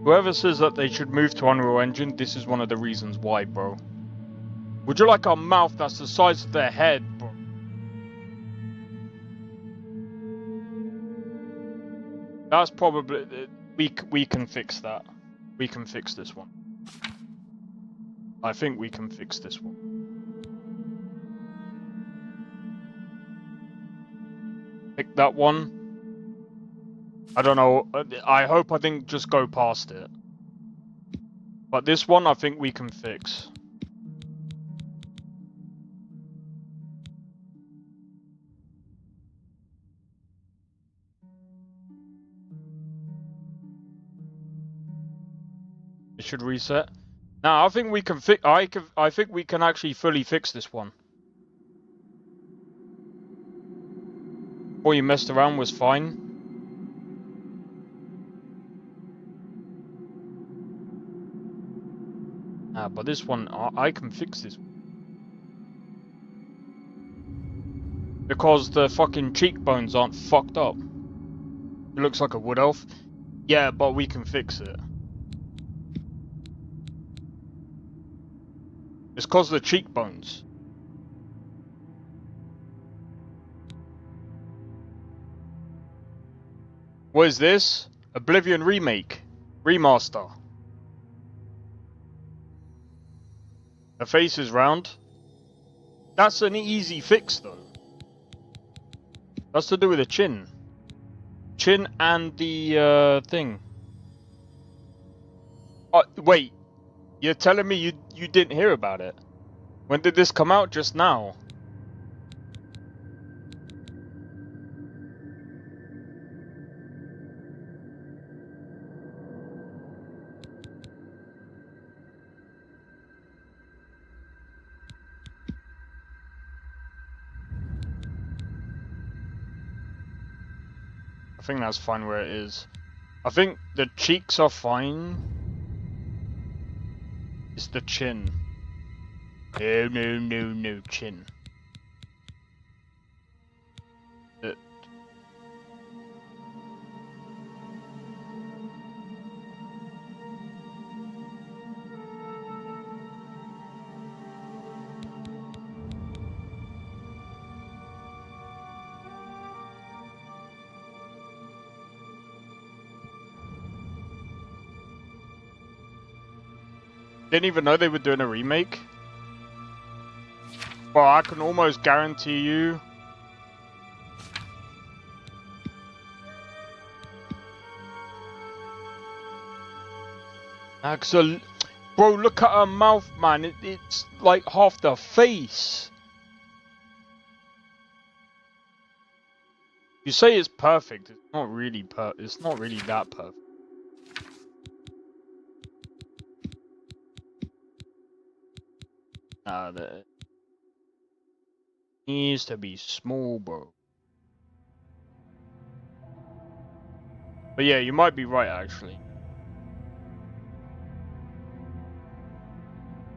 Whoever says that they should move to Unreal Engine, this is one of the reasons why, bro. Would you like a mouth that's the size of their head, bro? That's probably... We can fix that. We can fix this one. I think we can fix this one. Pick that one. I don't know. I hope I didn't just go past it. But this one I think we can fix. It should reset. Now I think we can fix. I think we can actually fully fix this one. All you messed around was fine. But this one, I can fix this. Because the fucking cheekbones aren't fucked up. It looks like a wood elf. Yeah, but we can fix it. It's because of the cheekbones. What is this? Oblivion Remaster. The face is round. That's an easy fix though. That's to do with the chin. Chin and the thing. Wait. You're telling me you didn't hear about it? When did this come out? Just now? I think that's fine where it is. I think the cheeks are fine. It's the chin. No, chin. Didn't even know they were doing a remake. Well, I can almost guarantee you. Axel, bro, look at her mouth, man. It's like half the face. You say it's perfect. It's not really It's not really that perfect. That needs to be small, bro. But yeah, you might be right, actually.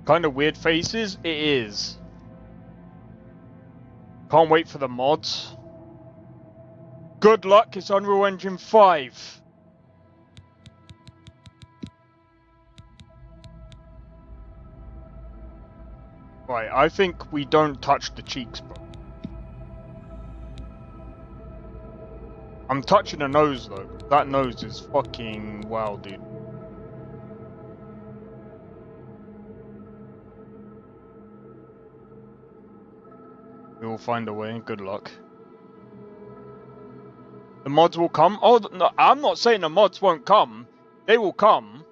Kind of weird faces? It is. Can't wait for the mods. Good luck, it's Unreal Engine 5. Right, I think we don't touch the cheeks, bro. I'm touching the nose, though. That nose is fucking wow, dude. We will find a way. Good luck. The mods will come? Oh, no, I'm not saying the mods won't come. They will come.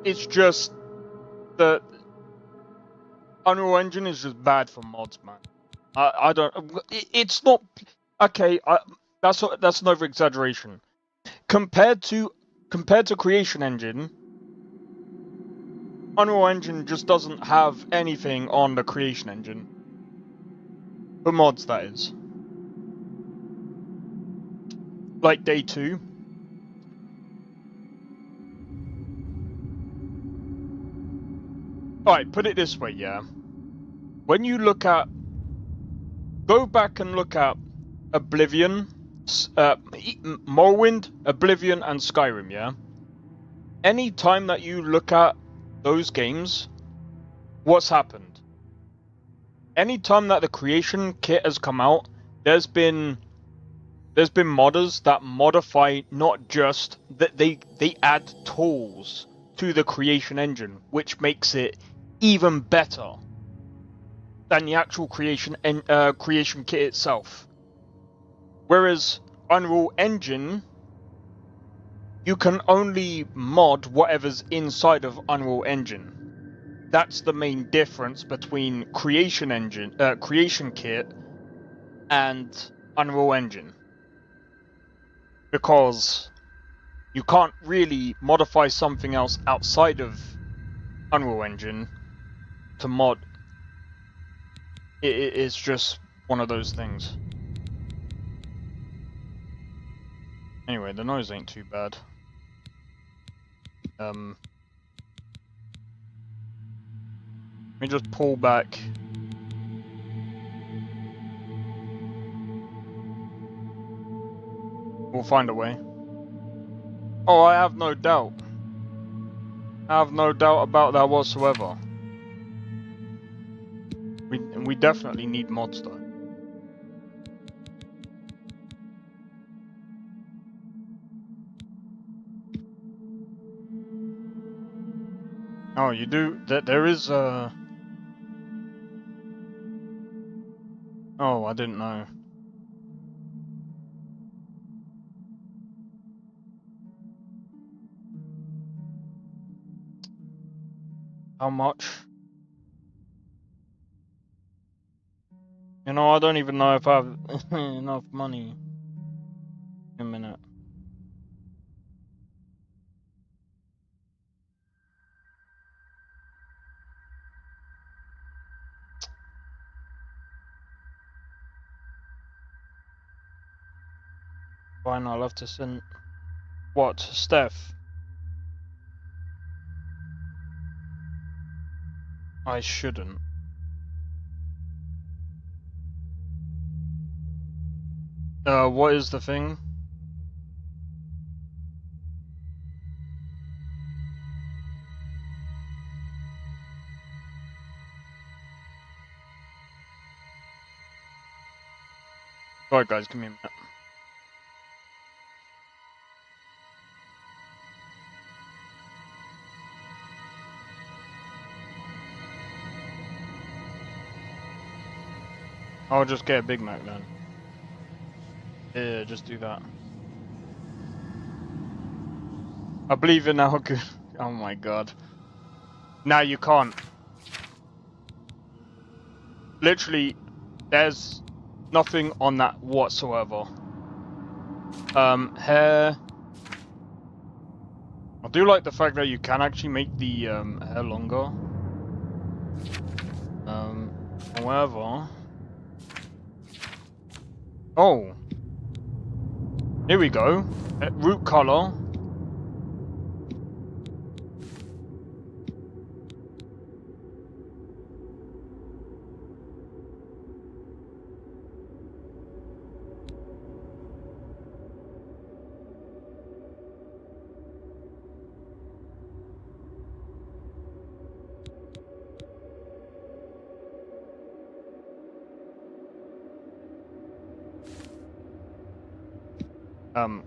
It's just that Unreal Engine is just bad for mods, man. I don't. It's not okay. That's an over exaggeration. Compared to Creation Engine, Unreal Engine just doesn't have anything on the Creation Engine. For mods, that is. Like Day 2. Alright, put it this way, yeah. When you look at... Go back and look at Oblivion, Morrowind, Oblivion, and Skyrim, yeah? Any time that you look at those games, what's happened? Any time that the Creation Kit has come out, there's been modders that modify not just that they add tools to the Creation Engine, which makes it even better than the actual Creation Kit itself. Whereas Unreal Engine, you can only mod whatever's inside of Unreal Engine. That's the main difference between Creation Kit and Unreal Engine. Because you can't really modify something else outside of Unreal Engine to mod. It's just one of those things. Anyway, the noise ain't too bad. Let me just pull back. We'll find a way. Oh, I have no doubt. I have no doubt about that whatsoever. We definitely need mods though. Oh, you do. There is a. Oh, I didn't know. How much? You know, I don't even know if I have enough money. A minute. Fine, I'll have to send. What, Steph? I shouldn't. What is the thing? Alright guys, give me a minute. I'll just get a Big Mac then. Yeah, just do that. I believe in our good. Oh my god. Now you can't. Literally, there's nothing on that whatsoever. Hair. I do like the fact that you can actually make the hair longer. However. Oh. Here we go. Root color.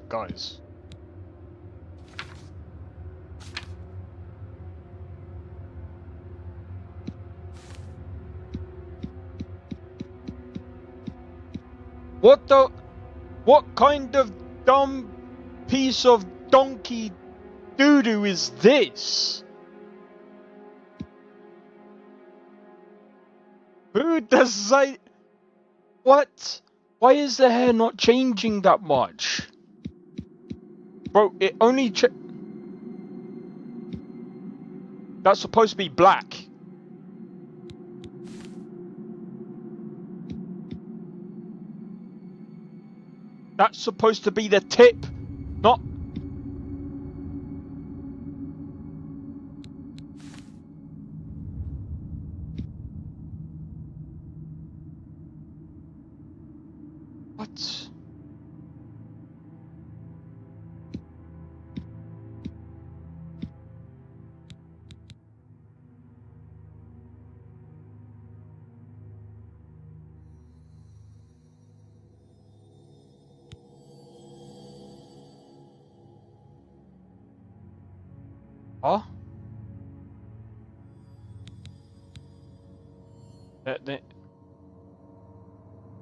Guys. What kind of dumb piece of donkey doo-doo is this? Who does that? What? Why is the hair not changing that much? Bro, it only that's supposed to be black. That's supposed to be the tip, not... What? Huh?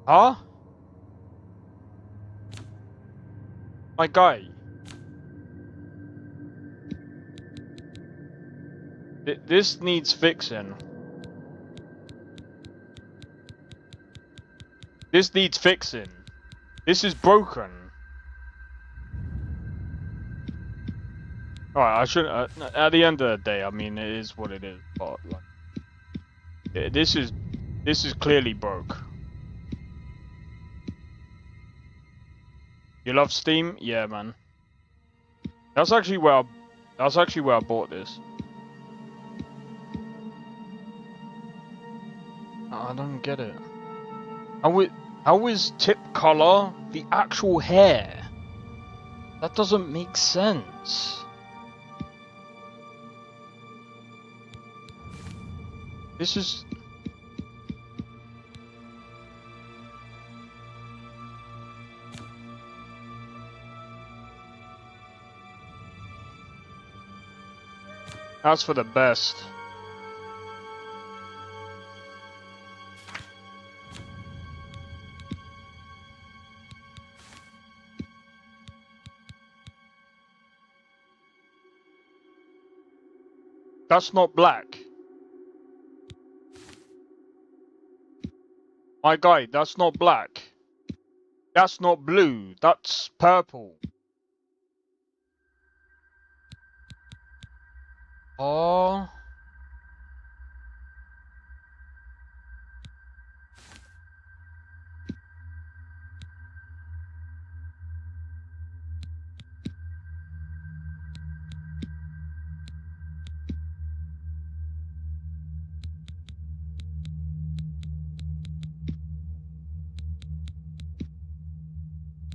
Huh? My guy. This needs fixing. This needs fixing. This is broken. Alright, I shouldn't... at the end of the day, I mean, it is what it is, but, like... This is clearly broke. You love Steam? Yeah, man. That's actually where I bought this. I don't get it. How is tip color the actual hair? That doesn't make sense. This is... That's for the best. That's not black. My guy, that's not black. That's not blue. That's purple. Oh.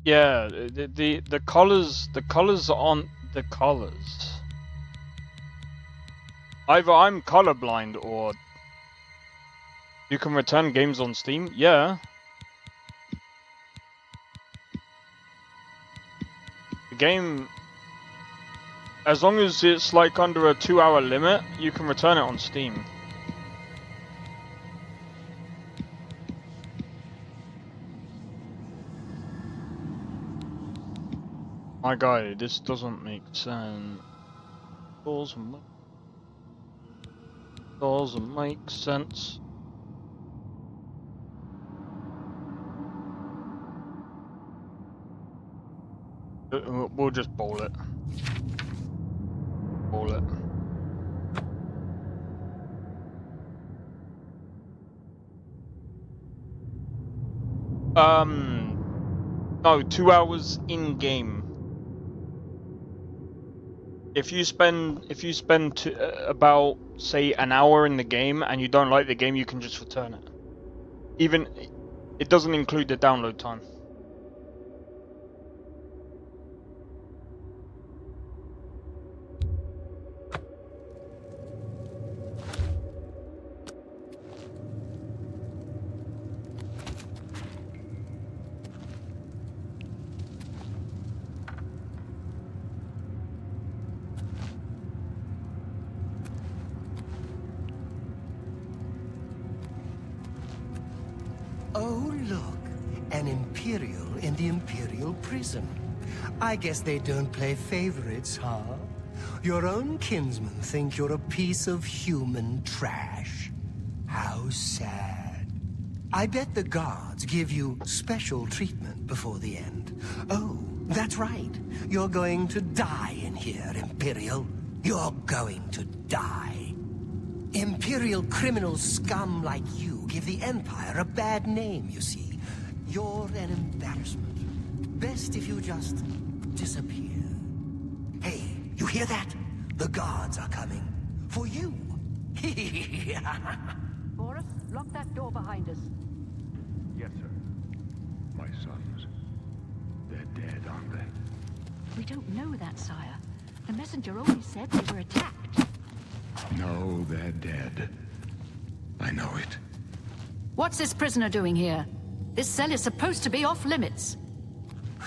Yeah, the colors aren't the colors. Either I'm colorblind or you can return games on Steam. Yeah. The game, as long as it's like under a 2-hour limit, you can return it on Steam. My guy, this doesn't make sense. Doesn't make sense. We'll just bowl it. Bowl it. No, 2 hours in game. If you spend about, say, an hour in the game and you don't like the game, you can just return it. Even it doesn't include the download time. Oh, look. An Imperial in the Imperial prison. I guess they don't play favorites, huh? Your own kinsmen think you're a piece of human trash. How sad. I bet the guards give you special treatment before the end. Oh, that's right. You're going to die in here, Imperial. You're going to die. Imperial criminal scum like you give the Empire a bad name, you see. You're an embarrassment. Best if you just disappear. Hey, you hear that? The guards are coming. For you. Boris, lock that door behind us. Yes, sir. My sons. They're dead, aren't they? We don't know that, sire. The messenger only said they were attacked. No, they're dead. I know it. What's this prisoner doing here? This cell is supposed to be off limits.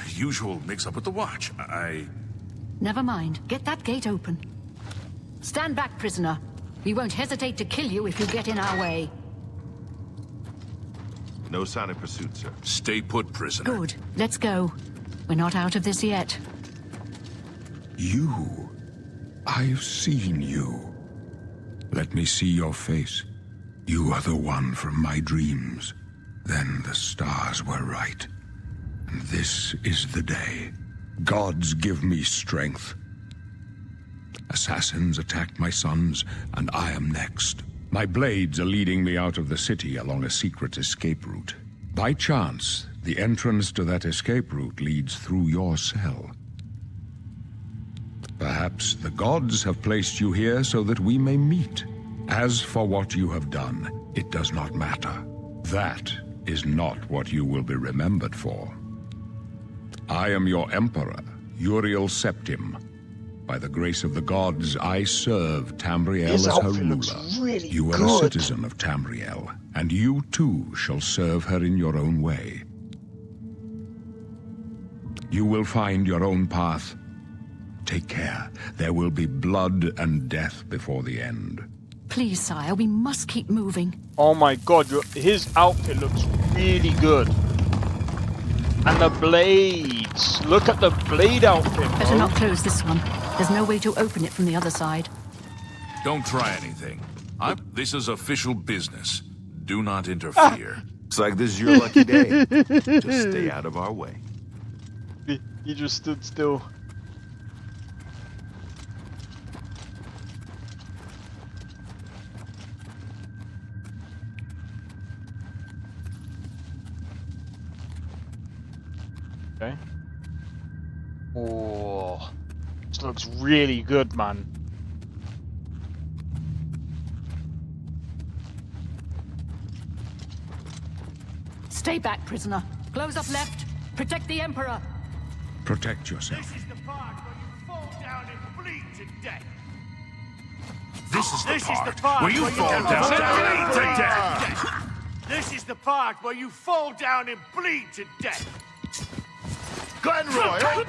Usual mix-up with the watch. Never mind. Get that gate open. Stand back, prisoner. We won't hesitate to kill you if you get in our way. No sign of pursuit, sir. Stay put, prisoner. Good. Let's go. We're not out of this yet. You. I've seen you. Let me see your face. You are the one from my dreams. Then the stars were right. And this is the day. Gods give me strength. Assassins attacked my sons, and I am next. My blades are leading me out of the city along a secret escape route. By chance, the entrance to that escape route leads through your cell. Perhaps the gods have placed you here so that we may meet. As for what you have done, it does not matter. That is not what you will be remembered for. I am your emperor, Uriel Septim. By the grace of the gods, I serve Tamriel as her ruler. Really you are good. a citizen of Tamriel, and you too shall serve her in your own way. You will find your own path. take care. There will be blood and death before the end. Please, sire, we must keep moving. Oh my god, his outfit looks really good. And the blades. Look at the blade outfit, bro. Better not close this one. There's no way to open it from the other side. Don't try anything. This is official business. Do not interfere. Looks like this is your lucky day. Just stay out of our way. He just stood still. Okay. Oh, this looks really good, man. Stay back, prisoner. Close up left. Protect the Emperor. Protect yourself. This is the part where you fall down and bleed to death. This is the part where you fall down and bleed to death. This is the part where you fall down and bleed to death. Glenroy!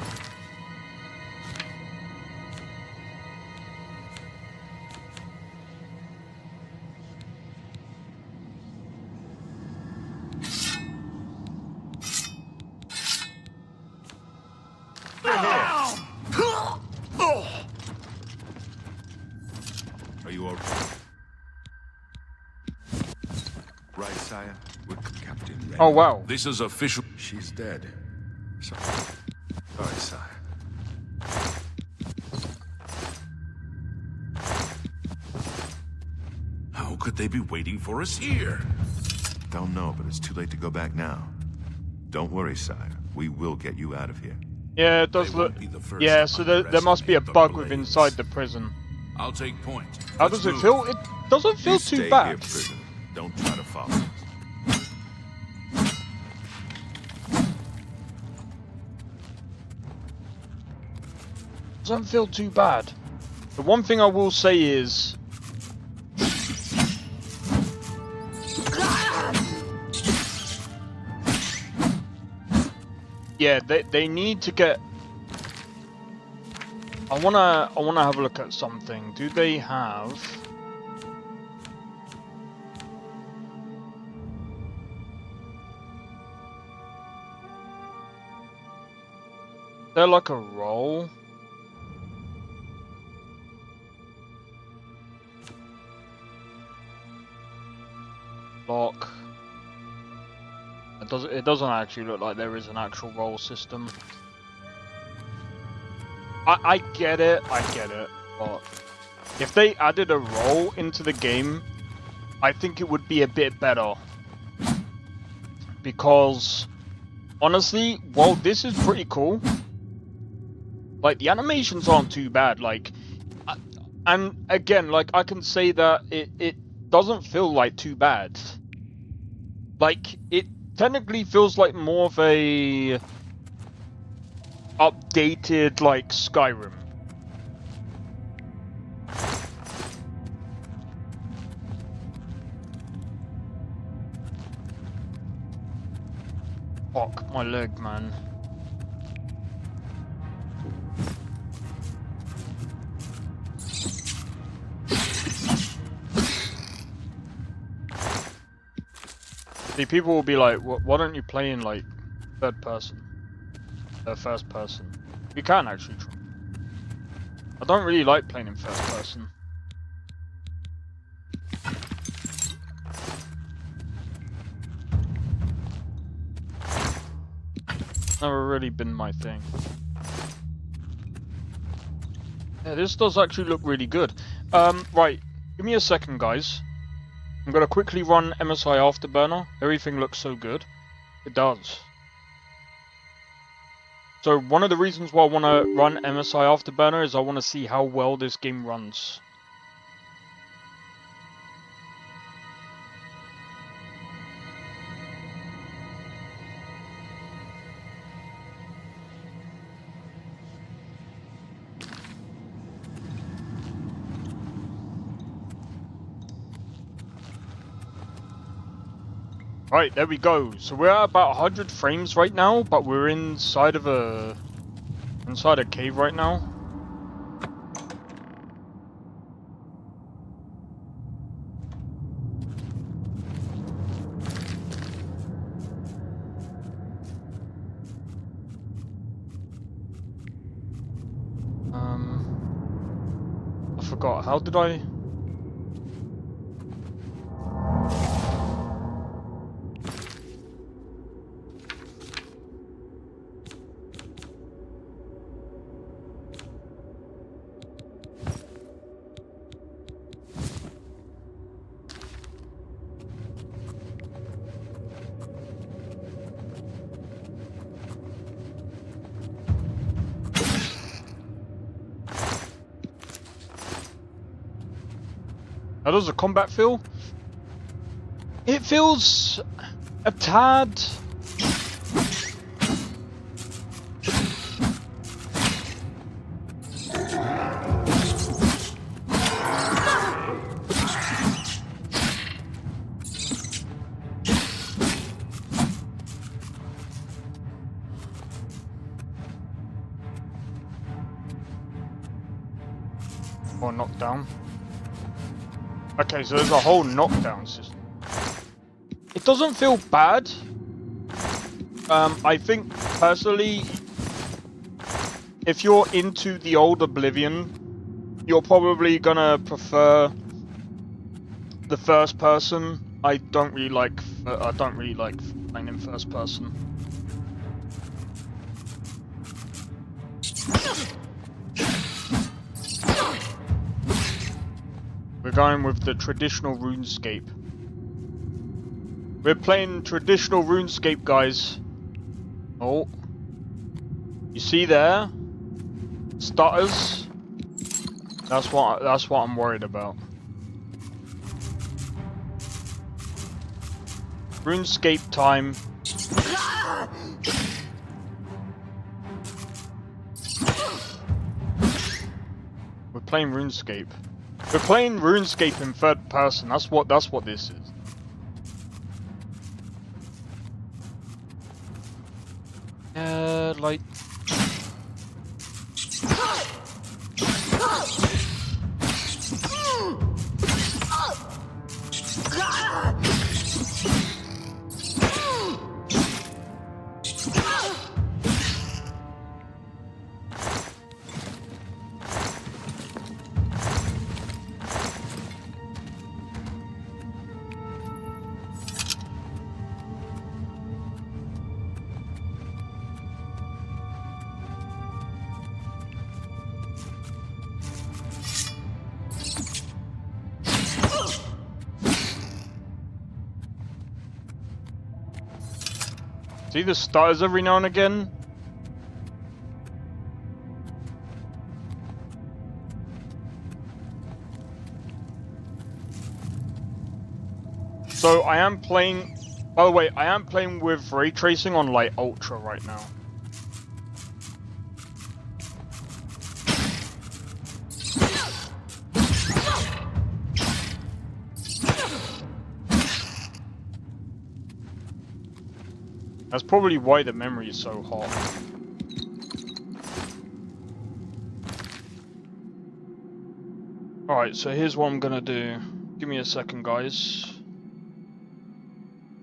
Are you all right, sire? With Captain Red. Oh wow. This is official. She's dead. Sorry, sire. How could they be waiting for us here? Don't know, but it's too late to go back now. Don't worry, sire. We will get you out of here. Yeah, it does look. Yeah, so there must be a bug with inside the prison. I'll take point. How does it feel? It doesn't feel too bad. Here, prisoner. Don't try to follow us. Doesn't feel too bad. The one thing I will say is, yeah, they need to get. I wanna have a look at something. Do they have? Is there like a role? Lock. It doesn't actually look like there is an actual role system. I get it, but if they added a role into the game, I think it would be a bit better. Because honestly, while this is pretty cool, like the animations aren't too bad, like, and again, like I can say that it doesn't feel like too bad. Like it technically feels like more of a updated like Skyrim. Fuck my leg, man. See, people will be like, why don't you play in like third person? First person. You can actually try. I don't really like playing in first person. Never really been my thing. Yeah, this does actually look really good. Right, give me a second, guys. I'm gonna quickly run MSI Afterburner. Everything looks so good. It does. So one of the reasons why I want to run MSI Afterburner is I want to see how well this game runs. Right, there we go. So we're at about 100 frames right now, but we're inside a cave right now. forgot. How did I... How does the combat feel? It feels a tad... or knockdown. Okay, so there's a whole knockdown system. It doesn't feel bad. I think, personally, if you're into the old Oblivion, you're probably gonna prefer the first person. I don't really like playing in first person. We're going with the traditional RuneScape. We're playing traditional RuneScape, guys. Oh. You see there? Stutters. That's what I'm worried about. RuneScape time. We're playing RuneScape. We're playing RuneScape in third person. That's what this is. Like. See the stars every now and again? So I am playing, by the way, I am playing with ray tracing on like ultra right now. That's probably why the memory is so hot. Alright, so here's what I'm gonna do. Give me a second, guys.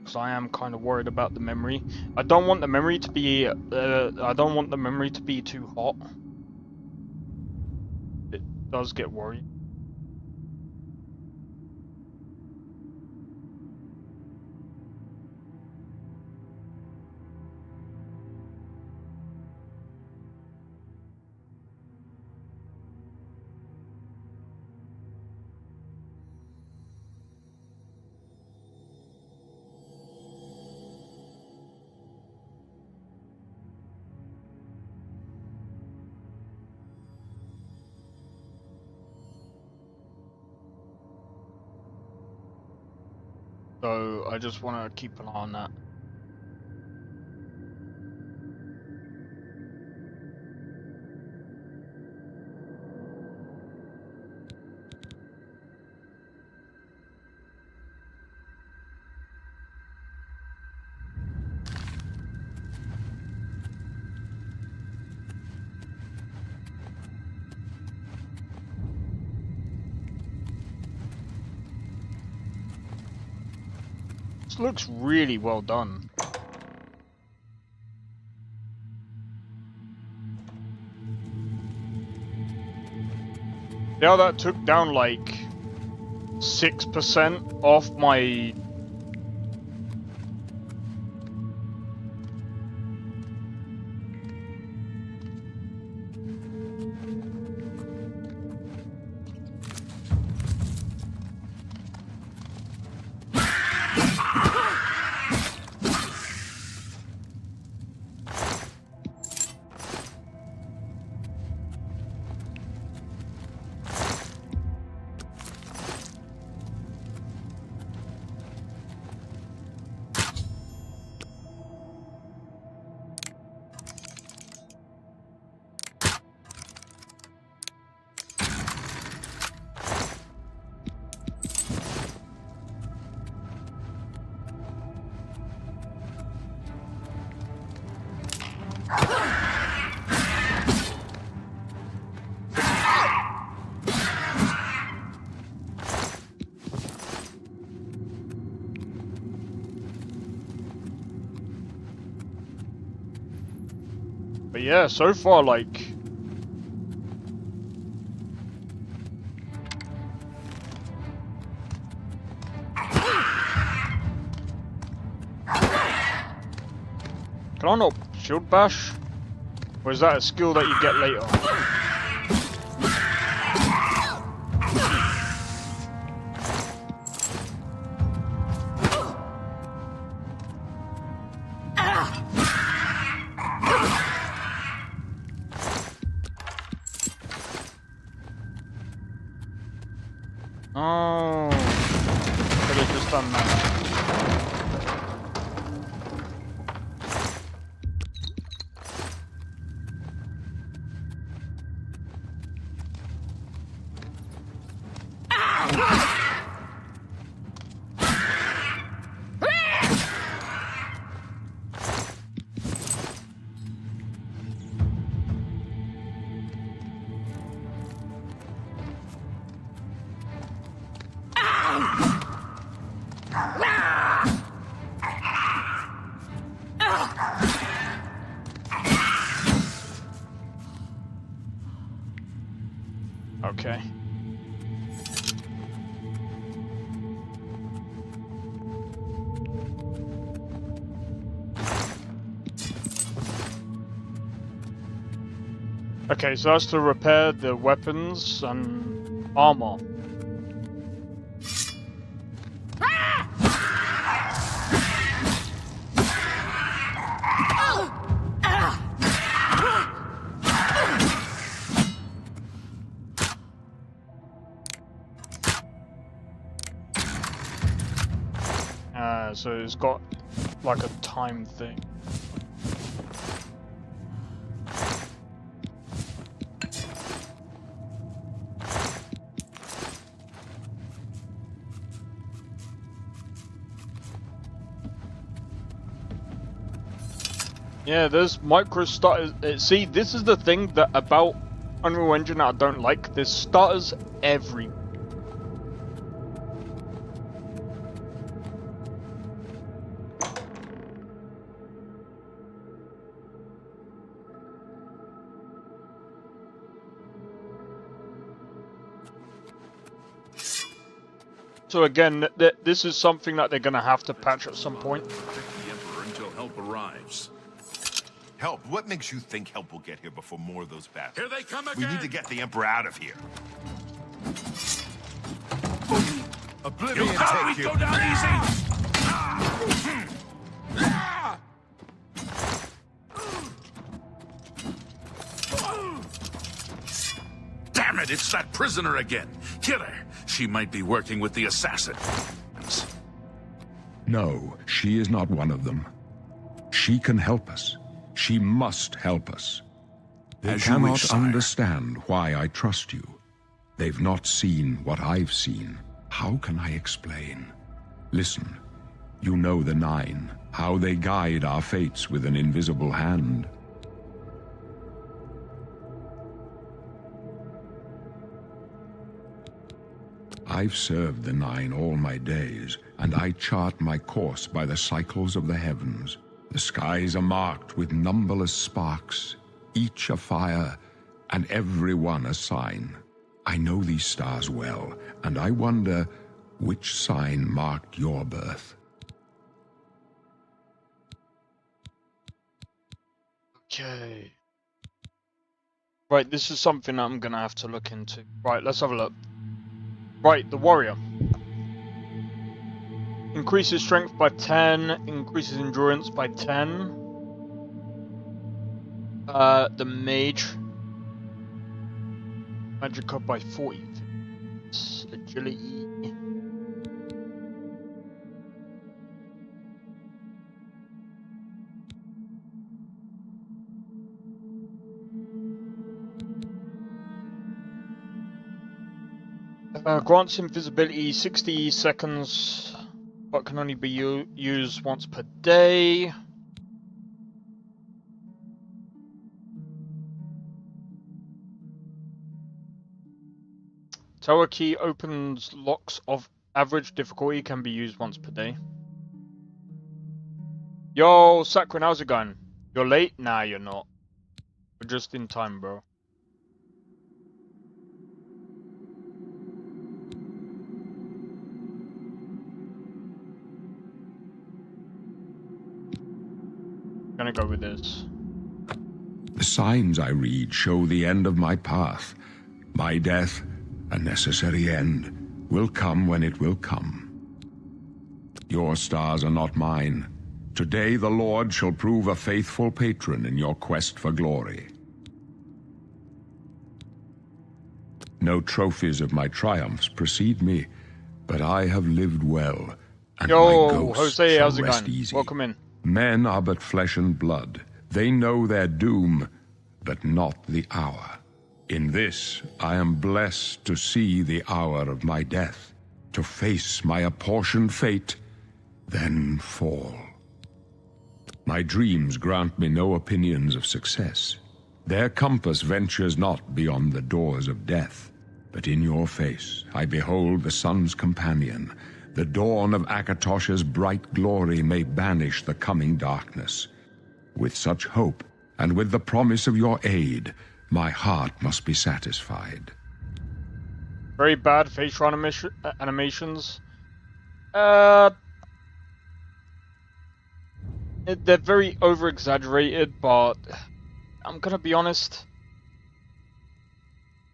Because I am kind of worried about the memory. I don't want the memory to be... too hot. It does get worried. So I just want to keep an eye on that. Looks really well done. Yeah, that took down like 6% off my... But yeah, so far, like... Can I not shield bash? Or is that a skill that you get later? Oh, could have just done that. Okay. Okay, so that's to repair the weapons and armor. So it's got like a time thing. Yeah, there's micro starters. See, this is the thing that about Unreal Engine that I don't like. There's starters everywhere. So again, this is something that they're going to have to patch at some point. Protect the Emperor until help arrives. Help? What makes you think help will get here before more of those bastards? Here they come We again! need to get the Emperor out of here. Oblivion, You thought take we'd you! go down easy! Damn it, it's that prisoner again! Kill her! She might be working with the assassin. No, she is not one of them. She can help us. She must help us. They As you cannot wish, sire. understand why I trust you. They've not seen what I've seen. How can I explain? Listen, you know the Nine, how they guide our fates with an invisible hand. I've served the Nine all my days, and I chart my course by the cycles of the heavens. The skies are marked with numberless sparks, each a fire, and every one a sign. I know these stars well, and I wonder which sign marked your birth. Okay. Right, this is something I'm gonna have to look into. Right, let's have a look. Right, the warrior. Increases strength by 10, increases endurance by 10. The mage. Magic up by 40. Agility. Grants invisibility 60 seconds, but can only be used once per day. Tower key opens locks of average difficulty, can be used once per day. Yo, Sakrin, how's it going? You're late? Nah, you're not. We're just in time, bro. Gonna go with this. The signs I read show the end of my path. My death, a necessary end, will come when it will come. Your stars are not mine. Today the Lord shall prove a faithful patron in your quest for glory. No trophies of my triumphs precede me, but I have lived well, and Yo, my ghost Jose, shall how's it rest going? easy. Welcome in. Men are but flesh and blood. They know their doom, but not the hour. In this, I am blessed to see the hour of my death, to face my apportioned fate, then fall. My dreams grant me no opinions of success. Their compass ventures not beyond the doors of death. But in your face, I behold the sun's companion. The dawn of Akatosh's bright glory may banish the coming darkness. With such hope, and with the promise of your aid, my heart must be satisfied. Very bad facial animations. They're very over-exaggerated, but I'm gonna be honest.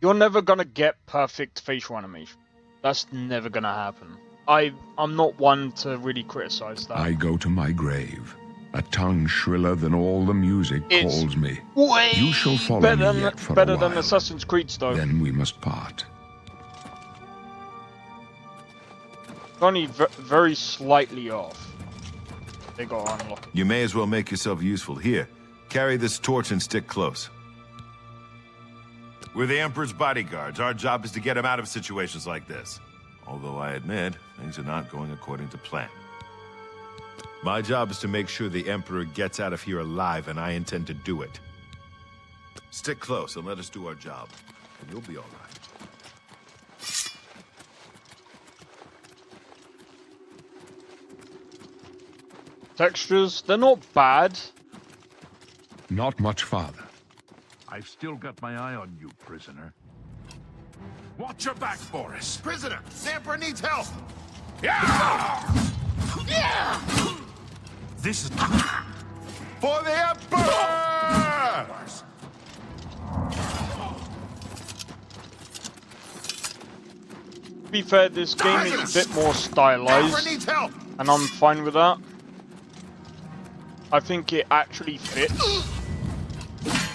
You're never gonna get perfect facial animation. That's never gonna happen. I'm not one to really criticize that. I go to my grave. A tongue shriller than all the music calls me. Way you shall follow better me yet for better a while. than Assassin's Creed, though. Then we must part. Only very slightly off. They got unlocked. You may as well make yourself useful. Here, carry this torch and stick close. We're the Emperor's bodyguards. Our job is to get him out of situations like this. Although I admit, things are not going according to plan. My job is to make sure the Emperor gets out of here alive, and I intend to do it. Stick close and let us do our job, and you'll be all right. Textures, they're not bad. Not much farther. I've still got my eye on you, prisoner. Watch your back, Boris. Prisoner, the Emperor needs help! Yeah! Yeah! This is for the Emperor! To be fair, this game is a bit more stylized, and I'm fine with that. I think it actually fits.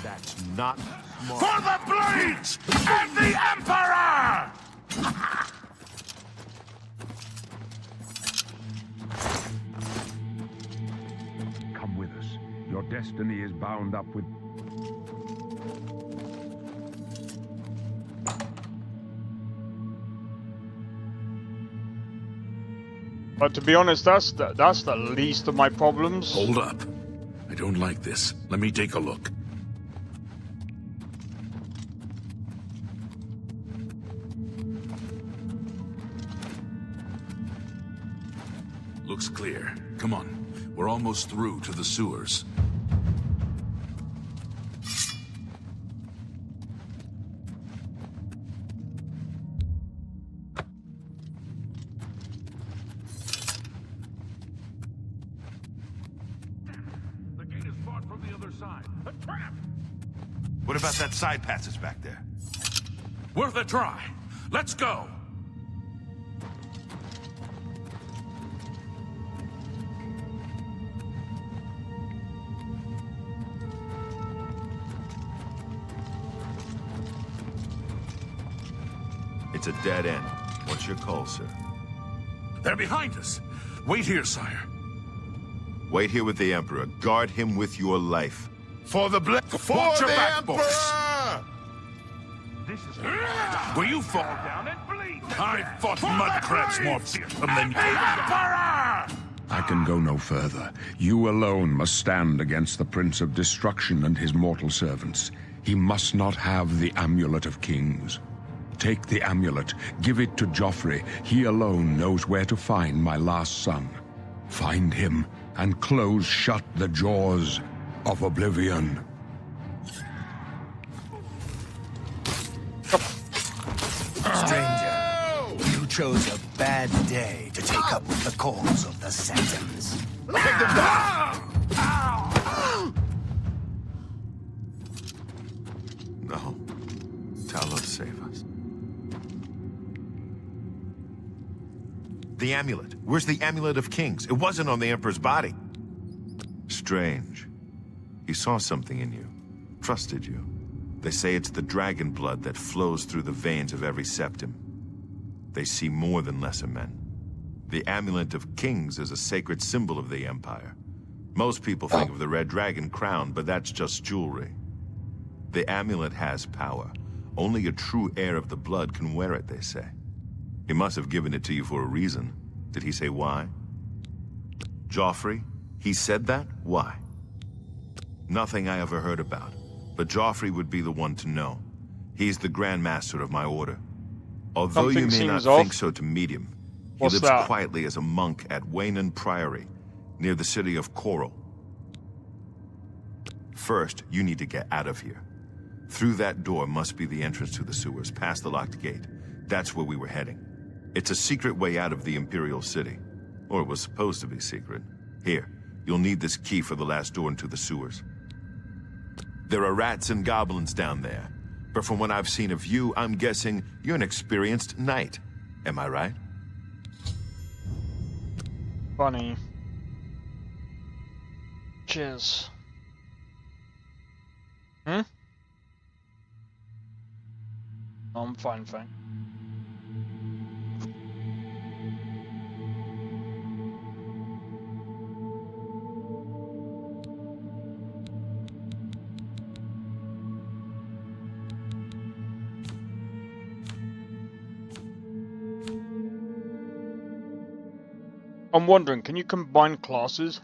That's not smart. for the Blades and the Emperor! Come with us. Your destiny is bound up with... But to be honest, that's the least of my problems. Hold up. I don't like this. Let me take a look. Looks clear. Come on. We're almost through to the sewers. What about that side passage back there? Worth a try. Let's go. It's a dead end. What's your call, sir? They're behind us. Wait here, sire. Wait here with the Emperor. Guard him with your life. For the Watch your back, boys. This is Will you fall down and bleed? I fought mud crabs more fearsome than you. I can go no further. You alone must stand against the Prince of Destruction and his mortal servants. He must not have the Amulet of Kings. Take the amulet, give it to Joffrey. He alone knows where to find my last son. Find him and close shut the jaws of Oblivion. Stranger, you chose a bad day to take up the cause of the Saxons. Take them down! No. Talos, save us. The amulet. Where's the Amulet of Kings? It wasn't on the Emperor's body. Strange. He saw something in you. Trusted you. They say it's the dragon blood that flows through the veins of every septim. They see more than lesser men. The Amulet of Kings is a sacred symbol of the Empire. Most people think of the red dragon crown, but that's just jewelry. The amulet has power. Only a true heir of the blood can wear it, they say. He must have given it to you for a reason. Did he say why? Joffrey? He said that? Why? Nothing I ever heard about. But Joffrey would be the one to know. He's the Grand Master of my order. Although you may not think so to meet him, he lives quietly as a monk at Waynon Priory, near the city of Coral. First, you need to get out of here. Through that door must be the entrance to the sewers, past the locked gate. That's where we were heading. It's a secret way out of the Imperial City. Or it was supposed to be secret. Here, you'll need this key for the last door into the sewers. There are rats and goblins down there. But from what I've seen of you, I'm guessing you're an experienced knight. Am I right? Funny. Cheers. I'm fine, thanks. I'm wondering, can you combine classes?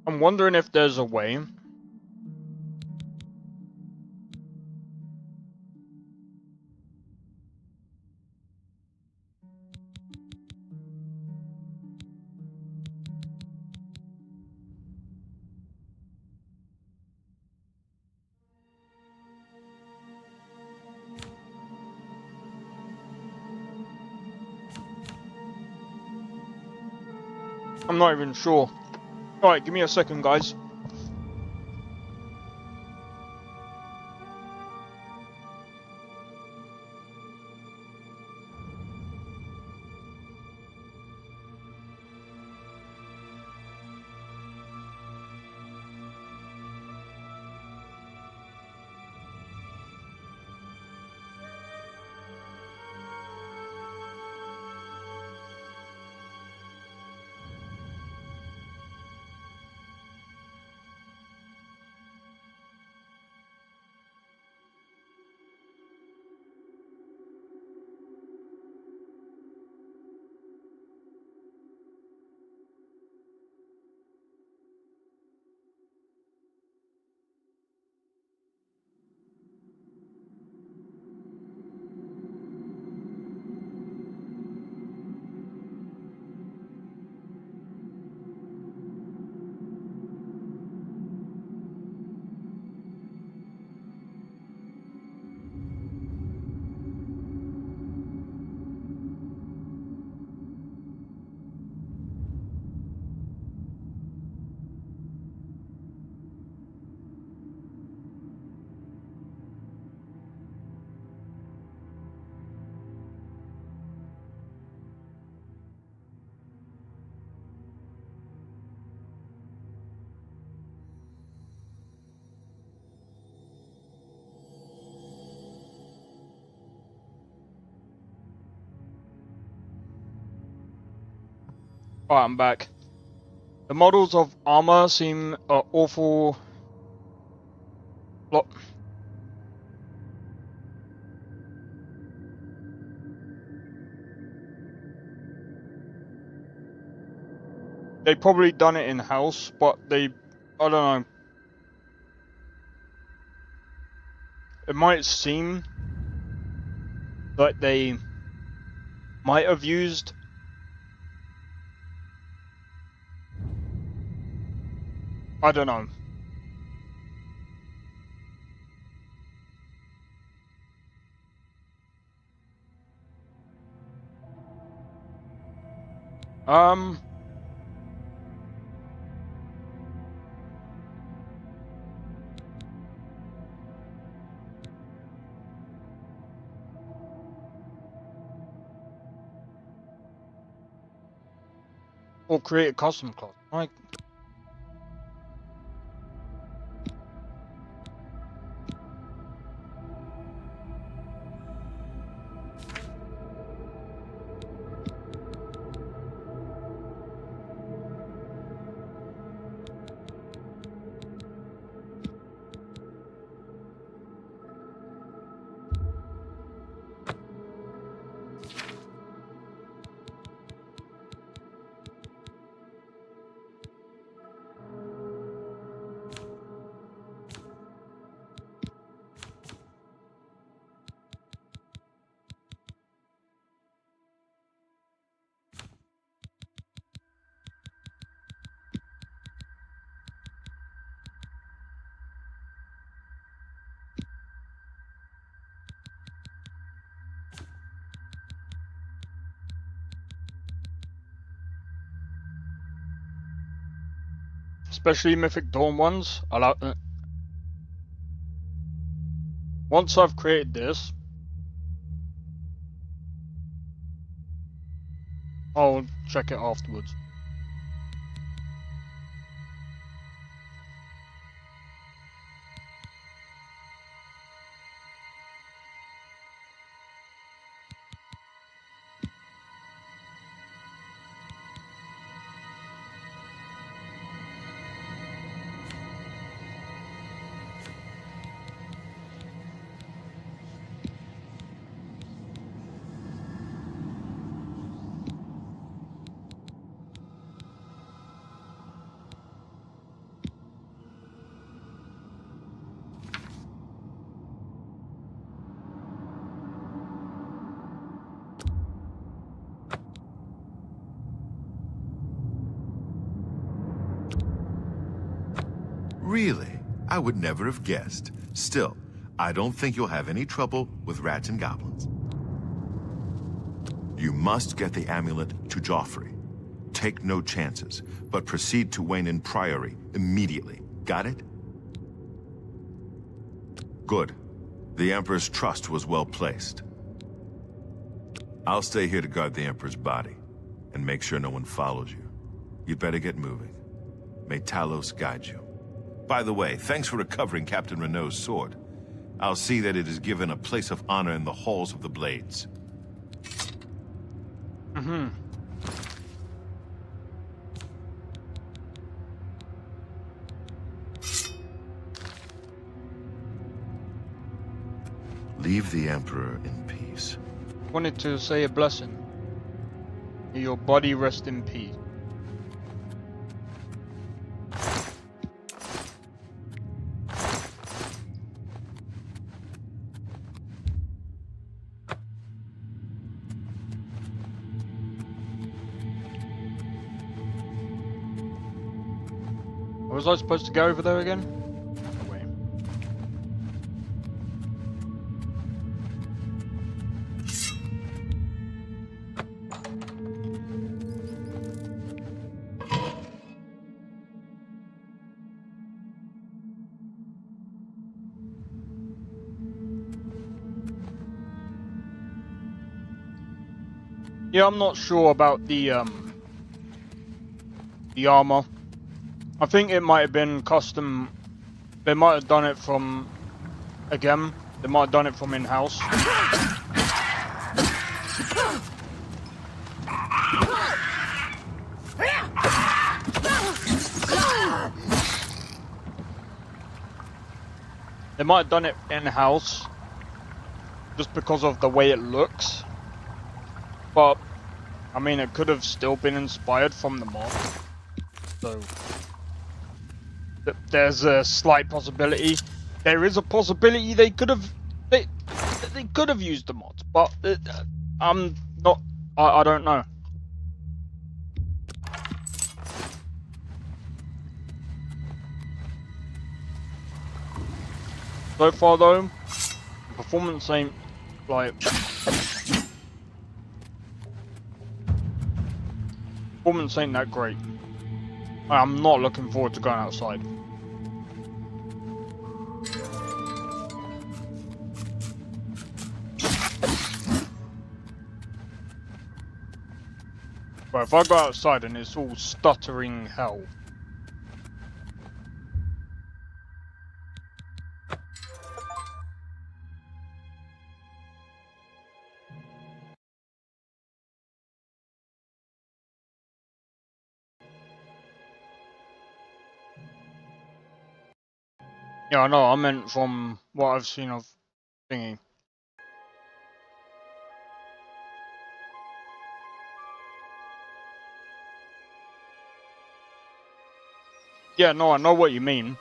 I'm wondering if there's a way. I'm not even sure. Alright, give me a second, guys. Alright, I'm back. The models of armor seem awful. They probably done it in-house, but I don't know. It might seem like they might have used I don't know. Or create a custom class. Like, especially Mythic Dawn ones. Once I've created this, I'll check it afterwards. Really? I would never have guessed. Still, I don't think you'll have any trouble with rats and goblins. You must get the amulet to Joffrey. Take no chances, but proceed to Wayne Priory immediately. Got it? Good. The Emperor's trust was well placed. I'll stay here to guard the Emperor's body, and make sure no one follows you. You'd better get moving. May Talos guide you. By the way, thanks for recovering Captain Renault's sword. I'll see that it is given a place of honor in the halls of the Blades. Leave the Emperor in peace. Wanted to say a blessing. May your body rest in peace. Was I supposed to go over there again? Oh, wait. Yeah, I'm not sure about the armor. I think it might have been custom. They might have done it from, again, they might have done it from in-house. They might have done it in-house just because of the way it looks, but I mean it could have still been inspired from the mod, so there's a slight possibility. There is a possibility they could have used the mod, but I'm not. I don't know. So far though, the performance ain't like that great. I'm not looking forward to going outside. But if I go outside and it's all stuttering hell. Yeah, I know, I meant from what I've seen of thingy. Yeah, no, I know what you mean.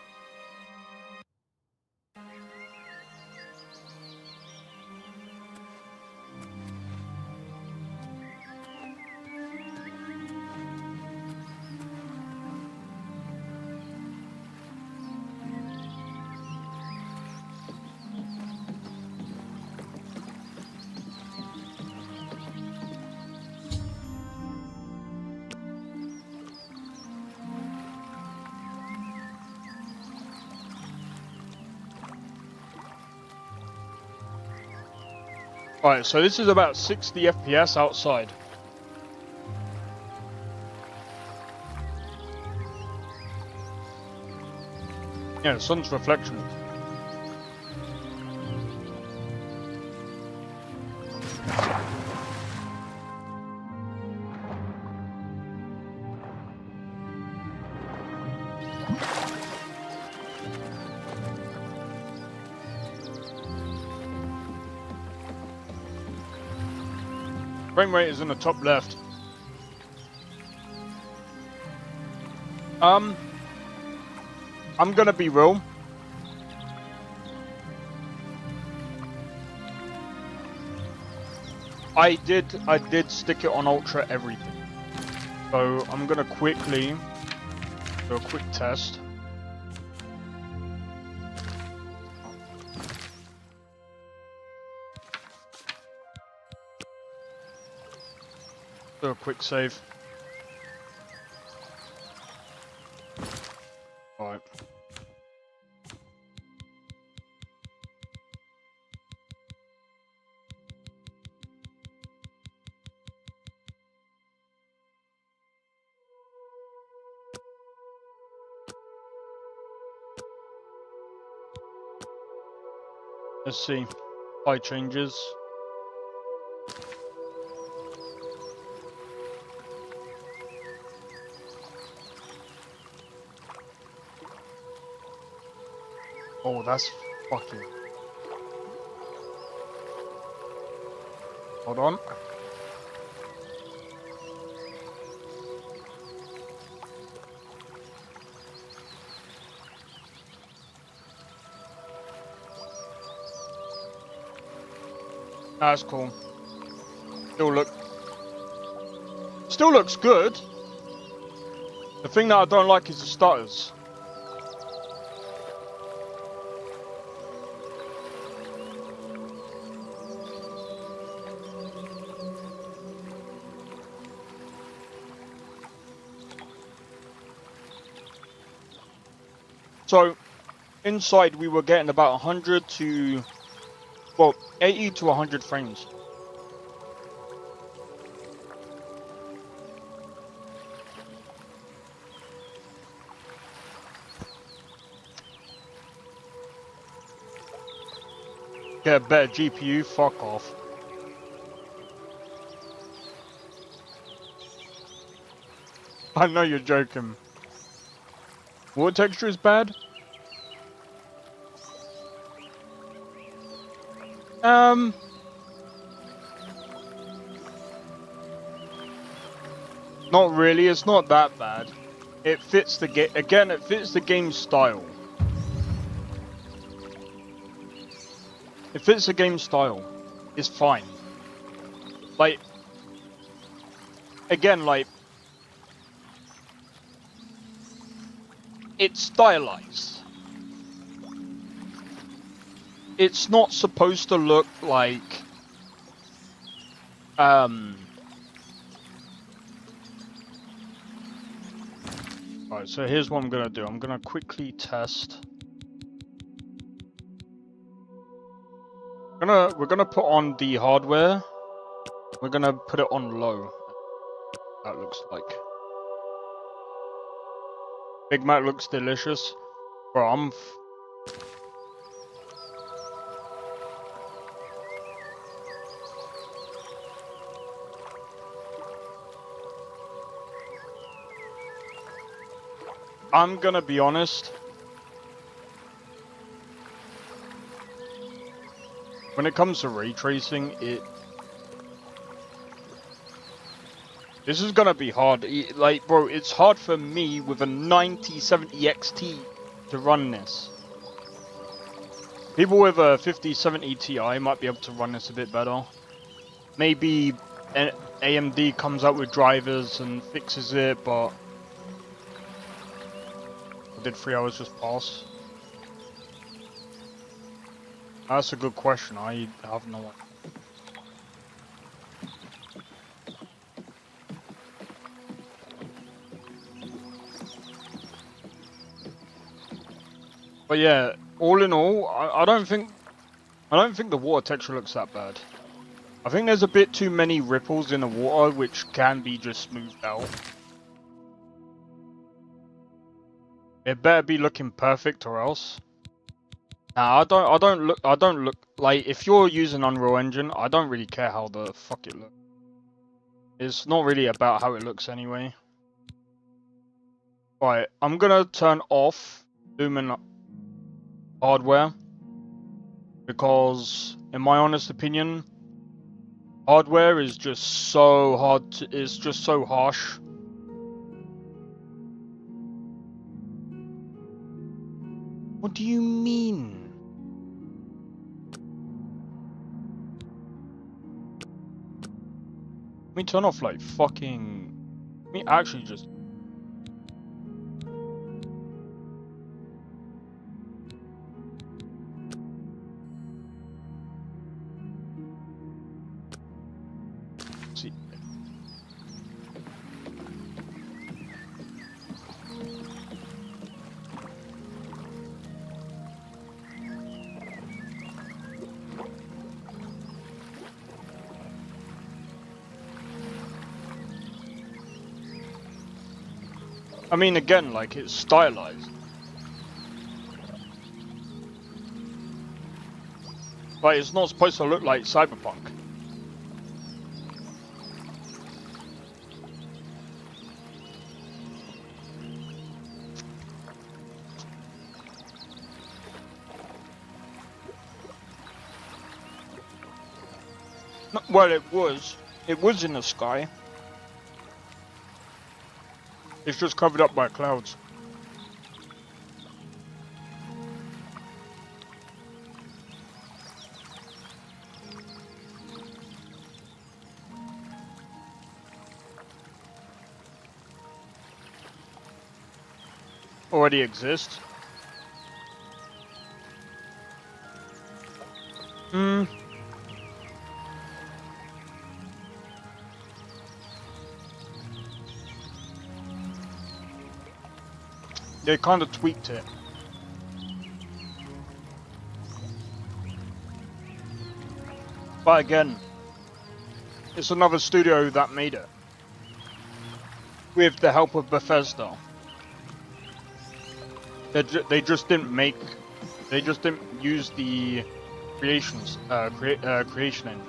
Alright, so this is about 60 FPS outside. Yeah, the sun's reflection. Frame rate is in the top left. I'm gonna be real. I did stick it on ultra everything. So I'm gonna quickly do a quick test. Do a quick save. Alright. Let's see. High changes. Oh, that's fucking... Hold on. That's cool. Still looks good. The thing that I don't like is the stutters. So, inside we were getting about 100 to, well, 80 to 100 frames. Get a better GPU, fuck off. I know you're joking. Water texture is bad? Not really, it's not that bad. It fits the game, again, it fits the game style. It fits the game style. It's fine. Like, again, like, it's stylized. It's not supposed to look like, Alright, so here's what I'm gonna do. I'm gonna quickly test. We're gonna put on the hardware. We're gonna put it on low. That looks like. Big Mac looks delicious. Bro, I'm gonna be honest. When it comes to ray tracing, this is gonna be hard. Like, bro, it's hard for me with a 9070 XT to run this. People with a 5070 Ti might be able to run this a bit better. Maybe AMD comes out with drivers and fixes it, but did 3 hours just pass? That's a good question. I have no idea. But yeah, all in all, I don't think the water texture looks that bad. I think there's a bit too many ripples in the water, which can be just smoothed out. It better be looking perfect or else. Nah, I don't look like, if you're using Unreal Engine, I don't really care how the fuck it looks. It's not really about how it looks anyway. Right, I'm gonna turn off Lumen hardware because, in my honest opinion, hardware is just so hard to, it's just so harsh. What do you mean? Let me turn off like fucking... Let me actually just... See. I mean, again, like, it's stylized. But it's not supposed to look like Cyberpunk. No, well, it was. It was in the sky. It's just covered up by clouds. Already exists. Hmm. They kind of tweaked it. But again, it's another studio that made it. With the help of Bethesda. They just didn't make... They just didn't use the creation engine.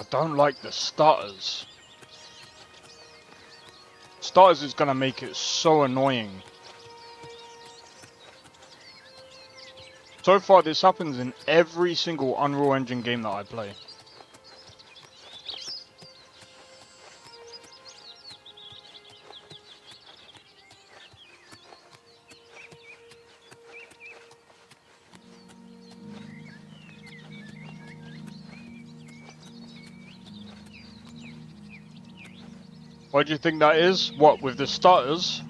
don't like the stutters. Stutters is gonna make it so annoying. So far, this happens in every single Unreal Engine game that I play. Why do you think that is? What, with the stutters?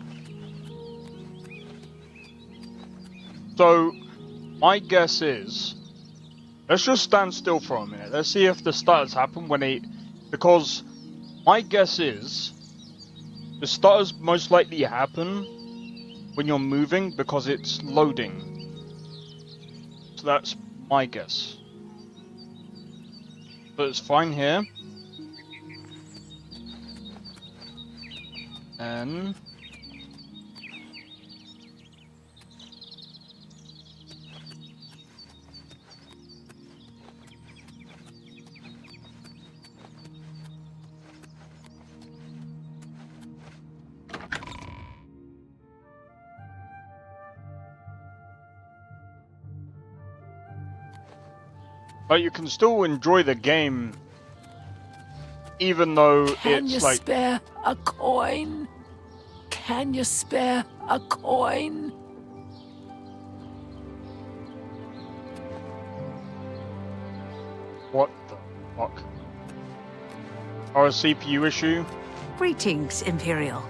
So, my guess is... Let's just stand still for a minute. Let's see if the stutters happen when they... Because my guess is... The stutters most likely happen when you're moving because it's loading. So that's my guess. But it's fine here. And but you can still enjoy the game even though Can it's you like spare a coin? Can you spare a coin? what the fuck? Or a CPU issue? Greetings, Imperial.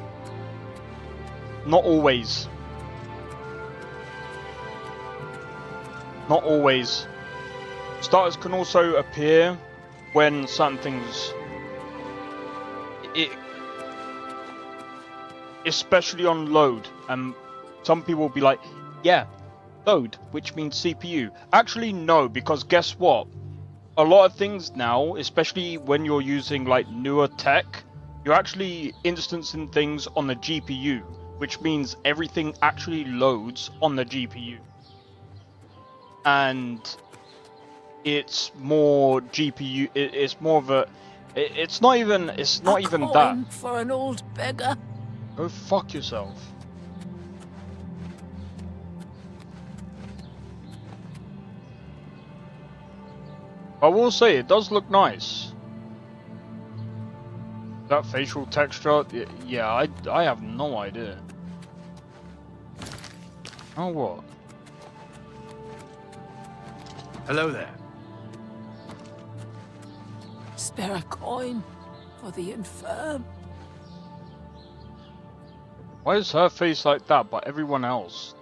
Not always. Not always. Stutters can also appear when certain things... especially on load, and some people will be like, yeah, load, which means CPU. Actually, no, because guess what? A lot of things now, especially when you're using like newer tech, you're actually instancing things on the GPU, which means everything actually loads on the GPU. And it's more GPU, it's more of a... It's not even that. For an old beggar. Go fuck yourself. I will say, it does look nice. That facial texture, yeah, I have no idea. Oh, what? Hello there. Spare a coin for the infirm. Why is her face like that, but everyone else?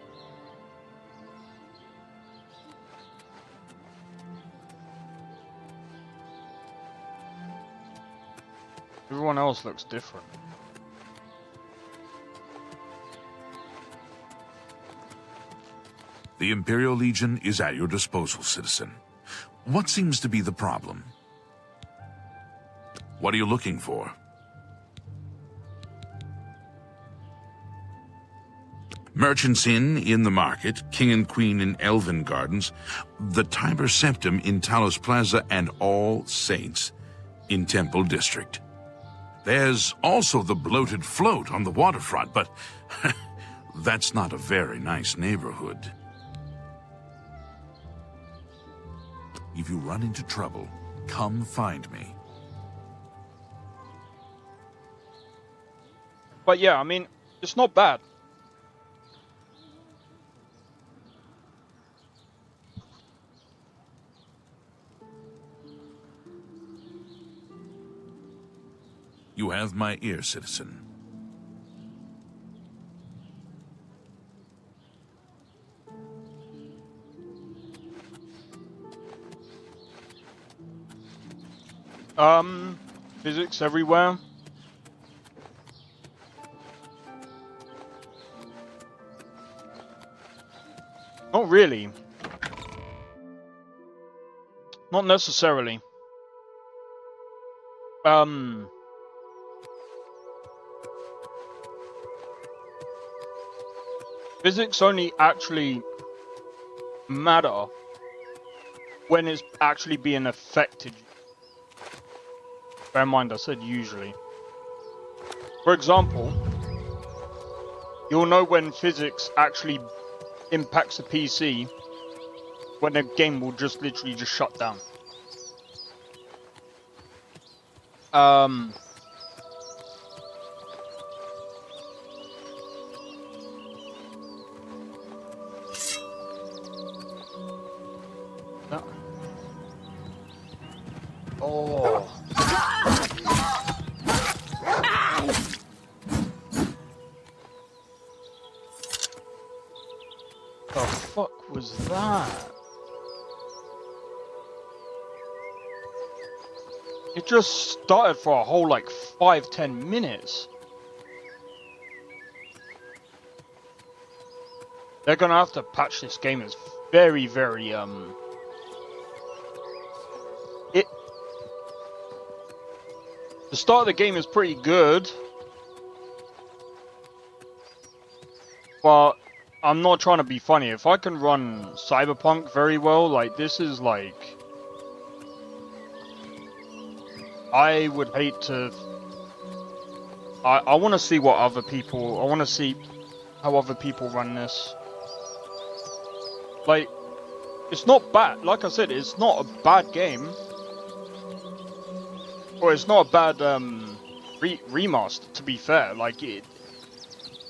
Everyone else looks different. The Imperial Legion is at your disposal, citizen. What seems to be the problem? What are you looking for? Merchant's Inn in the market, King and Queen in Elven Gardens, the Tiber Septim in Talos Plaza, and All Saints in Temple District. There's also the Bloated Float on the waterfront, but that's not a very nice neighborhood. If you run into trouble, come find me. But yeah, I mean, it's not bad. You have my ear, citizen. Physics everywhere. Not really. Not necessarily. Physics only actually matter when it's actually being affected. Bear in mind, I said usually. For example, you'll know when physics actually impacts the PC when a game will just literally just shut down. No. Oh. The fuck was that? It just started for a whole like 5-10 minutes. They're gonna have to patch this game. It's very, very the start of the game is pretty good, but I'm not trying to be funny. If I can run Cyberpunk very well, like this is like, I would hate to. I want to see what other people. I want to see how other people run this. Like, it's not bad. Like I said, it's not a bad game. Or it's not a bad remaster, to be fair. Like,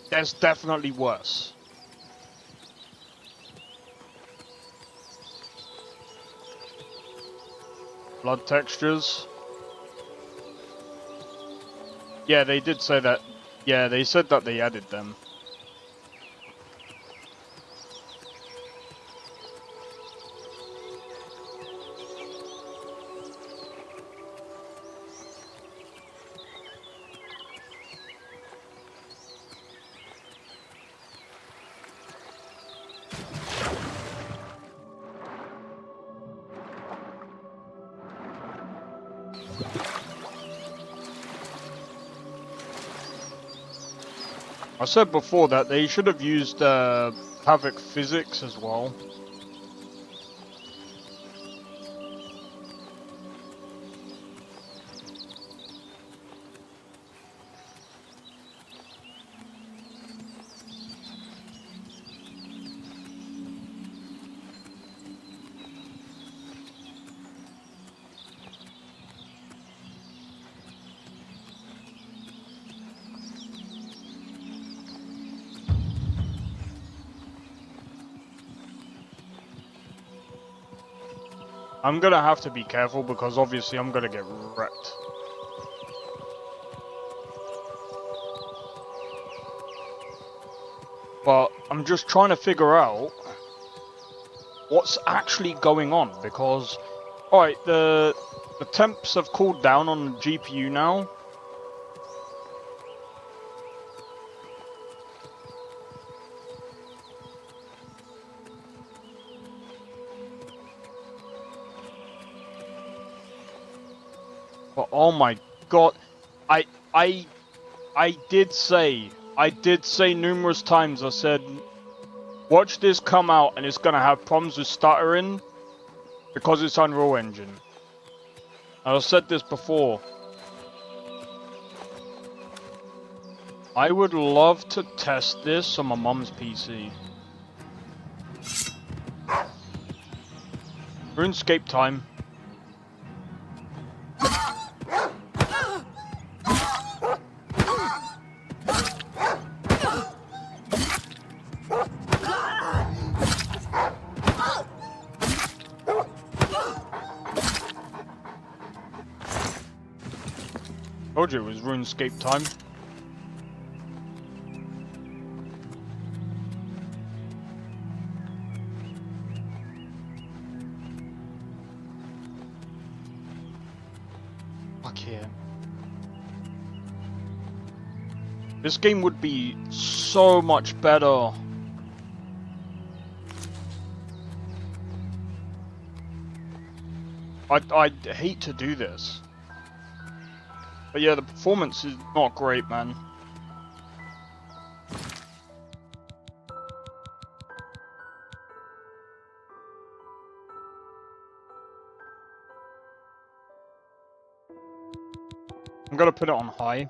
there's definitely worse. Blood textures. Yeah, they did say that. Yeah, they said that they added them. I said before that they should have used Havoc physics as well. I'm gonna have to be careful because obviously I'm gonna get wrecked. But I'm just trying to figure out what's actually going on because, alright, the temps have cooled down on the GPU now. But oh my god, I did say numerous times, I said, watch this come out and it's gonna have problems with stuttering because it's Unreal Engine. I've said this before. I would love to test this on my mum's PC. RuneScape time. Told you it was RuneScape time. Fuck yeah. This game would be so much better. I'd hate to do this. But yeah, the performance is not great, man. I'm gonna put it on high.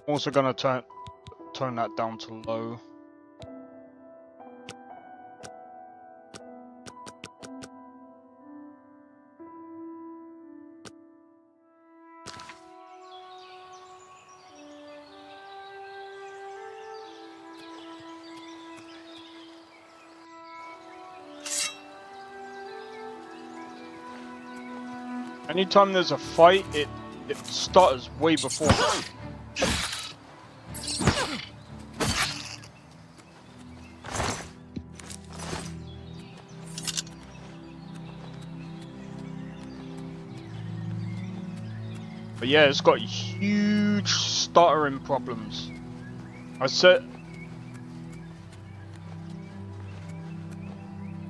Also gonna tone that down to low. Anytime there's a fight, it stutters way before. But yeah, it's got huge stuttering problems. I said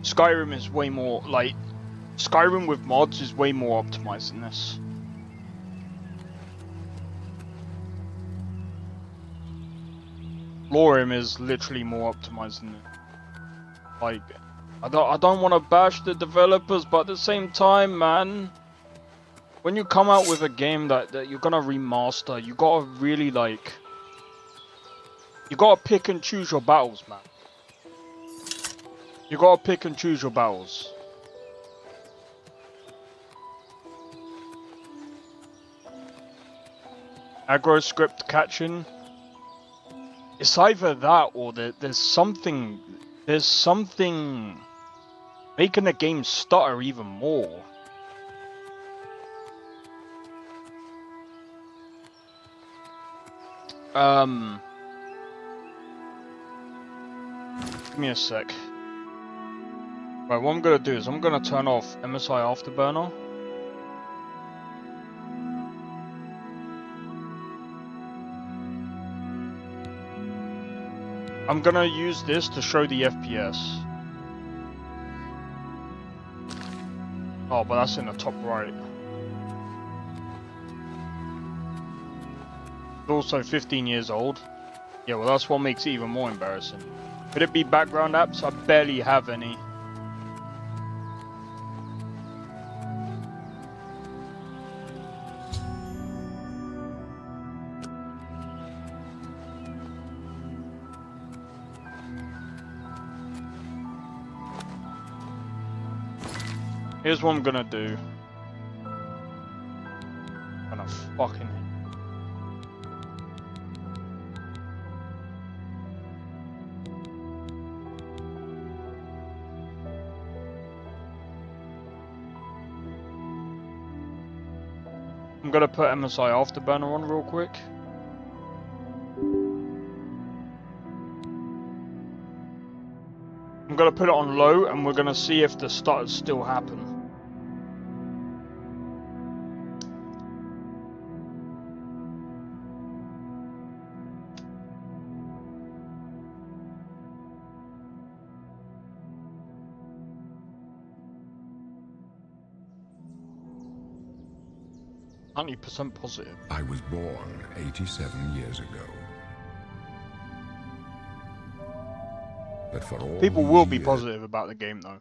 Skyrim is way more, like, Skyrim with mods is way more optimized than this. Lorim is literally more optimized than it. Like, I don't want to bash the developers, but at the same time, man, when you come out with a game that you're gonna remaster, you gotta really, like, you gotta pick and choose your battles, man. You gotta pick and choose your battles. Aggro script catching. It's either that or there's something making the game stutter even more. Give me a sec. Right, what I'm gonna do is I'm gonna turn off MSI Afterburner. I'm gonna use this to show the FPS. Oh, but that's in the top right. It's also 15 years old. Yeah, well that's what makes it even more embarrassing. Could it be background apps? I barely have any. Here's what I'm gonna do. I'm gonna fucking... I'm gonna put MSI Afterburner on real quick. I'm gonna put it on low and we're gonna see if the stutters still happen. %, positive. I was born 87 years ago. But for all People will be positive about the game though.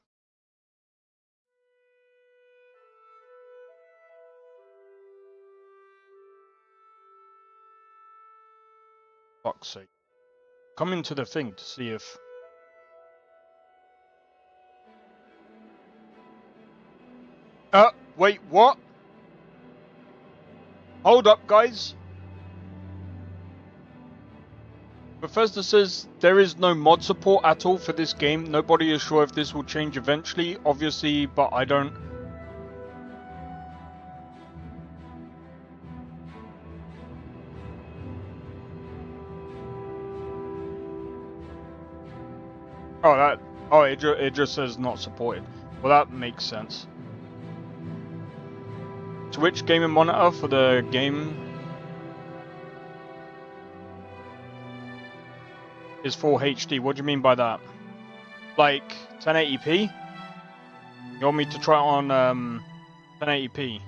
Fuck's sake. Come into the thing to see if... wait, what? Hold up, guys. Bethesda says there is no mod support at all for this game. Nobody is sure if this will change eventually, obviously, but I don't... Oh, it just says not supported. Well, that makes sense. Twitch gaming monitor for the game is full HD. What do you mean by that? Like 1080p? You want me to try it on 1080p?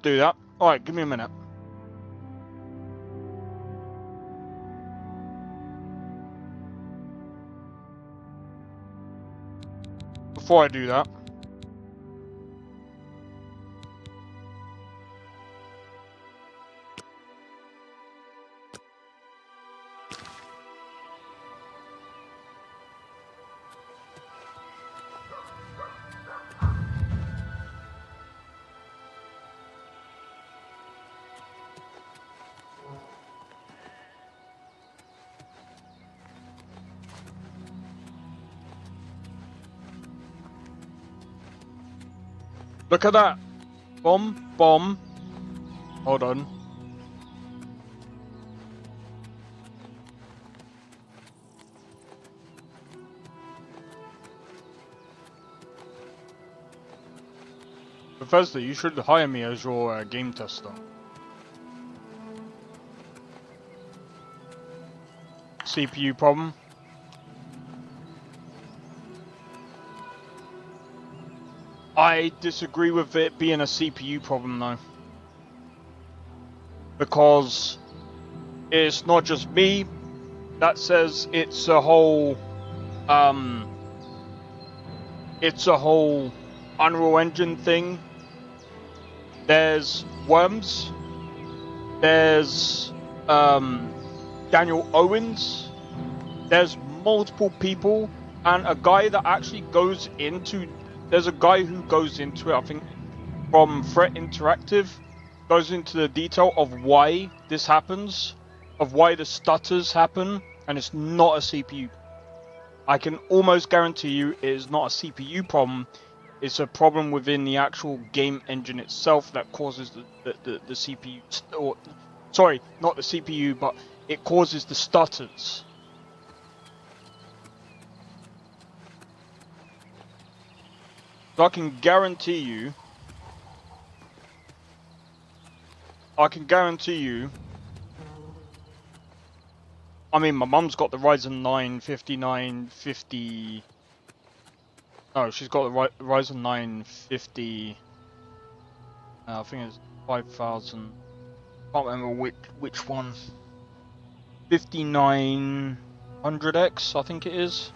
could do that. Alright, give me a minute. Before I do that, look at that. Bomb, bomb. Hold on. Bethesda, you should hire me as your game tester. CPU problem? I disagree with it being a CPU problem though. Because it's not just me that says it's a whole Unreal Engine thing. There's Worms, there's Daniel Owens, there's multiple people, and a guy that actually goes into, there's a guy who goes into it, I think from Threat Interactive, goes into the detail of why this happens, of why the stutters happen, and it's not a CPU. I can almost guarantee you it is not a CPU problem. It's a problem within the actual game engine itself that causes the CPU, or sorry, not the CPU, but it causes the stutters. So I can guarantee you, I mean, my mum's got the Ryzen 9 5950. No, she's got the Ryzen 9 50. I think it's 5000. Can't remember which one. 5900X, I think it is.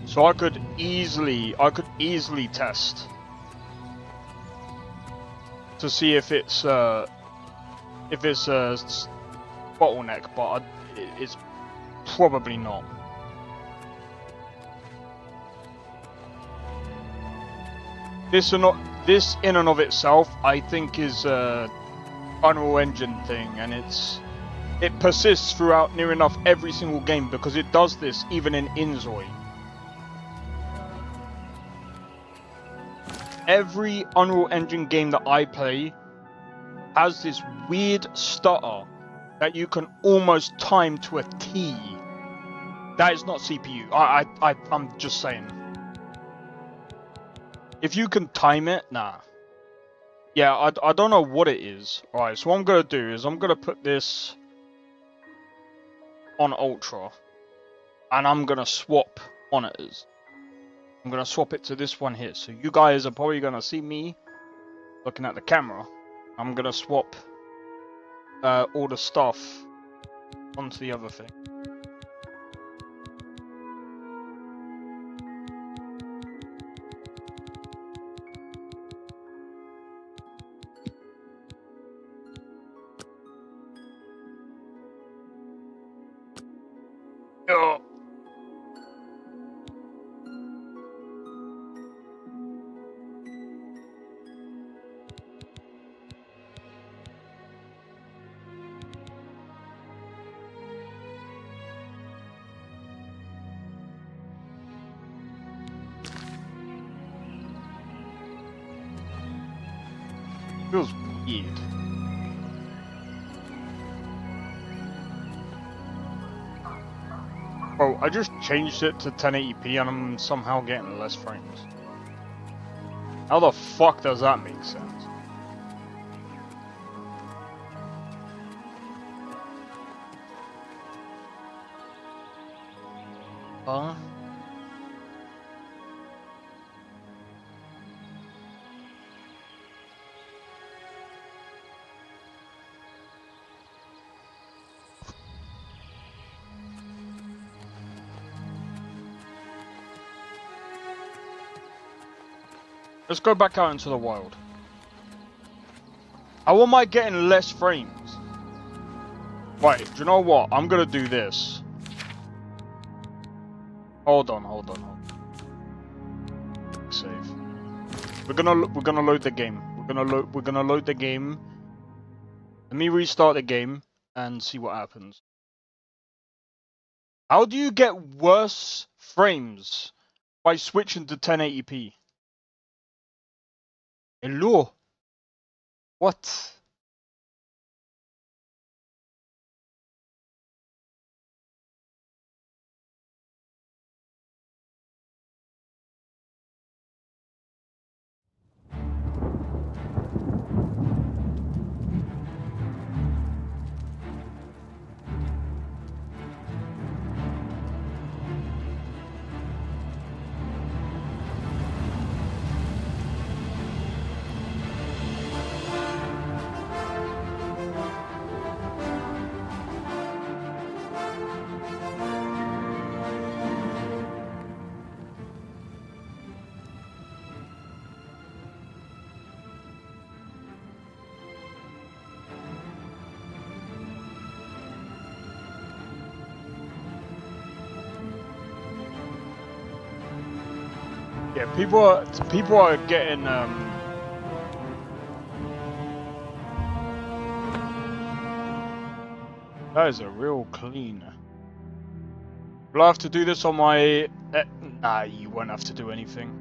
So I could easily test to see if it's a bottleneck, but it's probably not. This in and of itself, I think, is a Unreal Engine thing, and it persists throughout near enough every single game because it does this even in Inzoi. Every Unreal Engine game that I play has this weird stutter that you can almost time to a T. That is not CPU. I'm just saying. If you can time it, nah. Yeah, I don't know what it is. Alright, so what I'm going to do is I'm going to put this on Ultra. And I'm going to swap monitors. I'm going to swap it to this one here. So you guys are probably going to see me looking at the camera. I'm going to swap all the stuff onto the other thing. Oh. Feels weird. Bro, I just changed it to 1080p and I'm somehow getting less frames. How the fuck does that make sense? Huh? Let's go back out into the wild. How am I getting less frames? Right, do you know what? I'm gonna do this. Hold on. Save. We're gonna load the game. We're gonna load the game. Let me restart the game and see what happens. How do you get worse frames by switching to 1080p? Hello? What? Yeah, people are getting that is a real clean. Will I have to do this on my nah, you won't have to do anything.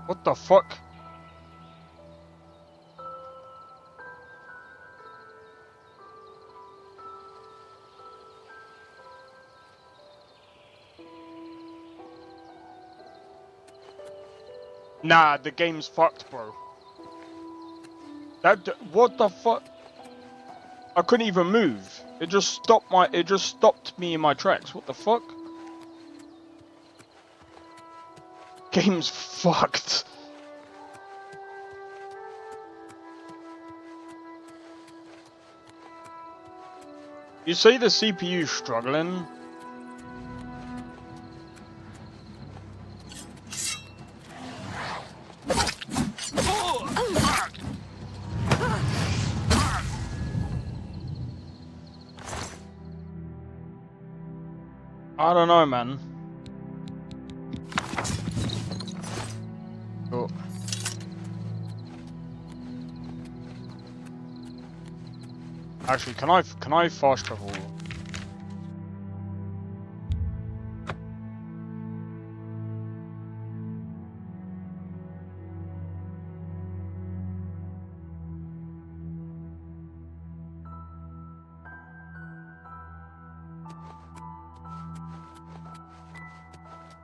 What the fuck? Nah, the game's fucked, bro. What the fuck? I couldn't even move. It just stopped me in my tracks. What the fuck? Game's fucked. You say the CPU's struggling? I don't know, man. Cool. Actually, can I fast travel?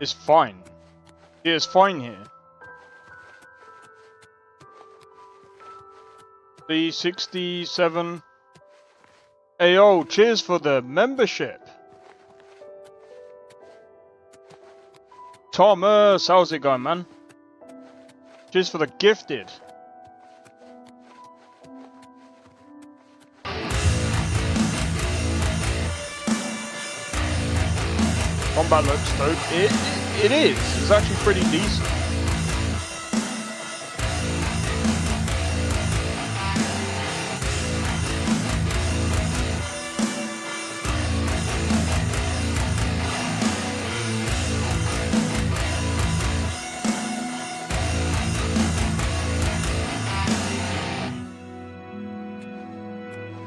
It's fine. Yeah, it's fine here. The 67. Hey yo, cheers for the membership. Thomas, how's it going, man? Cheers for the gifted. Combat looks dope. It is. It's actually pretty decent.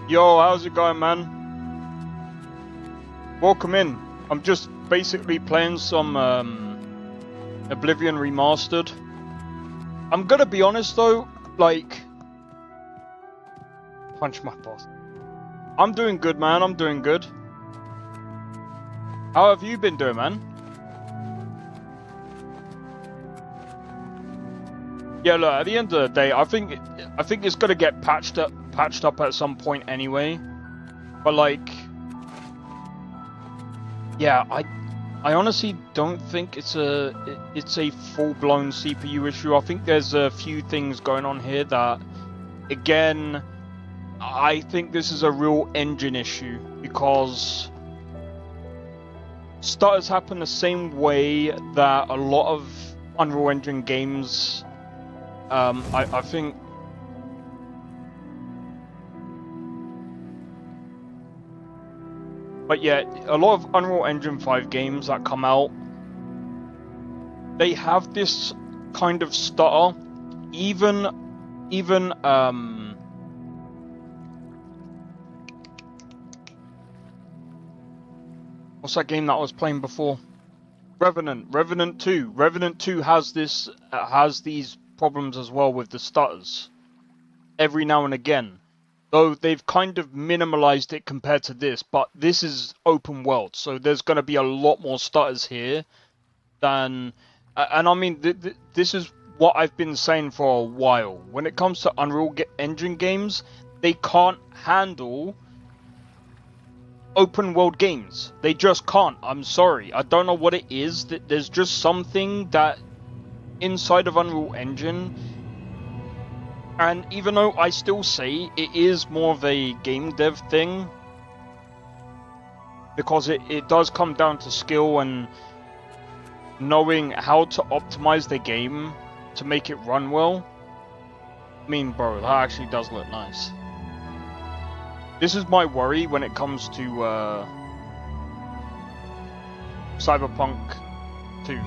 Yo, how's it going, man? Welcome in. I'm just basically playing some Oblivion Remastered. I'm gonna be honest though, like... Punch my boss. I'm doing good, man. I'm doing good. How have you been doing, man? Yeah, look, at the end of the day, I think it's gonna get patched up at some point anyway. But like, yeah, I honestly don't think it's a full-blown CPU issue. I think there's a few things going on here that, again, I think this is a real engine issue because stutters happen the same way that a lot of Unreal Engine games. I think. But yeah, a lot of Unreal Engine 5 games that come out, they have this kind of stutter. Even what's that game that I was playing before? Revenant 2. Revenant 2 has these problems as well with the stutters every now and again. Though they've kind of minimalized it compared to this, but this is open world, so there's going to be a lot more stutters here than... And I mean, this is what I've been saying for a while. When it comes to Unreal Engine games, they can't handle open world games. They just can't. I'm sorry. I don't know what it is. There's just something that inside of Unreal Engine... And even though I still say it is more of a game dev thing, because it does come down to skill and knowing how to optimize the game to make it run well. I mean, bro, that actually does look nice. This is my worry when it comes to Cyberpunk 2.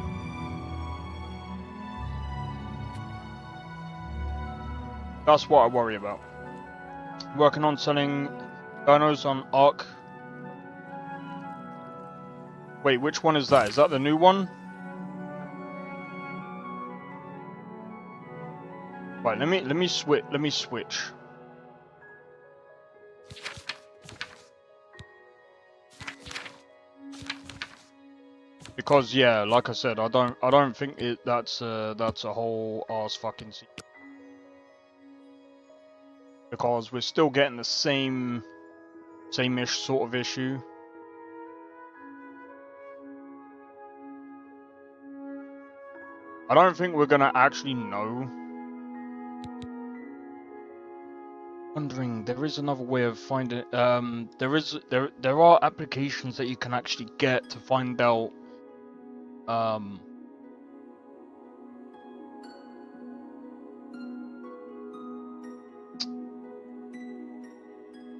That's what I worry about. Working on selling journals on Arc. Wait, which one is that? Is that the new one? Right, let me switch. Because yeah, like I said, I don't think that's a whole arse fucking secret. Because we're still getting the same-ish sort of issue. I don't think we're gonna actually know. Wondering, there is another way of finding. There are applications that you can actually get to find out.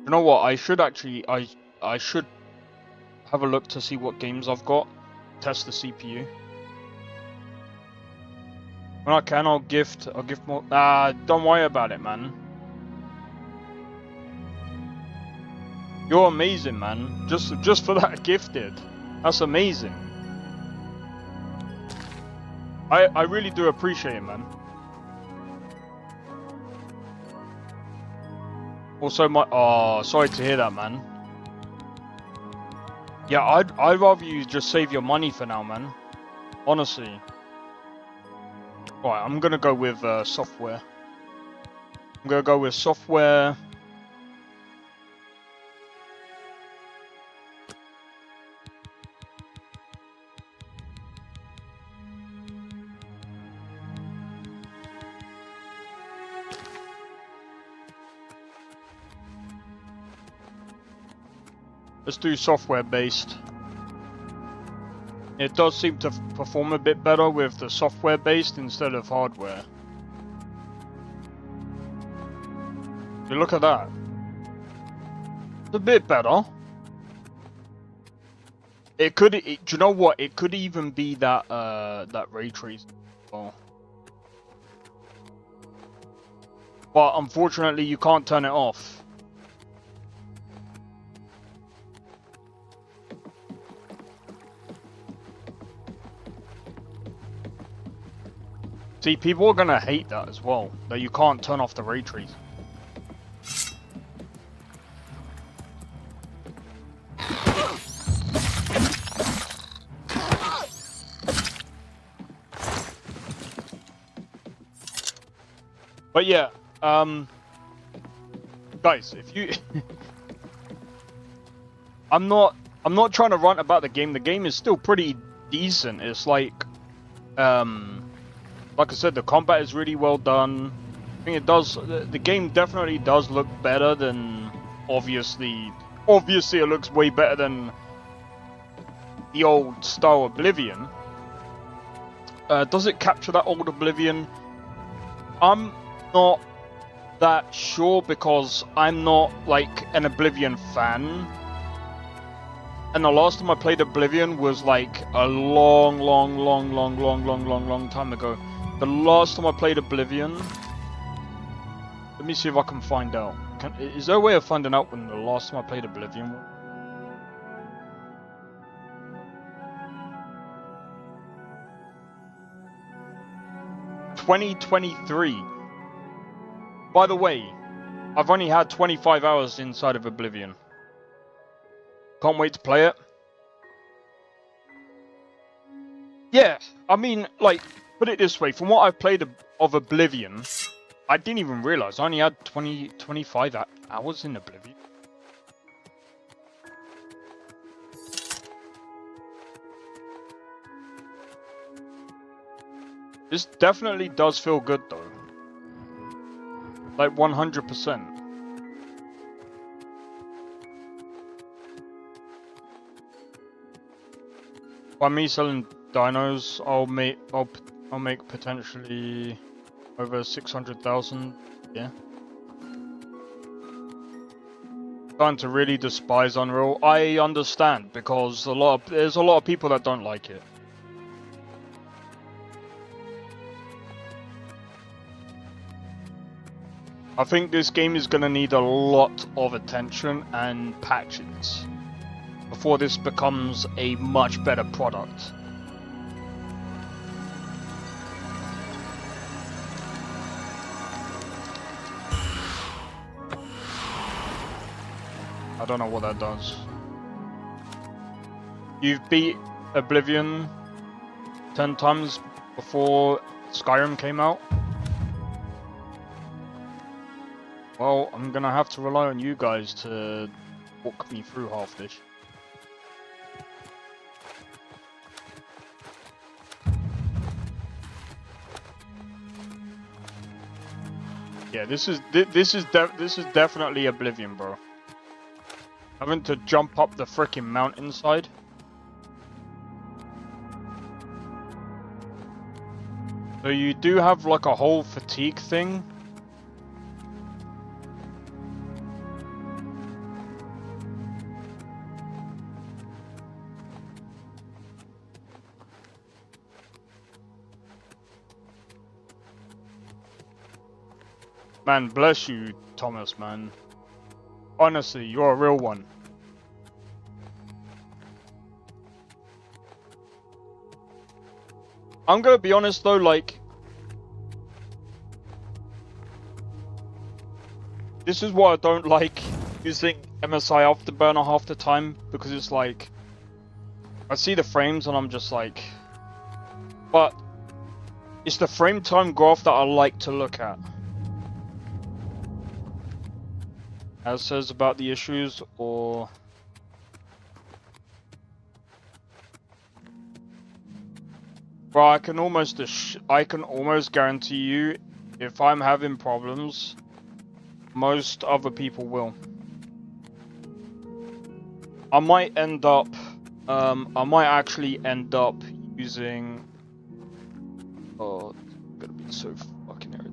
You know what? I should actually I should have a look to see what games I've got. Test the CPU. When I can, I'll gift more. Don't worry about it, man. You're amazing, man. Just for that gifted. That's amazing. I really do appreciate it, man. Also, sorry to hear that, man. Yeah, I'd rather you just save your money for now, man. Honestly. Right, I'm gonna go with software. I'm gonna go with software. Let's do software based. It does seem to perform a bit better with the software based instead of hardware. So look at that. It's a bit better. It could. Do you know what? It could even be that that ray tracing. But unfortunately, you can't turn it off. See, people are gonna hate that as well, that you can't turn off the ray tracing. But yeah, guys, if you, I'm not trying to rant about the game. The game is still pretty decent. It's like I said, the combat is really well done. I think it does. The game definitely does look better than obviously it looks way better than the old style Oblivion. Does it capture that old Oblivion? I'm not that sure because I'm not like an Oblivion fan. And the last time I played Oblivion was like a long time ago. The last time I played Oblivion, let me see if I can find out. Is there a way of finding out when the last time I played Oblivion was? 2023. By the way, I've only had 25 hours inside of Oblivion. Can't wait to play it. Yeah, I mean, like, put it this way, from what I've played of Oblivion, I didn't even realize I only had 25 hours in Oblivion. This definitely does feel good though. Like 100%. By me selling dinos, I'll make potentially over 600,000. Yeah. Starting to really despise Unreal. I understand because there's a lot of people that don't like it. I think this game is going to need a lot of attention and patches before this becomes a much better product. I don't know what that does. You've beat Oblivion 10 times before Skyrim came out? Well, I'm gonna have to rely on you guys to walk me through half this. Yeah, this is definitely Oblivion, bro. Having to jump up the freaking mountainside. So you do have like a whole fatigue thing. Man, bless you, Thomas, man. Honestly, you're a real one. I'm gonna be honest though, like... This is why I don't like using MSI Afterburner half the time, because it's like... I see the frames and I'm just like... But... It's the frame time graph that I like to look at. As says about the issues, or... Bro, I can almost guarantee you, if I'm having problems, most other people will. I might actually end up using... Oh, I'm gonna be so fucking irritated.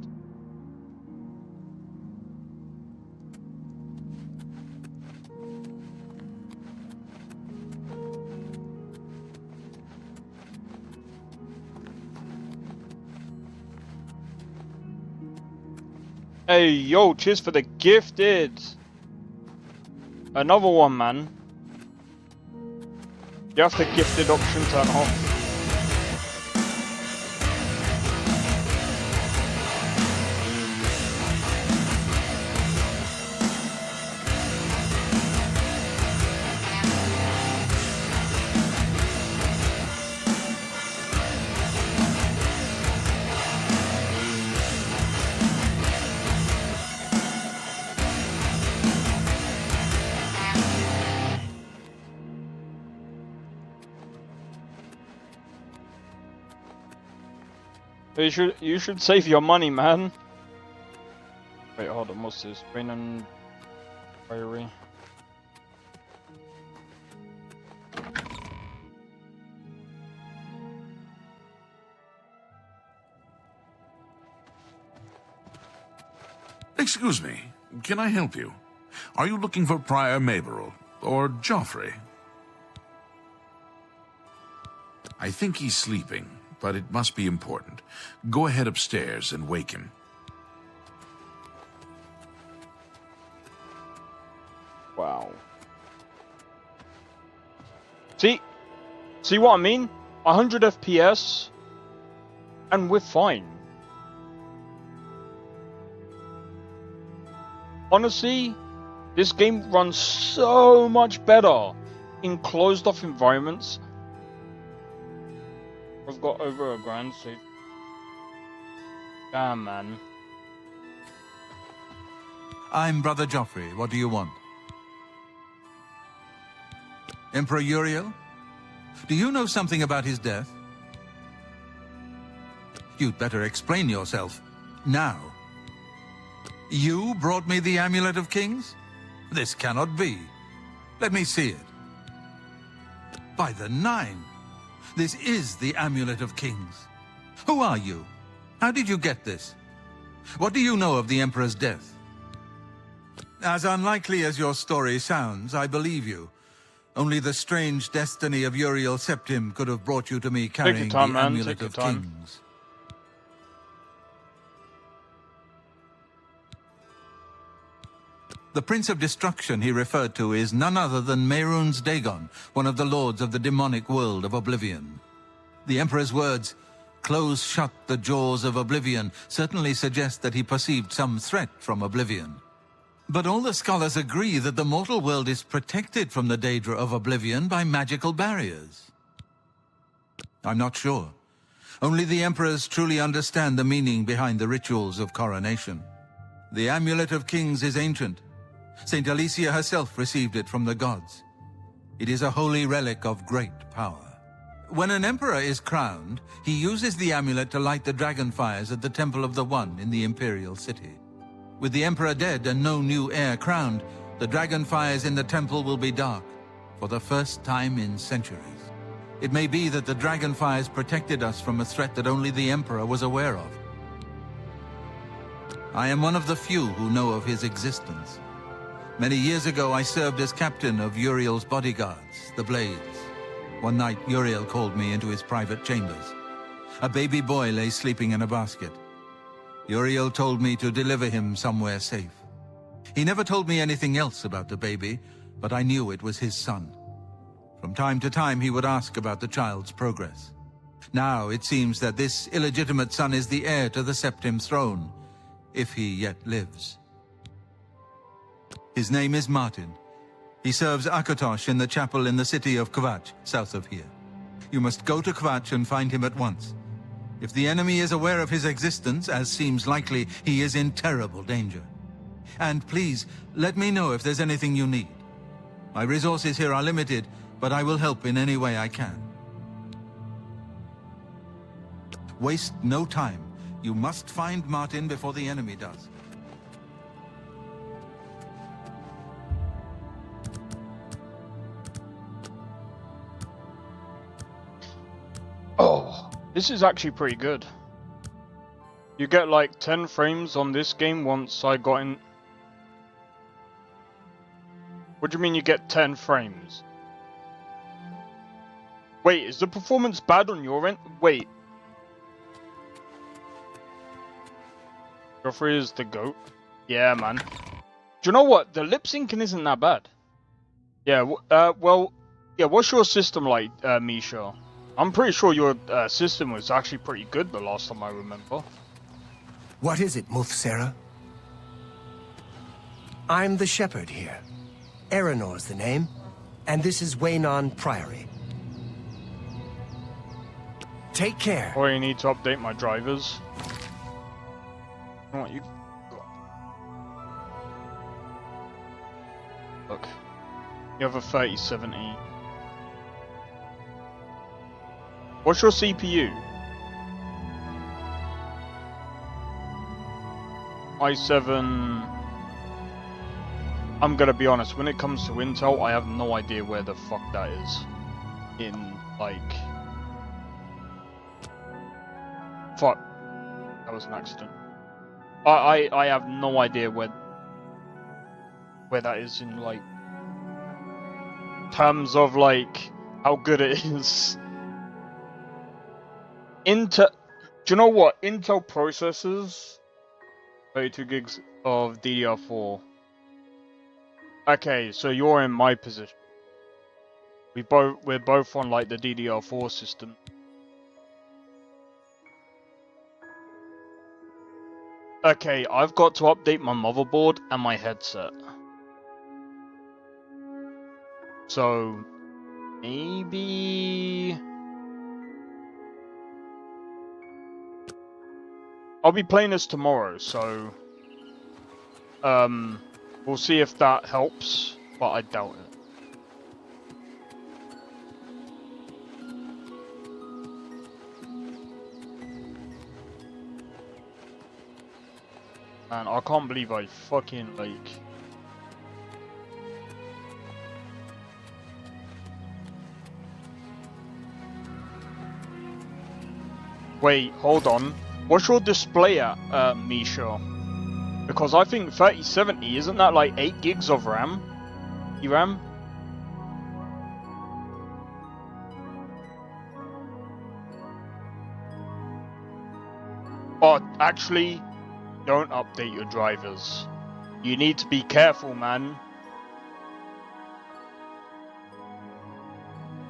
Hey, yo, cheers for the gifted. Another one, man. You have the gifted option turned off. You should save your money, man. Wait, hold on. What's this? Rain and Priory. Excuse me, can I help you? Are you looking for Prior Maberel or Joffrey? I think he's sleeping, but it must be important. Go ahead upstairs and wake him. Wow. See what I mean? 100 FPS, and we're fine. Honestly, this game runs so much better in closed-off environments. I've got over a grand save. Damn, man. I'm Brother Joffrey. What do you want? Emperor Uriel? Do you know something about his death? You'd better explain yourself. Now. You brought me the Amulet of Kings? This cannot be. Let me see it. By the Nine! This is the Amulet of Kings. Who are you? How did you get this? What do you know of the Emperor's death? As unlikely as your story sounds, I believe you. Only the strange destiny of Uriel Septim could have brought you to me carrying the Amulet of Kings. The Prince of Destruction he referred to is none other than Mehrunes Dagon, one of the lords of the demonic world of Oblivion. The Emperor's words, "Close shut the jaws of Oblivion," certainly suggest that he perceived some threat from Oblivion. But all the scholars agree that the mortal world is protected from the Daedra of Oblivion by magical barriers. I'm not sure. Only the Emperors truly understand the meaning behind the rituals of coronation. The Amulet of Kings is ancient. Saint Alicia herself received it from the gods. It is a holy relic of great power. When an emperor is crowned, he uses the amulet to light the dragon fires at the Temple of the One in the Imperial City. With the emperor dead and no new heir crowned, the dragon fires in the temple will be dark, for the first time in centuries. It may be that the dragon fires protected us from a threat that only the emperor was aware of. I am one of the few who know of his existence. Many years ago, I served as captain of Uriel's bodyguards, the Blades. One night, Uriel called me into his private chambers. A baby boy lay sleeping in a basket. Uriel told me to deliver him somewhere safe. He never told me anything else about the baby, but I knew it was his son. From time to time, he would ask about the child's progress. Now, it seems that this illegitimate son is the heir to the Septim throne, if he yet lives. His name is Martin. He serves Akatosh in the chapel in the city of Kvatch, south of here. You must go to Kvatch and find him at once. If the enemy is aware of his existence, as seems likely, he is in terrible danger. And please, let me know if there's anything you need. My resources here are limited, but I will help in any way I can. Waste no time. You must find Martin before the enemy does. Oh, this is actually pretty good. You get like 10 frames on this game once I got in. What do you mean you get 10 frames? Wait, is the performance bad on your end? Wait. Joffrey is the GOAT? Yeah, man. Do you know what? The lip syncing isn't that bad. Yeah, well, yeah, what's your system like, Misha? I'm pretty sure your system was actually pretty good the last time I remember. What is it, Muthsera? I'm the shepherd here. Eranor's the name, and this is Waynon Priory. Take care. Or you need to update my drivers. What you? Look, you have a 3070. What's your CPU? i7. I'm gonna be honest, when it comes to Intel, I have no idea where the fuck that is. In, like... Fuck. That was an accident. I have no idea where that is in, like... terms of, like, how good it is. Do you know what? Intel processors... 32 gigs of DDR4. Okay, so you're in my position. We're both on like the DDR4 system. Okay, I've got to update my motherboard and my headset. So maybe I'll be playing this tomorrow, so we'll see if that helps, but I doubt it. Man, I can't believe I fucking, like... Wait, hold on. What's your display at, Misha? Because I think 3070, isn't that like 8 gigs of RAM? RAM? Oh, actually, don't update your drivers. You need to be careful, man.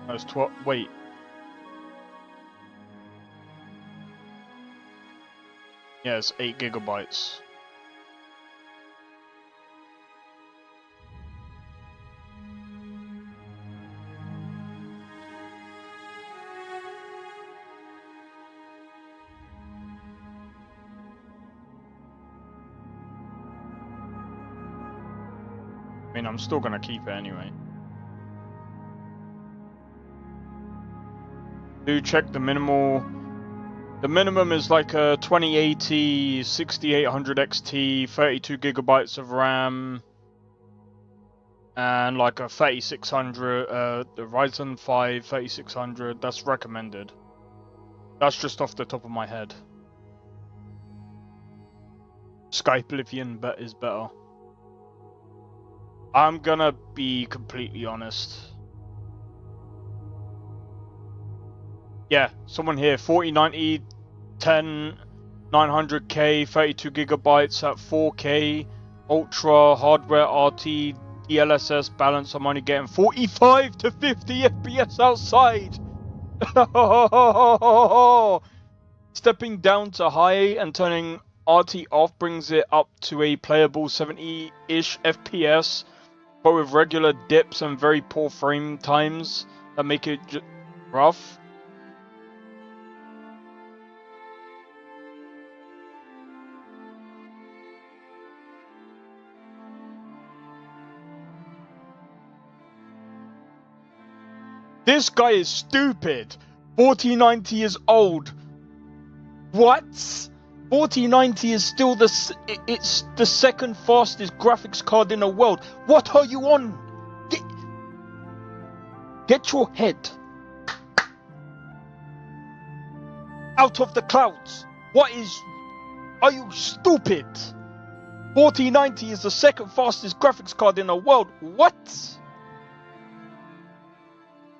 That's 12. Wait. Yeah, it's 8 gigabytes. I mean, I'm still gonna keep it anyway. Do check the minimal. The minimum is like a 2080 6800 XT, 32 gigabytes of RAM, and like a 3600, the Ryzen 5 3600. That's recommended. That's just off the top of my head. Oblivion is better. I'm gonna be completely honest. Yeah, someone here, 4090, 10, 900K, 32 gigabytes at 4K, Ultra, hardware RT, DLSS balance. I'm only getting 45 to 50 FPS outside. Stepping down to high and turning RT off brings it up to a playable 70-ish FPS, but with regular dips and very poor frame times that make it rough. This guy is stupid. 4090 is old. What? 4090 is still it's the second fastest graphics card in the world. What are you on? Get your head out of the clouds. Are you stupid? 4090 is the second fastest graphics card in the world. What?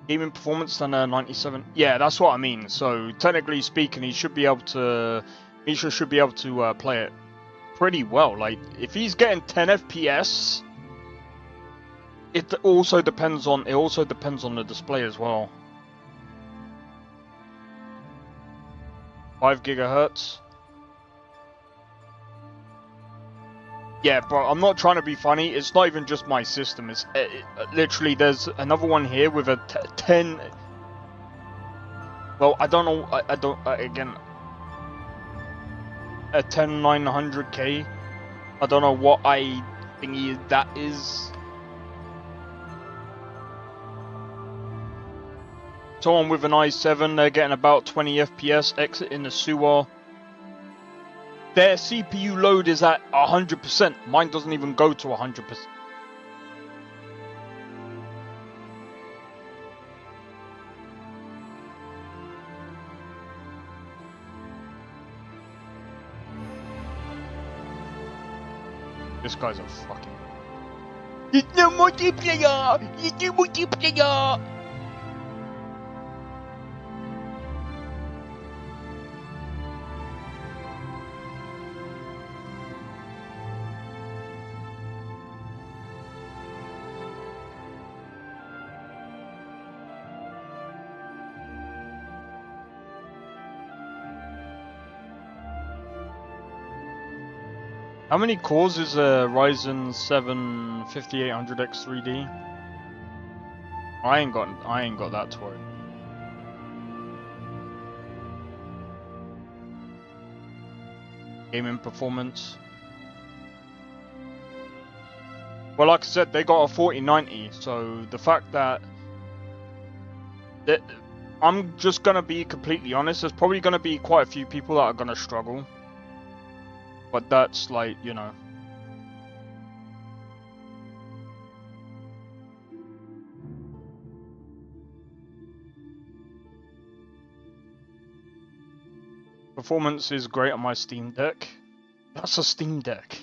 Gaming performance than a 97. Yeah, that's what I mean. So technically speaking, Misha should be able to play it pretty well. Like if he's getting 10 FPS, it also depends on the display as well. 5 gigahertz. Yeah, bro, I'm not trying to be funny. It's not even just my system. It's literally, there's another one here with a 10. Well, I don't know. I don't. Again, a 10900K. I don't know what I thingy that is. Someone with an i7, they're getting about 20 FPS. Exit in the sewer. their CPU load is at 100%. Mine doesn't even go to 100%. This guy's a fucking... It's no multiplayer! It's no multiplayer! How many cores is a Ryzen 7 5800X 3D? I ain't got that to worry. Gaming performance. Well, like I said, they got a 4090, so the fact that I'm just gonna be completely honest, there's probably gonna be quite a few people that are gonna struggle. But that's like, you know. Performance is great on my Steam Deck. That's a Steam Deck.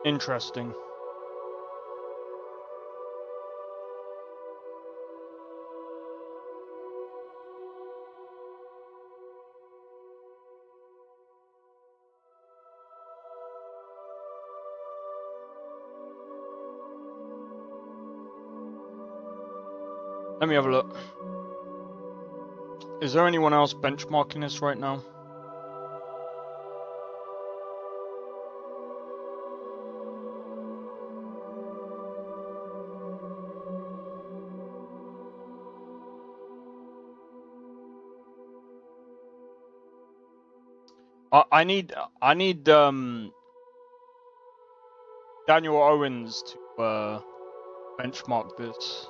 Interesting. Let me have a look. Is there anyone else benchmarking this right now? I need Daniel Owens to benchmark this.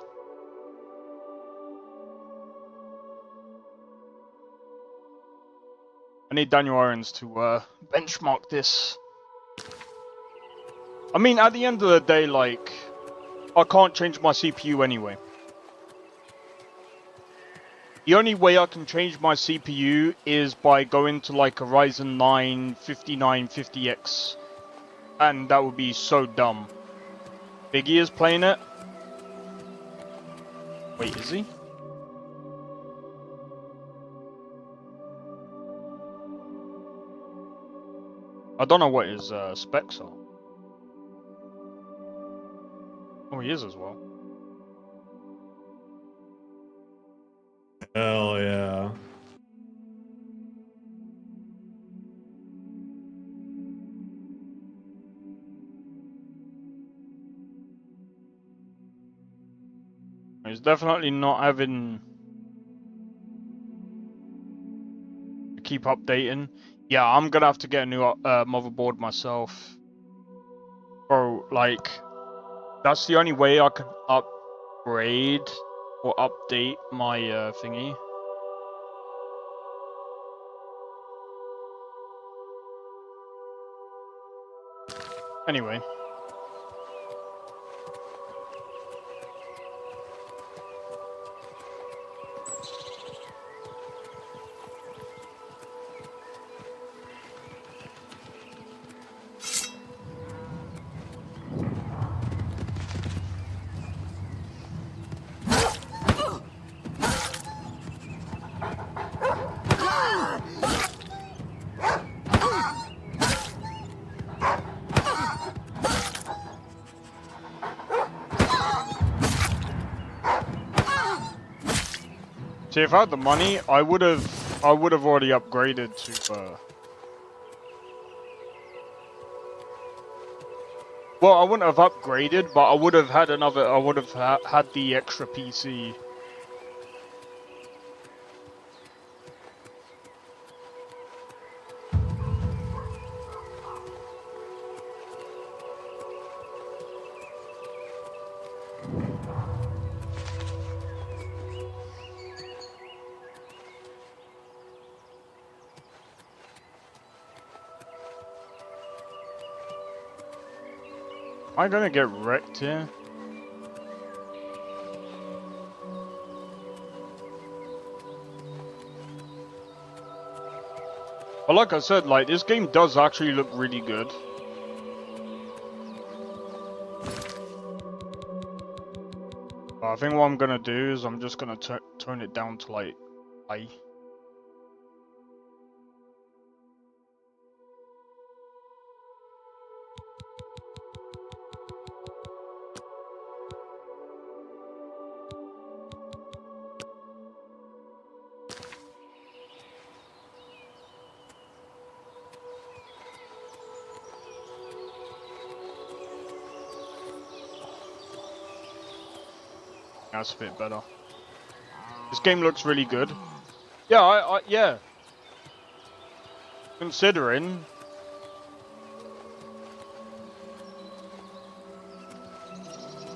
I need Daniel Owens to benchmark this. I mean, at the end of the day, like, I can't change my CPU anyway. The only way I can change my CPU is by going to like a Ryzen 9 5950X. And that would be so dumb. Biggie is playing it. Wait, is he? I don't know what his specs are. Oh, he is as well. Hell yeah. He's definitely not having to keep updating. Yeah, I'm gonna have to get a new motherboard myself. Bro, like, that's the only way I can upgrade or update my thingy. Anyway. See, if I had the money, I would have already upgraded to Well, I wouldn't have upgraded, but I would have had another. I would have had the extra PC. Am I gonna get wrecked here? But like I said, like, this game does actually look really good. But I think what I'm gonna do is I'm just gonna tone it down to like high. That's a bit better. This game looks really good. Yeah, yeah. Considering.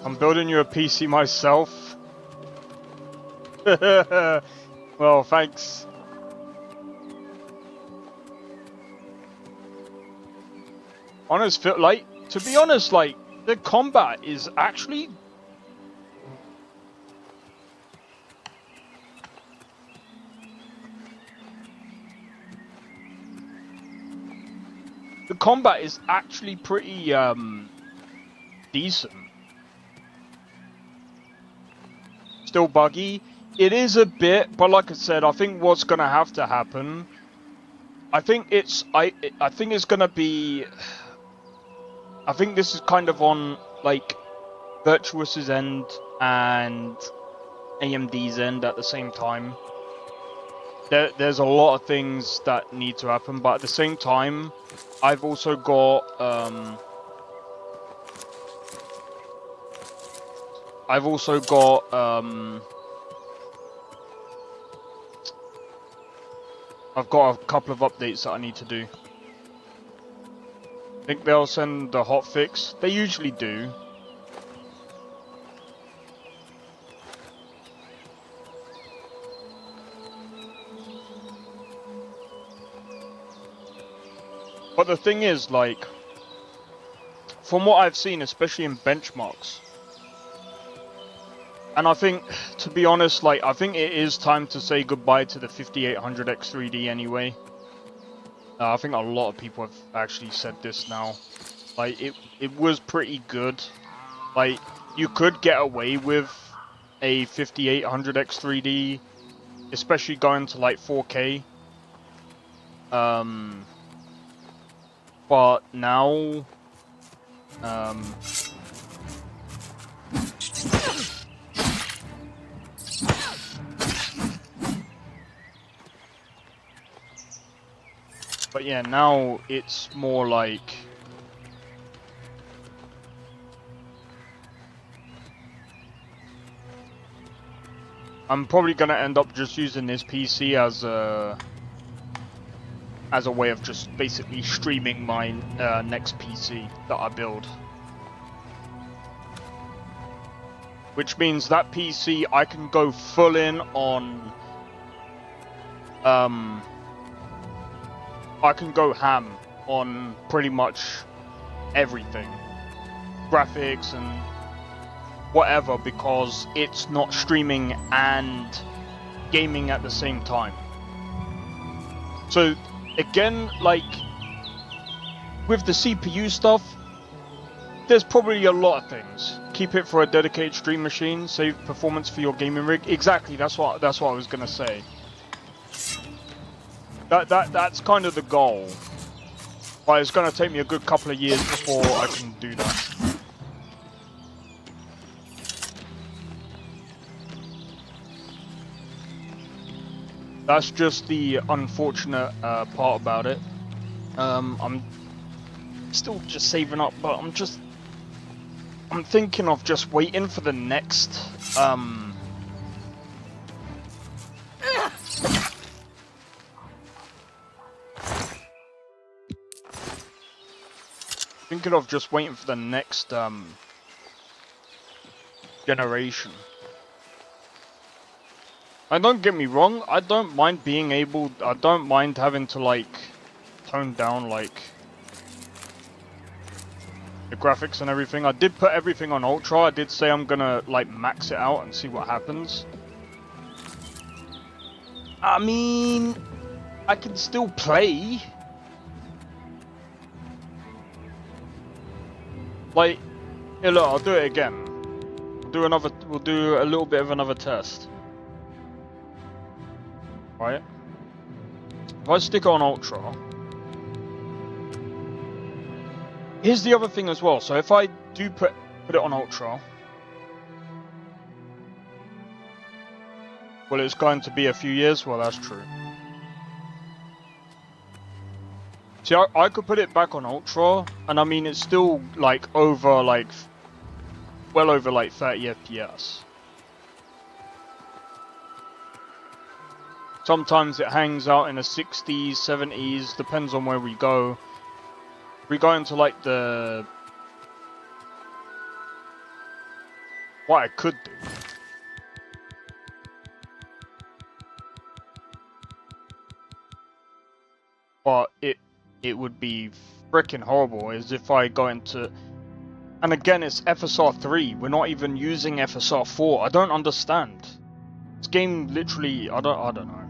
I'm building you a PC myself. Well, thanks. To be honest, like, the combat is actually pretty decent. Still buggy. It is a bit, but like I said, I think what's gonna have to happen, I think it's gonna be, I think this is kind of on like Virtuous's end and AMD's end at the same time. There's a lot of things that need to happen, but at the same time, I've also got I've got a couple of updates that I need to do. I think they'll send the hotfix. They usually do. But the thing is, like, from what I've seen, especially in benchmarks, and I think, to be honest, like, I think it is time to say goodbye to the 5800X3D anyway. I think a lot of people have actually said this now. Like, it was pretty good. Like, you could get away with a 5800X3D, especially going to, like, 4K. But now, but yeah, now it's more like I'm probably gonna end up just using this PC as a way of just basically streaming my next PC that I build. Which means that PC I can go full in on I can go ham on pretty much everything. Graphics and whatever, because it's not streaming and gaming at the same time. So again, like, with the CPU stuff, there's probably a lot of things. Keep it for a dedicated stream machine, save performance for your gaming rig. Exactly, that's what I was gonna say. That's kind of the goal. But it's gonna take me a good couple of years before I can do that. That's just the unfortunate part about it. I'm still just saving up, but I'm just I'm thinking of just waiting for the next, thinking of just waiting for the next, generation. And don't get me wrong, I don't mind having to, like, tone down, like, the graphics and everything. I did put everything on Ultra. I did say I'm gonna, like, max it out and see what happens. I mean, I can still play. Like, yeah, look, I'll do it again. We'll do a little bit of another test. Right? If I stick it on Ultra. Here's the other thing as well. So if I do put it on Ultra. Well, it's going to be a few years. Well, that's true. See, I could put it back on Ultra, and I mean, it's still, like, over, like, well over, like, 30 FPS. Sometimes it hangs out in the 60s, 70s, depends on where we go. If we go into, like, what I could do. But it would be freaking horrible is if I go into... And again, it's FSR 3. We're not even using FSR 4. I don't understand. This game literally... I don't know.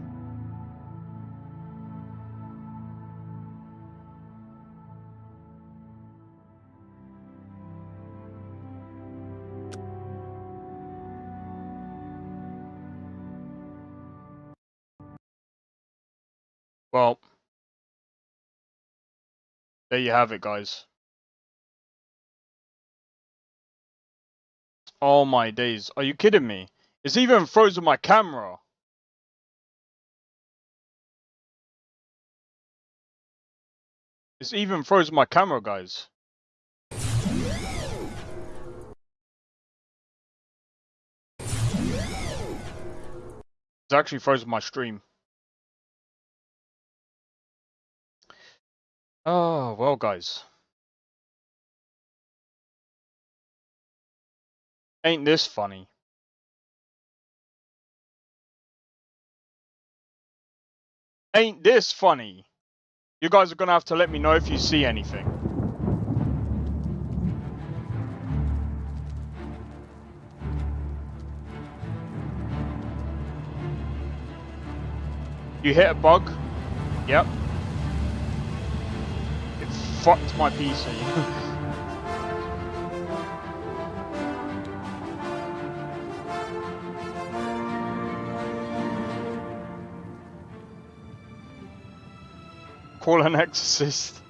Well, there you have it, guys. Oh my days. Are you kidding me? It's even frozen my camera. It's even frozen my camera, guys. It's actually frozen my stream. Oh, well, guys. Ain't this funny? Ain't this funny? You guys are gonna have to let me know if you see anything. You hit a bug? Yep. It fucked my PC. Call an exorcist.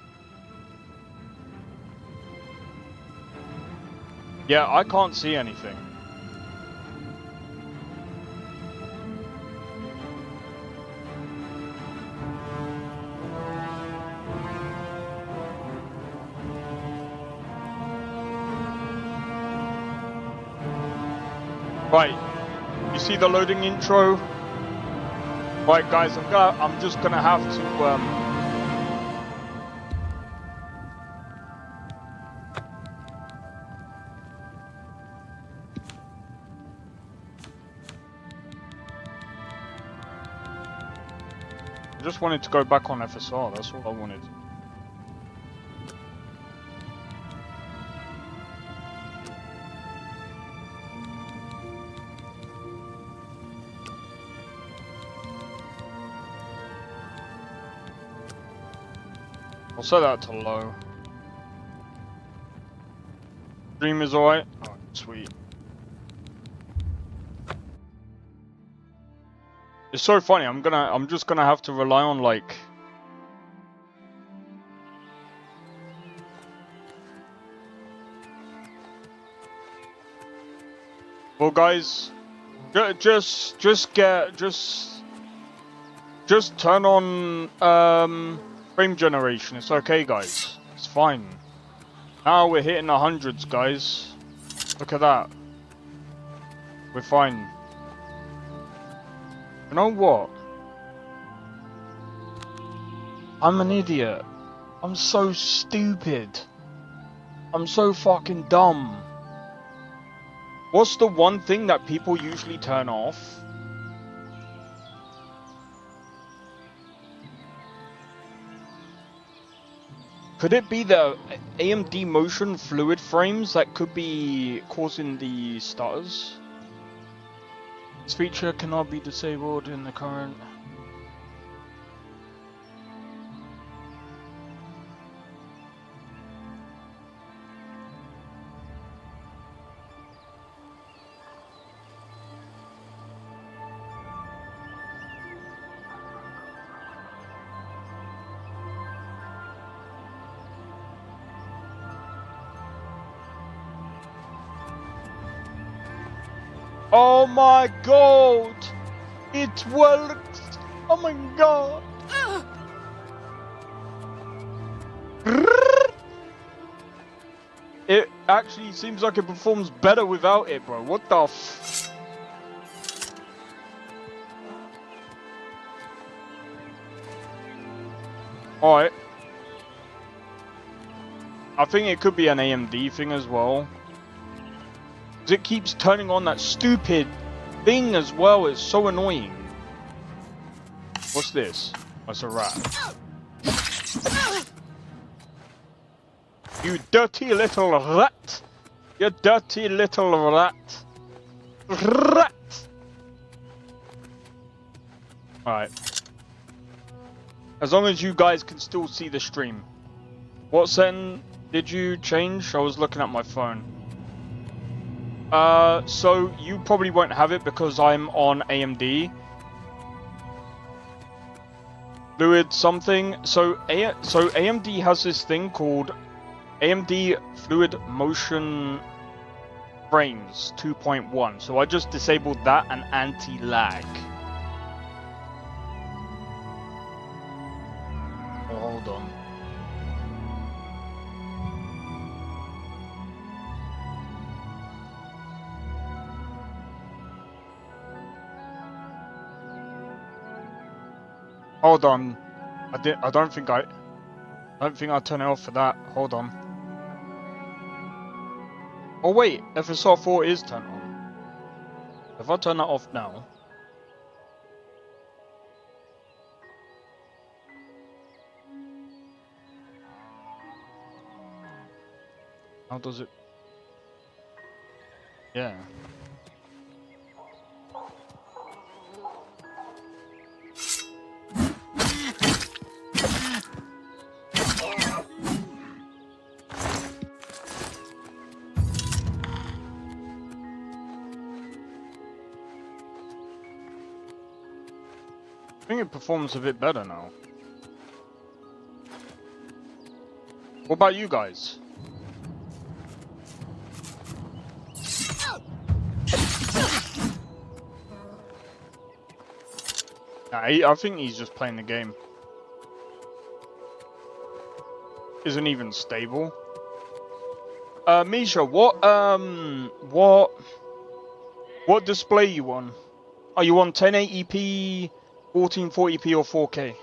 Yeah, I can't see anything. Right, you see the loading intro? Right, guys, I'm just gonna have to I just wanted to go back on FSR, that's all I wanted. I'll set that to low. Stream is alright? Oh, sweet. It's so funny, I'm just gonna have to rely on, like... Well, guys, just turn on, frame generation. It's okay, guys. It's fine. Now we're hitting the hundreds, guys. Look at that. We're fine. You know what? I'm an idiot. I'm so stupid. I'm so fucking dumb. What's the one thing that people usually turn off? Could it be the AMD motion fluid frames that could be causing the stutters? This feature cannot be disabled in the current... Oh my god! It works! Oh my god! It actually seems like it performs better without it, bro. What the f... Alright. I think it could be an AMD thing as well. It keeps turning on that stupid thing as well. It's so annoying. What's this? That's a rat. You dirty little rat. You dirty little rat. Rat. Alright. As long as you guys can still see the stream. What setting did you change? I was looking at my phone. So you probably won't have it because I'm on AMD. Fluid something. So AMD has this thing called AMD Fluid Motion Frames 2.1. So I just disabled that and anti-lag. Oh, hold on. Hold on. I don't think I turn it off for that. Hold on. Oh wait, FSR 4 is turned on. If I turn that off now. How does it? Yeah. I think it performs a bit better now. What about you guys? Nah, I think he's just playing the game. Isn't even stable. Misha, what display you on? Are you on 1080p, 1440p, or 4K?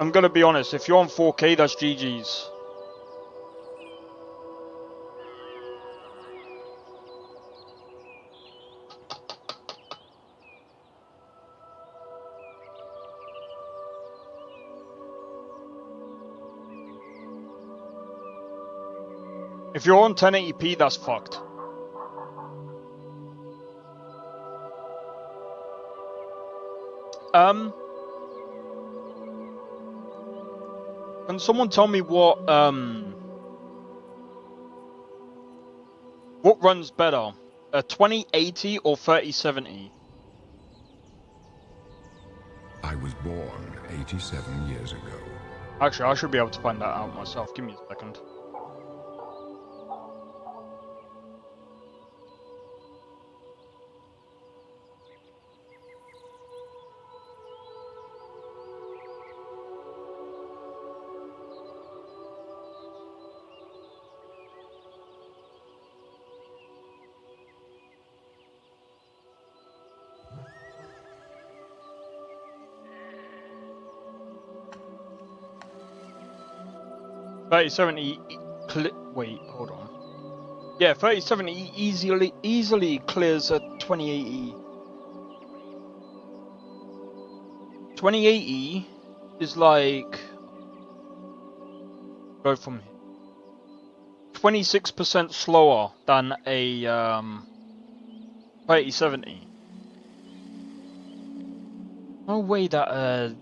I'm gonna be honest, if you're on 4K, that's GG's. If you're on 1080p, that's fucked. Can someone tell me what runs better? A 2080 or 3070? I was born 87 years ago. Actually, I should be able to find that out myself. Give me a second. 3070. Wait, hold on. Yeah, 3070 easily clears a 2080. 2080 is like, go from here, 26% slower than a 3070. No way that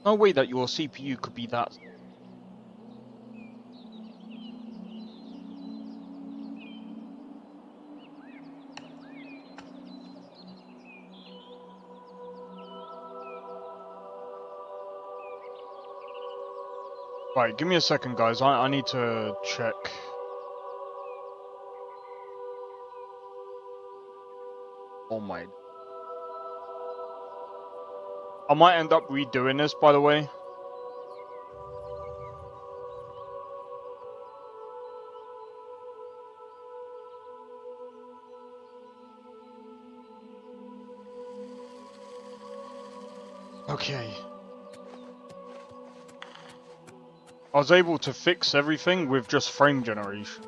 no way that your CPU could be that. Right, give me a second, guys. I need to check. Oh my. I might end up redoing this, by the way. Okay. I was able to fix everything with just frame generation.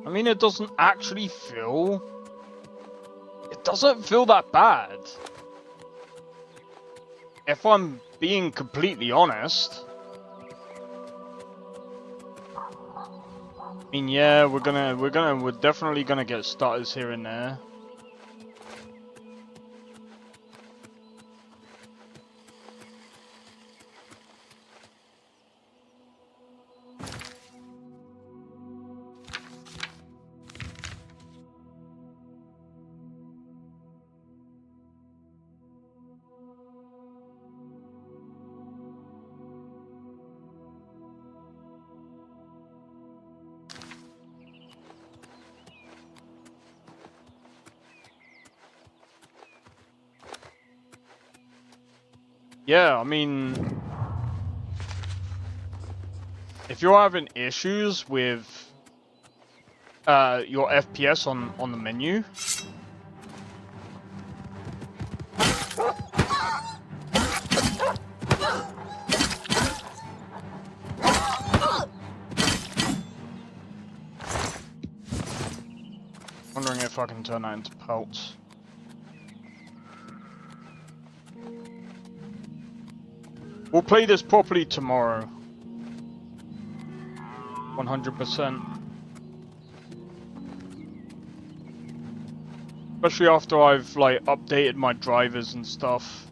I mean, it doesn't actually feel... It doesn't feel that bad. If I'm being completely honest. I mean, yeah, we're definitely gonna get stutters here and there. Yeah, I mean, if you're having issues with your FPS on the menu, wondering if I can turn that into pelts. We'll play this properly tomorrow. 100%. Especially after I've like updated my drivers and stuff.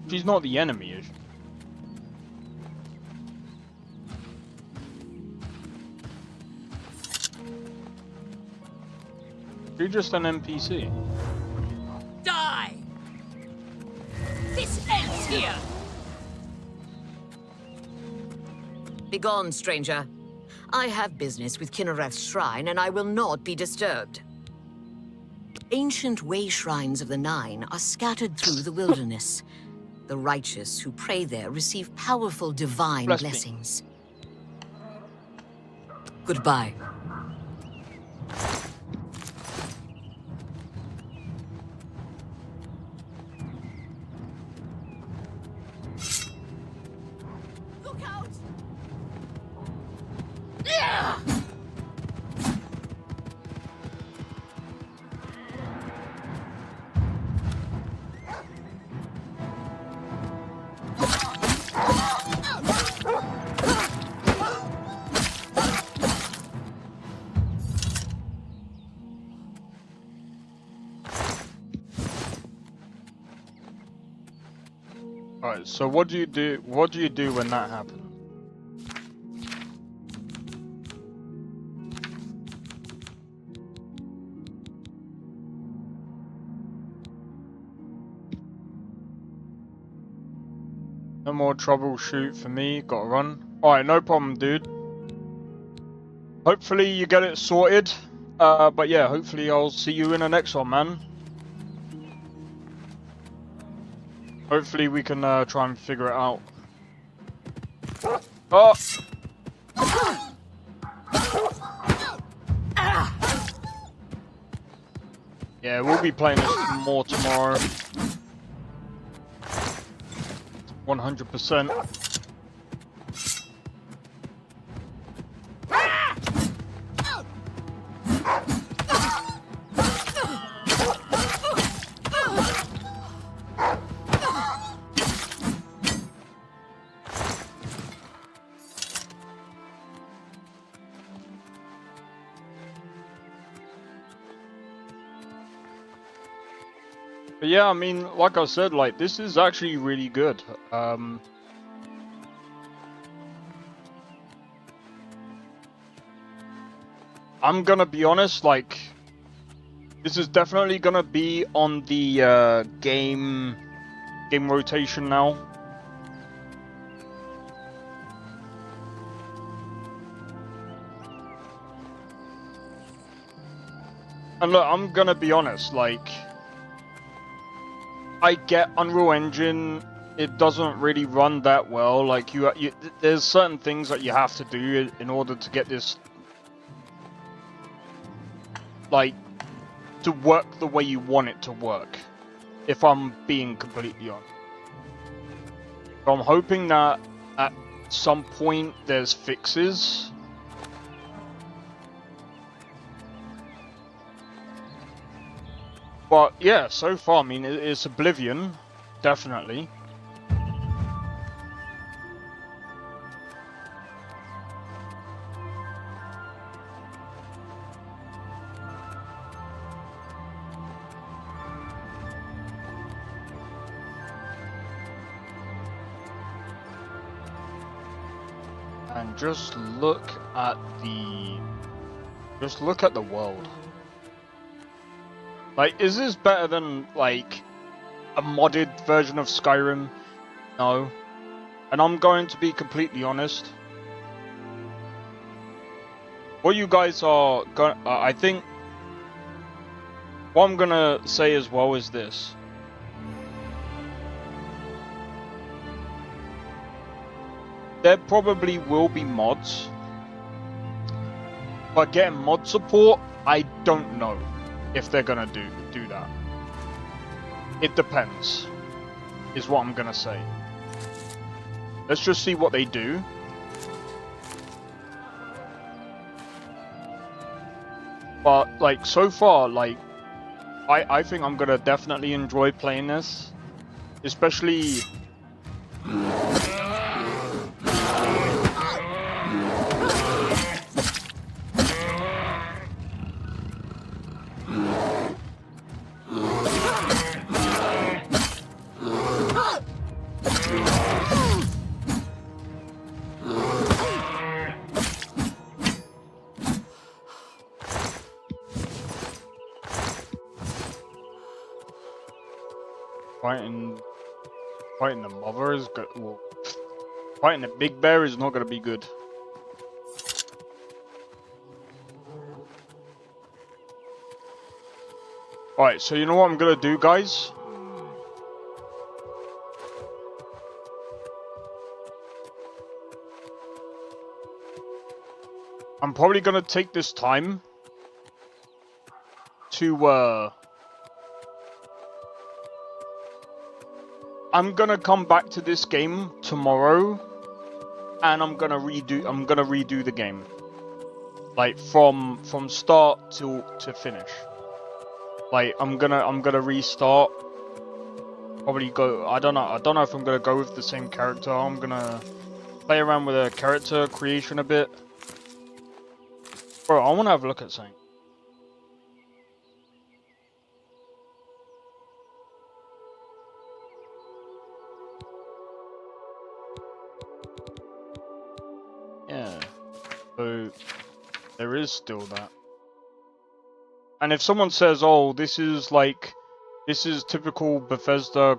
She's not the enemy, is she? You're just an NPC. Die! This ends here! Begone, stranger. I have business with Kinnereth's shrine, and I will not be disturbed. Ancient way shrines of the Nine are scattered through the wilderness. The righteous who pray there receive powerful divine blessings. Goodbye. Look out! Alright, so what do you do? What do you do when that happens? No more troubleshoot for me. Gotta run. Alright, no problem, dude. Hopefully you get it sorted. But yeah, hopefully I'll see you in the next one, man. Hopefully we can try and figure it out. Oh! Yeah, we'll be playing this more tomorrow. 100%. But yeah, I mean, like I said, like, this is actually really good. I'm gonna be honest, like, this is definitely gonna be on the game rotation now. And look, I'm gonna be honest, like, I get Unreal Engine, it doesn't really run that well. Like, there's certain things that you have to do in order to get this, like, to work the way you want it to work, if I'm being completely honest. So I'm hoping that at some point there's fixes. But yeah, so far, I mean, it's Oblivion, definitely. And just look at the world. Like, is this better than, like, a modded version of Skyrim? No. And I'm going to be completely honest. What you guys are going, I think, what I'm gonna say as well is this. There probably will be mods, but getting mod support, I don't know if they're gonna do that. It depends, is what I'm gonna say. Let's just see what they do. But like, so far, like, I think I'm gonna definitely enjoy playing this, especially. Fighting the mother is good. Well, fighting the big bear is not gonna be good. Alright, so you know what I'm gonna do, guys? I'm probably gonna take this time to I'm gonna come back to this game tomorrow, and I'm gonna redo the game, like from start to finish. Like I'm gonna restart. Probably go. I don't know if I'm gonna go with the same character. I'm gonna play around with a character creation a bit. Bro, I wanna have a look at something. Yeah, so there is still that. And if someone says, "Oh, this is typical Bethesda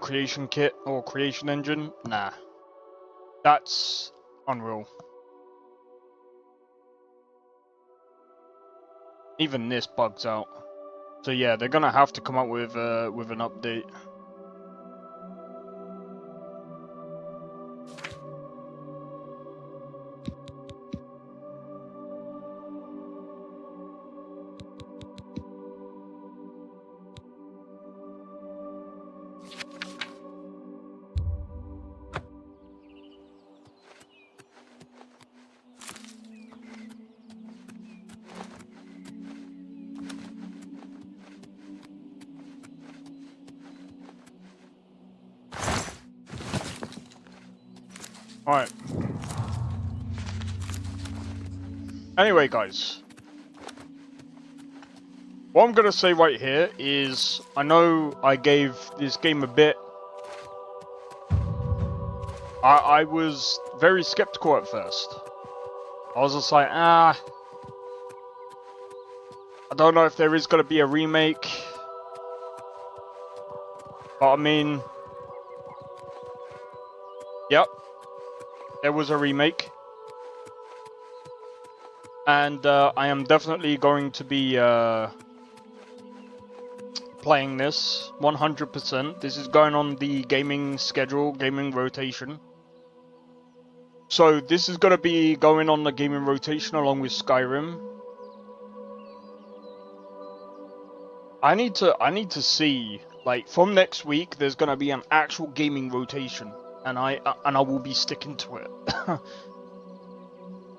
creation kit or creation engine," nah, that's Unreal. Even this bugs out. So yeah, they're gonna have to come up with an update. Alright. Anyway, guys. What I'm gonna say right here is, I know I gave this game a bit. I was very skeptical at first. I was just like, I don't know if there is gonna be a remake. But I mean, yep, there was a remake. And I am definitely going to be playing this 100%. This is going on the gaming schedule, gaming rotation. So this is going to be going on the gaming rotation along with Skyrim. I need to see, like, from next week there's going to be an actual gaming rotation, and I will be sticking to it.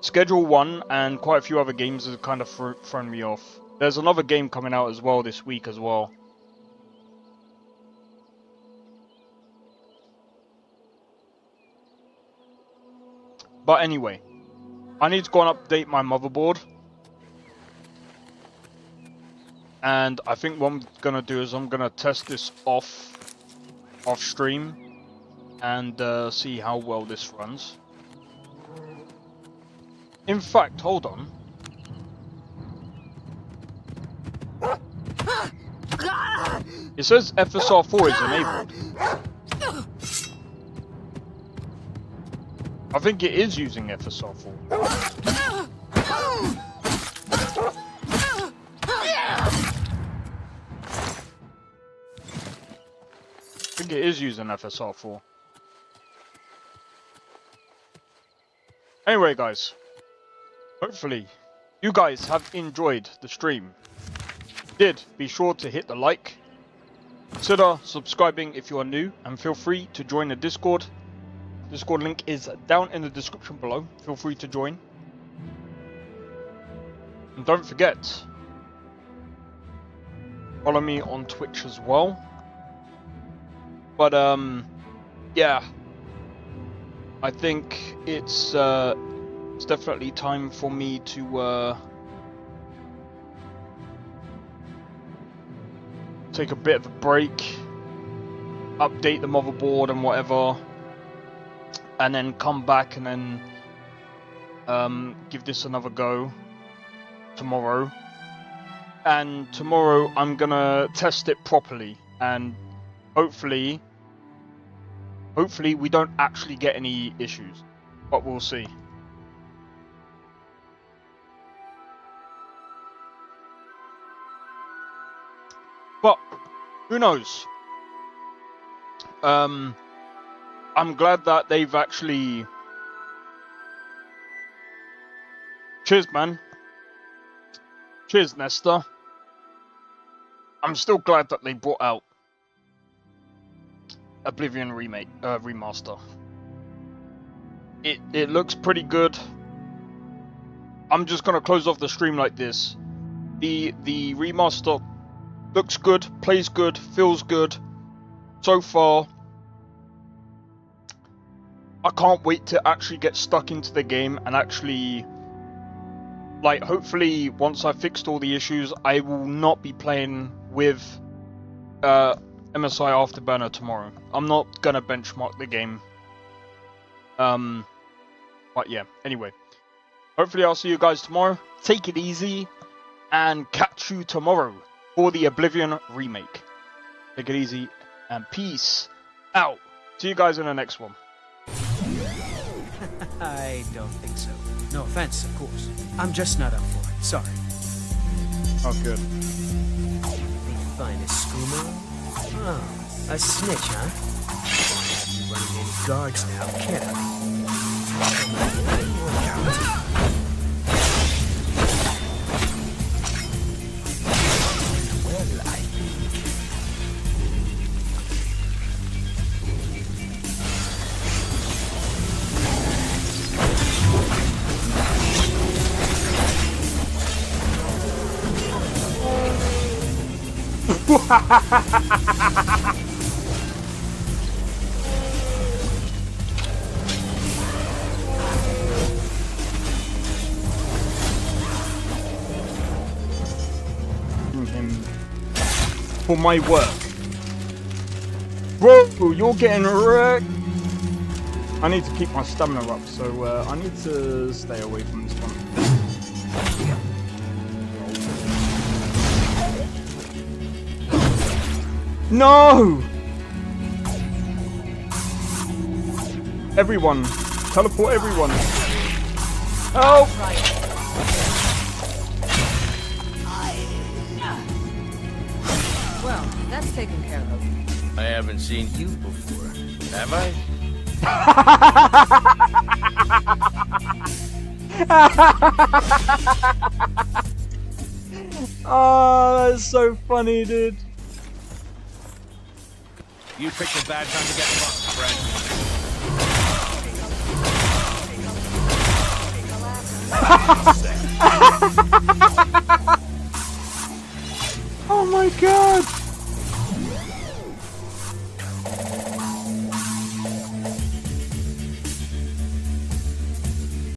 Schedule 1 and quite a few other games have kind of thrown me off. There's another game coming out as well this week as well. But anyway, I need to go and update my motherboard. And I think what I'm going to do is I'm going to test this off stream and see how well this runs. In fact, hold on. It says FSR4 is enabled. I think it is using FSR4. I think it is using FSR4. Anyway, guys. Hopefully, you guys have enjoyed the stream. If you did, be sure to hit the like. Consider subscribing if you are new, and feel free to join the Discord. Discord link is down in the description below. Feel free to join. And don't forget, follow me on Twitch as well. But yeah, I think it's definitely time for me to take a bit of a break, update the motherboard and whatever, and then come back and then give this another go tomorrow. And tomorrow I'm gonna test it properly, and hopefully we don't actually get any issues, but we'll see. But who knows? I'm glad that they've actually... Cheers, man. Cheers, Nesta. I'm still glad that they brought out Oblivion Remaster. It looks pretty good. I'm just gonna close off the stream like this. The remaster looks good, plays good, feels good. So far, I can't wait to actually get stuck into the game and actually, like, hopefully once I've fixed all the issues, I will not be playing with MSI Afterburner tomorrow. I'm not gonna benchmark the game. But yeah, anyway. Hopefully I'll see you guys tomorrow. Take it easy, and catch you tomorrow for the Oblivion remake. Take it easy, and peace out. See you guys in the next one. I don't think so. No offense, of course. I'm just not up for it. Sorry. Oh, good. The finest screamer? Oh, a snitch, huh? Won't have you running any guards now, can I? Well, I for my work. Whoa, you're getting wrecked. I need to keep my stamina up, so I need to stay away from this one. No! Everyone. Teleport everyone. Help! Well, that's taken care of. I haven't seen you before, have I? Oh, that's so funny, dude. You picked a bad time to get fucked, friend.